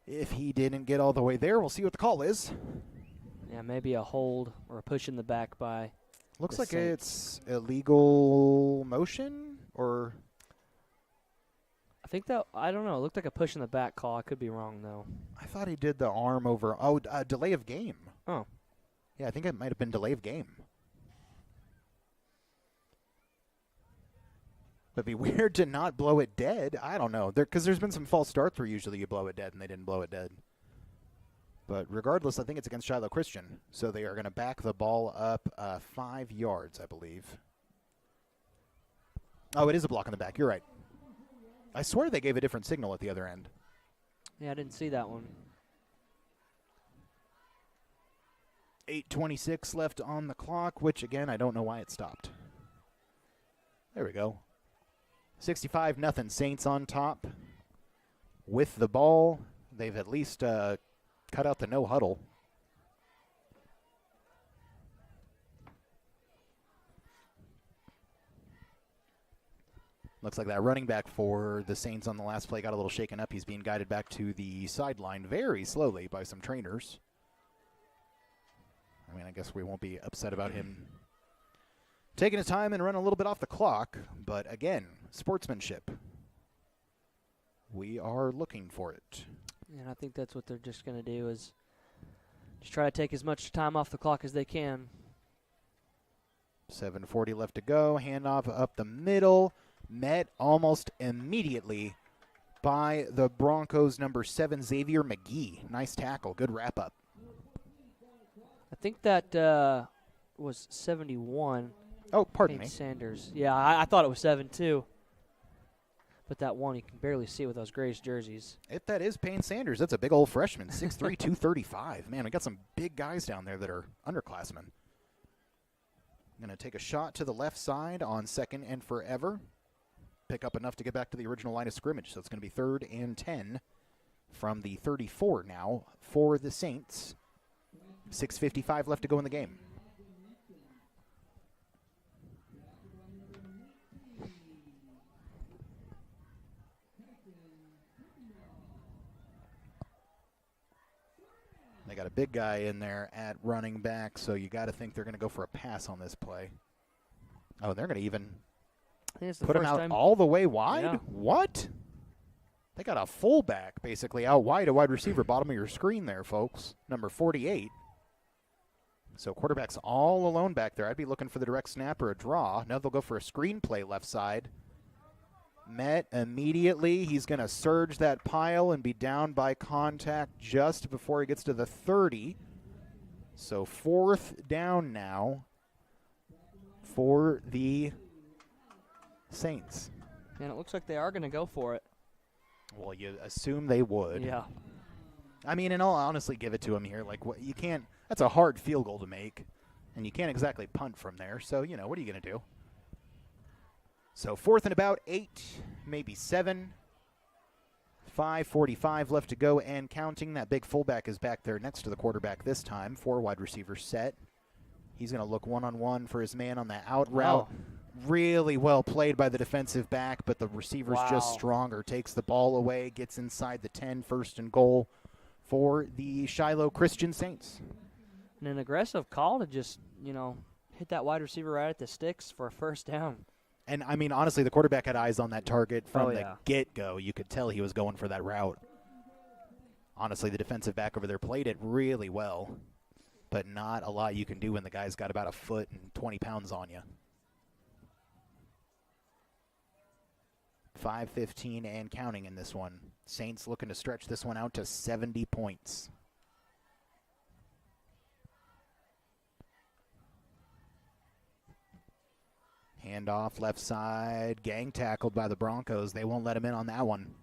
S1: If he didn't get all the way there, we'll see what the call is.
S2: Yeah, maybe a hold or a push in the back by
S1: Looks
S2: the
S1: like
S2: Saints.
S1: it's illegal motion, or
S2: I think that, I don't know, it looked like a push in the back call. I could be wrong, though.
S1: I thought he did the arm over. Oh, delay of game.
S2: Oh.
S1: Yeah, I think it might have been delay of game. But it'd be weird to not blow it dead. I don't know. Because there's been some false starts where usually you blow it dead, and they didn't blow it dead. But regardless, I think it's against Shiloh Christian. So they are going to back the ball up 5 yards, I believe. Oh, it is a block in the back. You're right. I swear they gave a different signal at the other end.
S2: Yeah, I didn't see that one.
S1: 8:26 left on the clock, which, again, I don't know why it stopped. There we go. 65-0. Saints on top with the ball. They've at least cut out the no huddle. Looks like that running back for the Saints on the last play got a little shaken up. He's being guided back to the sideline very slowly by some trainers. I mean, I guess we won't be upset about him taking his time and running a little bit off the clock. But again, sportsmanship. We are looking for it.
S2: And I think that's what they're just going to do is just try to take as much time off the clock as they can.
S1: 7:40 left to go. Handoff up the middle. Met almost immediately by the Broncos' number 7, Xavier McGee. Nice tackle. Good wrap-up.
S2: I think that was 71.
S1: Oh, pardon
S2: Payne
S1: me.
S2: Sanders. Yeah, I thought it was 7, too. But that one, you can barely see with those grayish jerseys.
S1: If that is Payne Sanders, that's a big old freshman. 6'3", 235. Man, we got some big guys down there that are underclassmen. Going to take a shot to the left side on 2nd and forever. Pick up enough to get back to the original line of scrimmage. So it's going to be 3rd and 10 from the 34 now for the Saints. 6:55 left to go in the game. They got a big guy in there at running back, so you got to think they're going to go for a pass on this play. Oh, they're going to even
S2: I think it's the
S1: put him
S2: first
S1: out
S2: time.
S1: all the way wide?
S2: Yeah.
S1: What? They got a fullback basically out wide, a wide receiver, bottom of your screen there, folks. Number 48. So quarterback's all alone back there. I'd be looking for the direct snap or a draw. Now they'll go for a screen play left side. Met immediately. He's going to surge that pile and be down by contact just before he gets to the 30. So 4th down now for the Saints.
S2: And it looks like they are going to go for it.
S1: Well, you assume they would.
S2: Yeah.
S1: I mean, and I'll honestly give it to him here. Like, what you can't. That's a hard field goal to make, and you can't exactly punt from there. So, you know, what are you going to do? So 4th and about 8, maybe 7. 5:45 left to go and counting. That big fullback is back there next to the quarterback this time. 4 wide receivers set. He's going to look one-on-one for his man on that out route.
S2: Oh.
S1: Really well played by the defensive back, but the receiver's just
S2: Wow.
S1: stronger. Takes the ball away, gets inside the 10, 1st and goal for the Shiloh Christian Saints.
S2: And an aggressive call to just, hit that wide receiver right at the sticks for a first down.
S1: And, I mean, honestly, the quarterback had eyes on that target from the
S2: yeah.
S1: get-go. You could tell he was going for that route. Honestly, the defensive back over there played it really well, but not a lot you can do when the guy's got about a foot and 20 pounds on you. 5:15 and counting in this one. Saints looking to stretch this one out to 70 points. Handoff left side, gang tackled by the Broncos. They won't let him in on that one.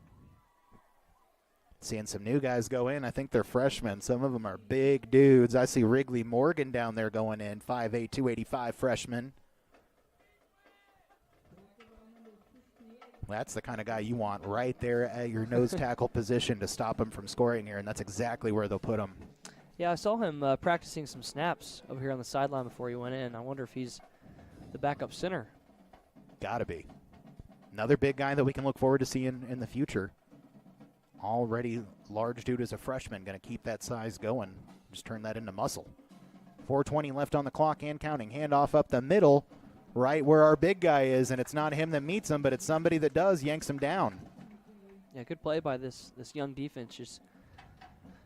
S1: Seeing some new guys go in. I think they're freshmen. Some of them are big dudes. I see Wrigley Morgan down there going in, 5'8", 285 freshman. That's the kind of guy you want right there at your nose tackle position to stop him from scoring here, and that's exactly where they'll put him.
S2: Yeah, I saw him practicing some snaps over here on the sideline before he went in. I wonder if he's the backup center.
S1: Gotta be. Another big guy that we can look forward to seeing in the future. Already large dude as a freshman, going to keep that size going. Just turn that into muscle. 4:20 left on the clock and counting. Handoff up the middle, right where our big guy is, and it's not him that meets him, but it's somebody that does, yanks him down.
S2: Yeah, good play by this young defense, just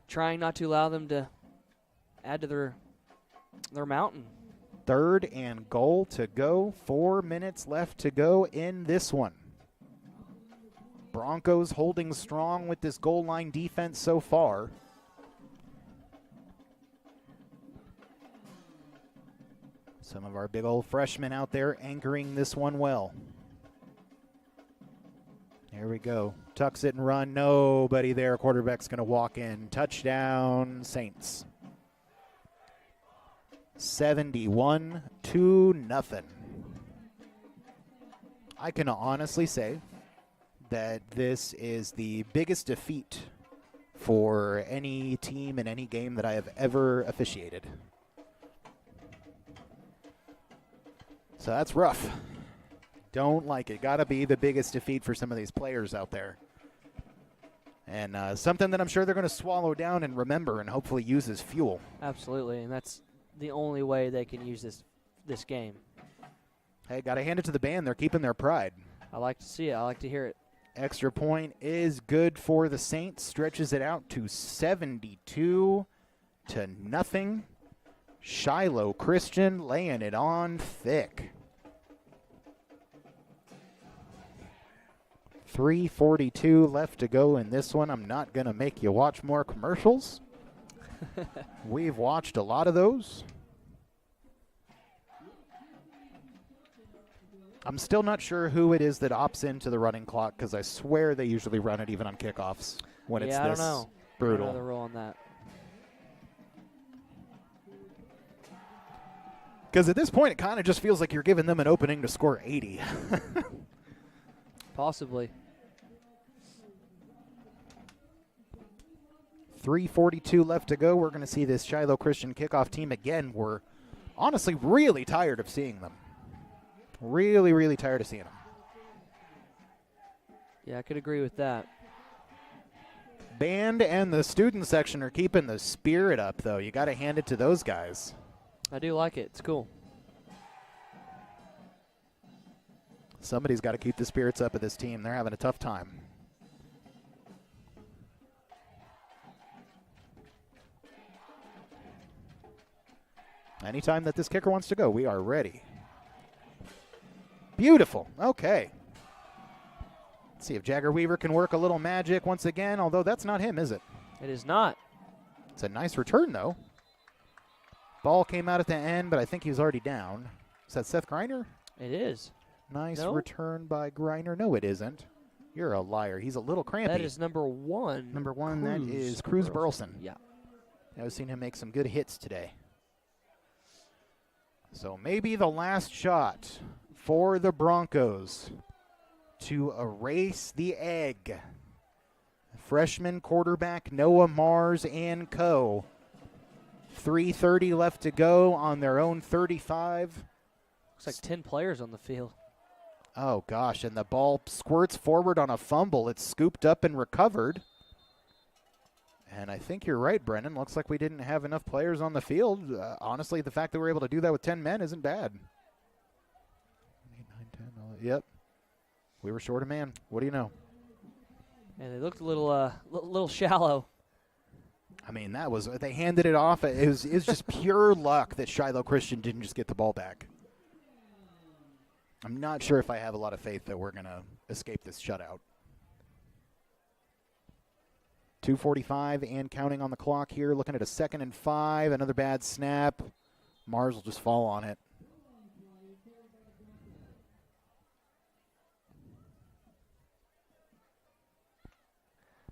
S2: trying not to allow them to add to their mountain.
S1: 3rd and goal to go. 4 minutes left to go in this one. Broncos holding strong with this goal line defense so far. Some of our big old freshmen out there anchoring this one well. Here we go. Tucks it and run. Nobody there. Quarterback's going to walk in. Touchdown, Saints. 71-0. I can honestly say that this is the biggest defeat for any team in any game that I have ever officiated. So that's rough. Don't like it. Got to be the biggest defeat for some of these players out there. And something that I'm sure they're going to swallow down and remember and hopefully use as fuel.
S2: Absolutely, and that's the only way they can use this game.
S1: Hey, got to hand it to the band. They're keeping their pride.
S2: I like to see it. I like to hear it.
S1: Extra point is good for the Saints. Stretches it out to 72-0. Shiloh Christian laying it on thick. 3:42 left to go in this one. I'm not going to make you watch more commercials. We've watched a lot of those. I'm still not sure who it is that opts into the running clock because I swear they usually run it even on kickoffs when it's this brutal.
S2: I don't know the rule on that.
S1: Because at this point, it kind of just feels like you're giving them an opening to score 80.
S2: Possibly.
S1: 3:42 left to go. We're going to see this Shiloh Christian kickoff team again. We're honestly really tired of seeing them. Really, really tired of seeing them.
S2: Yeah, I could agree with that.
S1: Band and the student section are keeping the spirit up, though. You got to hand it to those guys.
S2: I do like it. It's cool.
S1: Somebody's got to keep the spirits up of this team. They're having a tough time. Anytime that this kicker wants to go, we are ready. Beautiful. Okay. Let's see if Jagger Weaver can work a little magic once again, although that's not him, is it?
S2: It is not.
S1: It's a nice return, though. Ball came out at the end, but I think he was already down. Is that Seth Griner?
S2: It is.
S1: Nice
S2: No?
S1: return by Griner. No, it isn't. You're a liar. He's a little crampy.
S2: That is number 1.
S1: Number 1, that is Cruz Burleson.
S2: Yeah.
S1: I've seen him make some good hits today. So maybe the last shot for the Broncos to erase the egg. Freshman quarterback Noah Mars and co. 3:30 left to go on their own 35.
S2: Looks like 10 players on the field.
S1: Oh, gosh, and the ball squirts forward on a fumble. It's scooped up and recovered. And I think you're right, Brennan. Looks like we didn't have enough players on the field. Honestly, the fact that we're able to do that with 10 men isn't bad. 8, 9, 10, 11. Yep. We were short a man. What do you know?
S2: And they looked a little shallow.
S1: I mean, they handed it off. It was just pure luck that Shiloh Christian didn't just get the ball back. I'm not sure if I have a lot of faith that we're going to escape this shutout. 2:45 and counting on the clock here. Looking at a 2nd and 5. Another bad snap. Mars will just fall on it.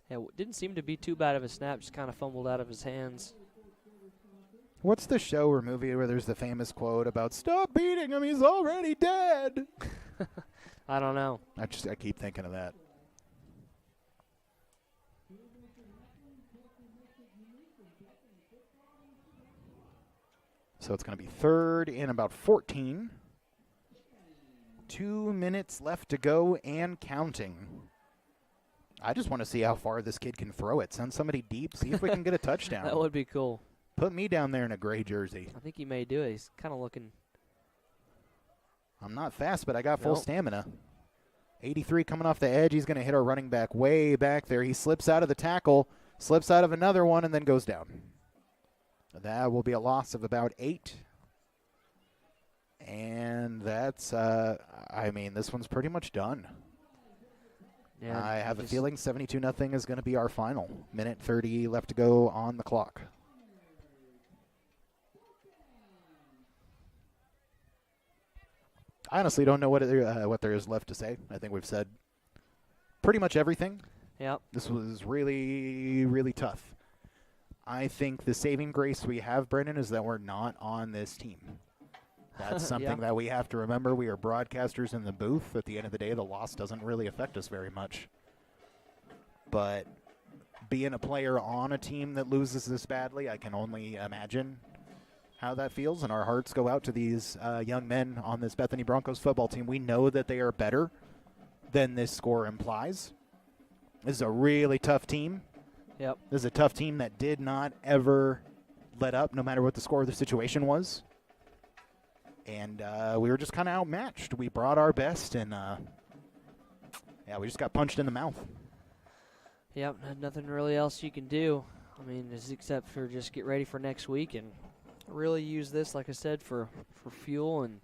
S2: Yeah, didn't seem to be too bad of a snap. Just kind of fumbled out of his hands.
S1: What's the show or movie where there's the famous quote about "Stop beating him, he's already dead"?
S2: I don't know.
S1: I keep thinking of that. So it's going to be 3rd and about 14. 2 minutes left to go and counting. I just want to see how far this kid can throw it. Send somebody deep. See if we can get a touchdown.
S2: That would be cool.
S1: Put me down there in a gray jersey.
S2: I think he may do it. He's kind of looking.
S1: I'm not fast, but I got full stamina. 83 coming off the edge. He's going to hit our running back way back there. He slips out of the tackle, slips out of another one, and then goes down. That will be a loss of about 8. And that's, this one's pretty much done.
S2: Yeah,
S1: I have a feeling 72-0 is going to be our final. Minute 30 left to go on the clock. I honestly don't know what there is left to say. I think we've said pretty much everything.
S2: Yep.
S1: This was really, really tough. I think the saving grace we have, Brendan, is that we're not on this team. That's something that we have to remember. We are broadcasters in the booth. At the end of the day, the loss doesn't really affect us very much. But being a player on a team that loses this badly, I can only imagine how that feels. And our hearts go out to these young men on this Bethany Broncos football team. We know that they are better than this score implies. This is a really tough team.
S2: Yep.
S1: This is a tough team that did not ever let up, no matter what the score of the situation was. And we were just kind of outmatched. We brought our best, and we just got punched in the mouth.
S2: Yep, nothing really else you can do. I mean, except for just get ready for next week and really use this, like I said, for fuel and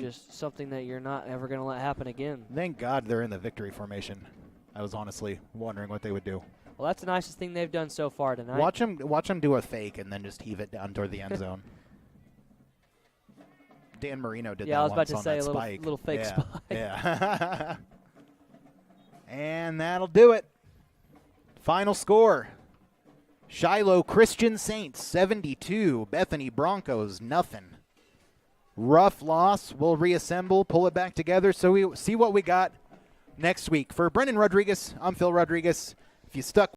S2: just something that you're not ever going to let happen again.
S1: Thank God they're in the victory formation. I was honestly wondering what they would do.
S2: Well, that's the nicest thing they've done so far tonight.
S1: Watch them do a fake and then just heave it down toward the end zone. Dan Marino did that once on that spike.
S2: Yeah, I was about to say a little fake spike.
S1: Yeah. And that'll do it. Final score. Shiloh Christian Saints 72, Bethany Broncos nothing. Rough loss. We'll reassemble, pull it back together so we see what we got next week. For Brendan Rodriguez, I'm Phil Rodriguez. If you stuck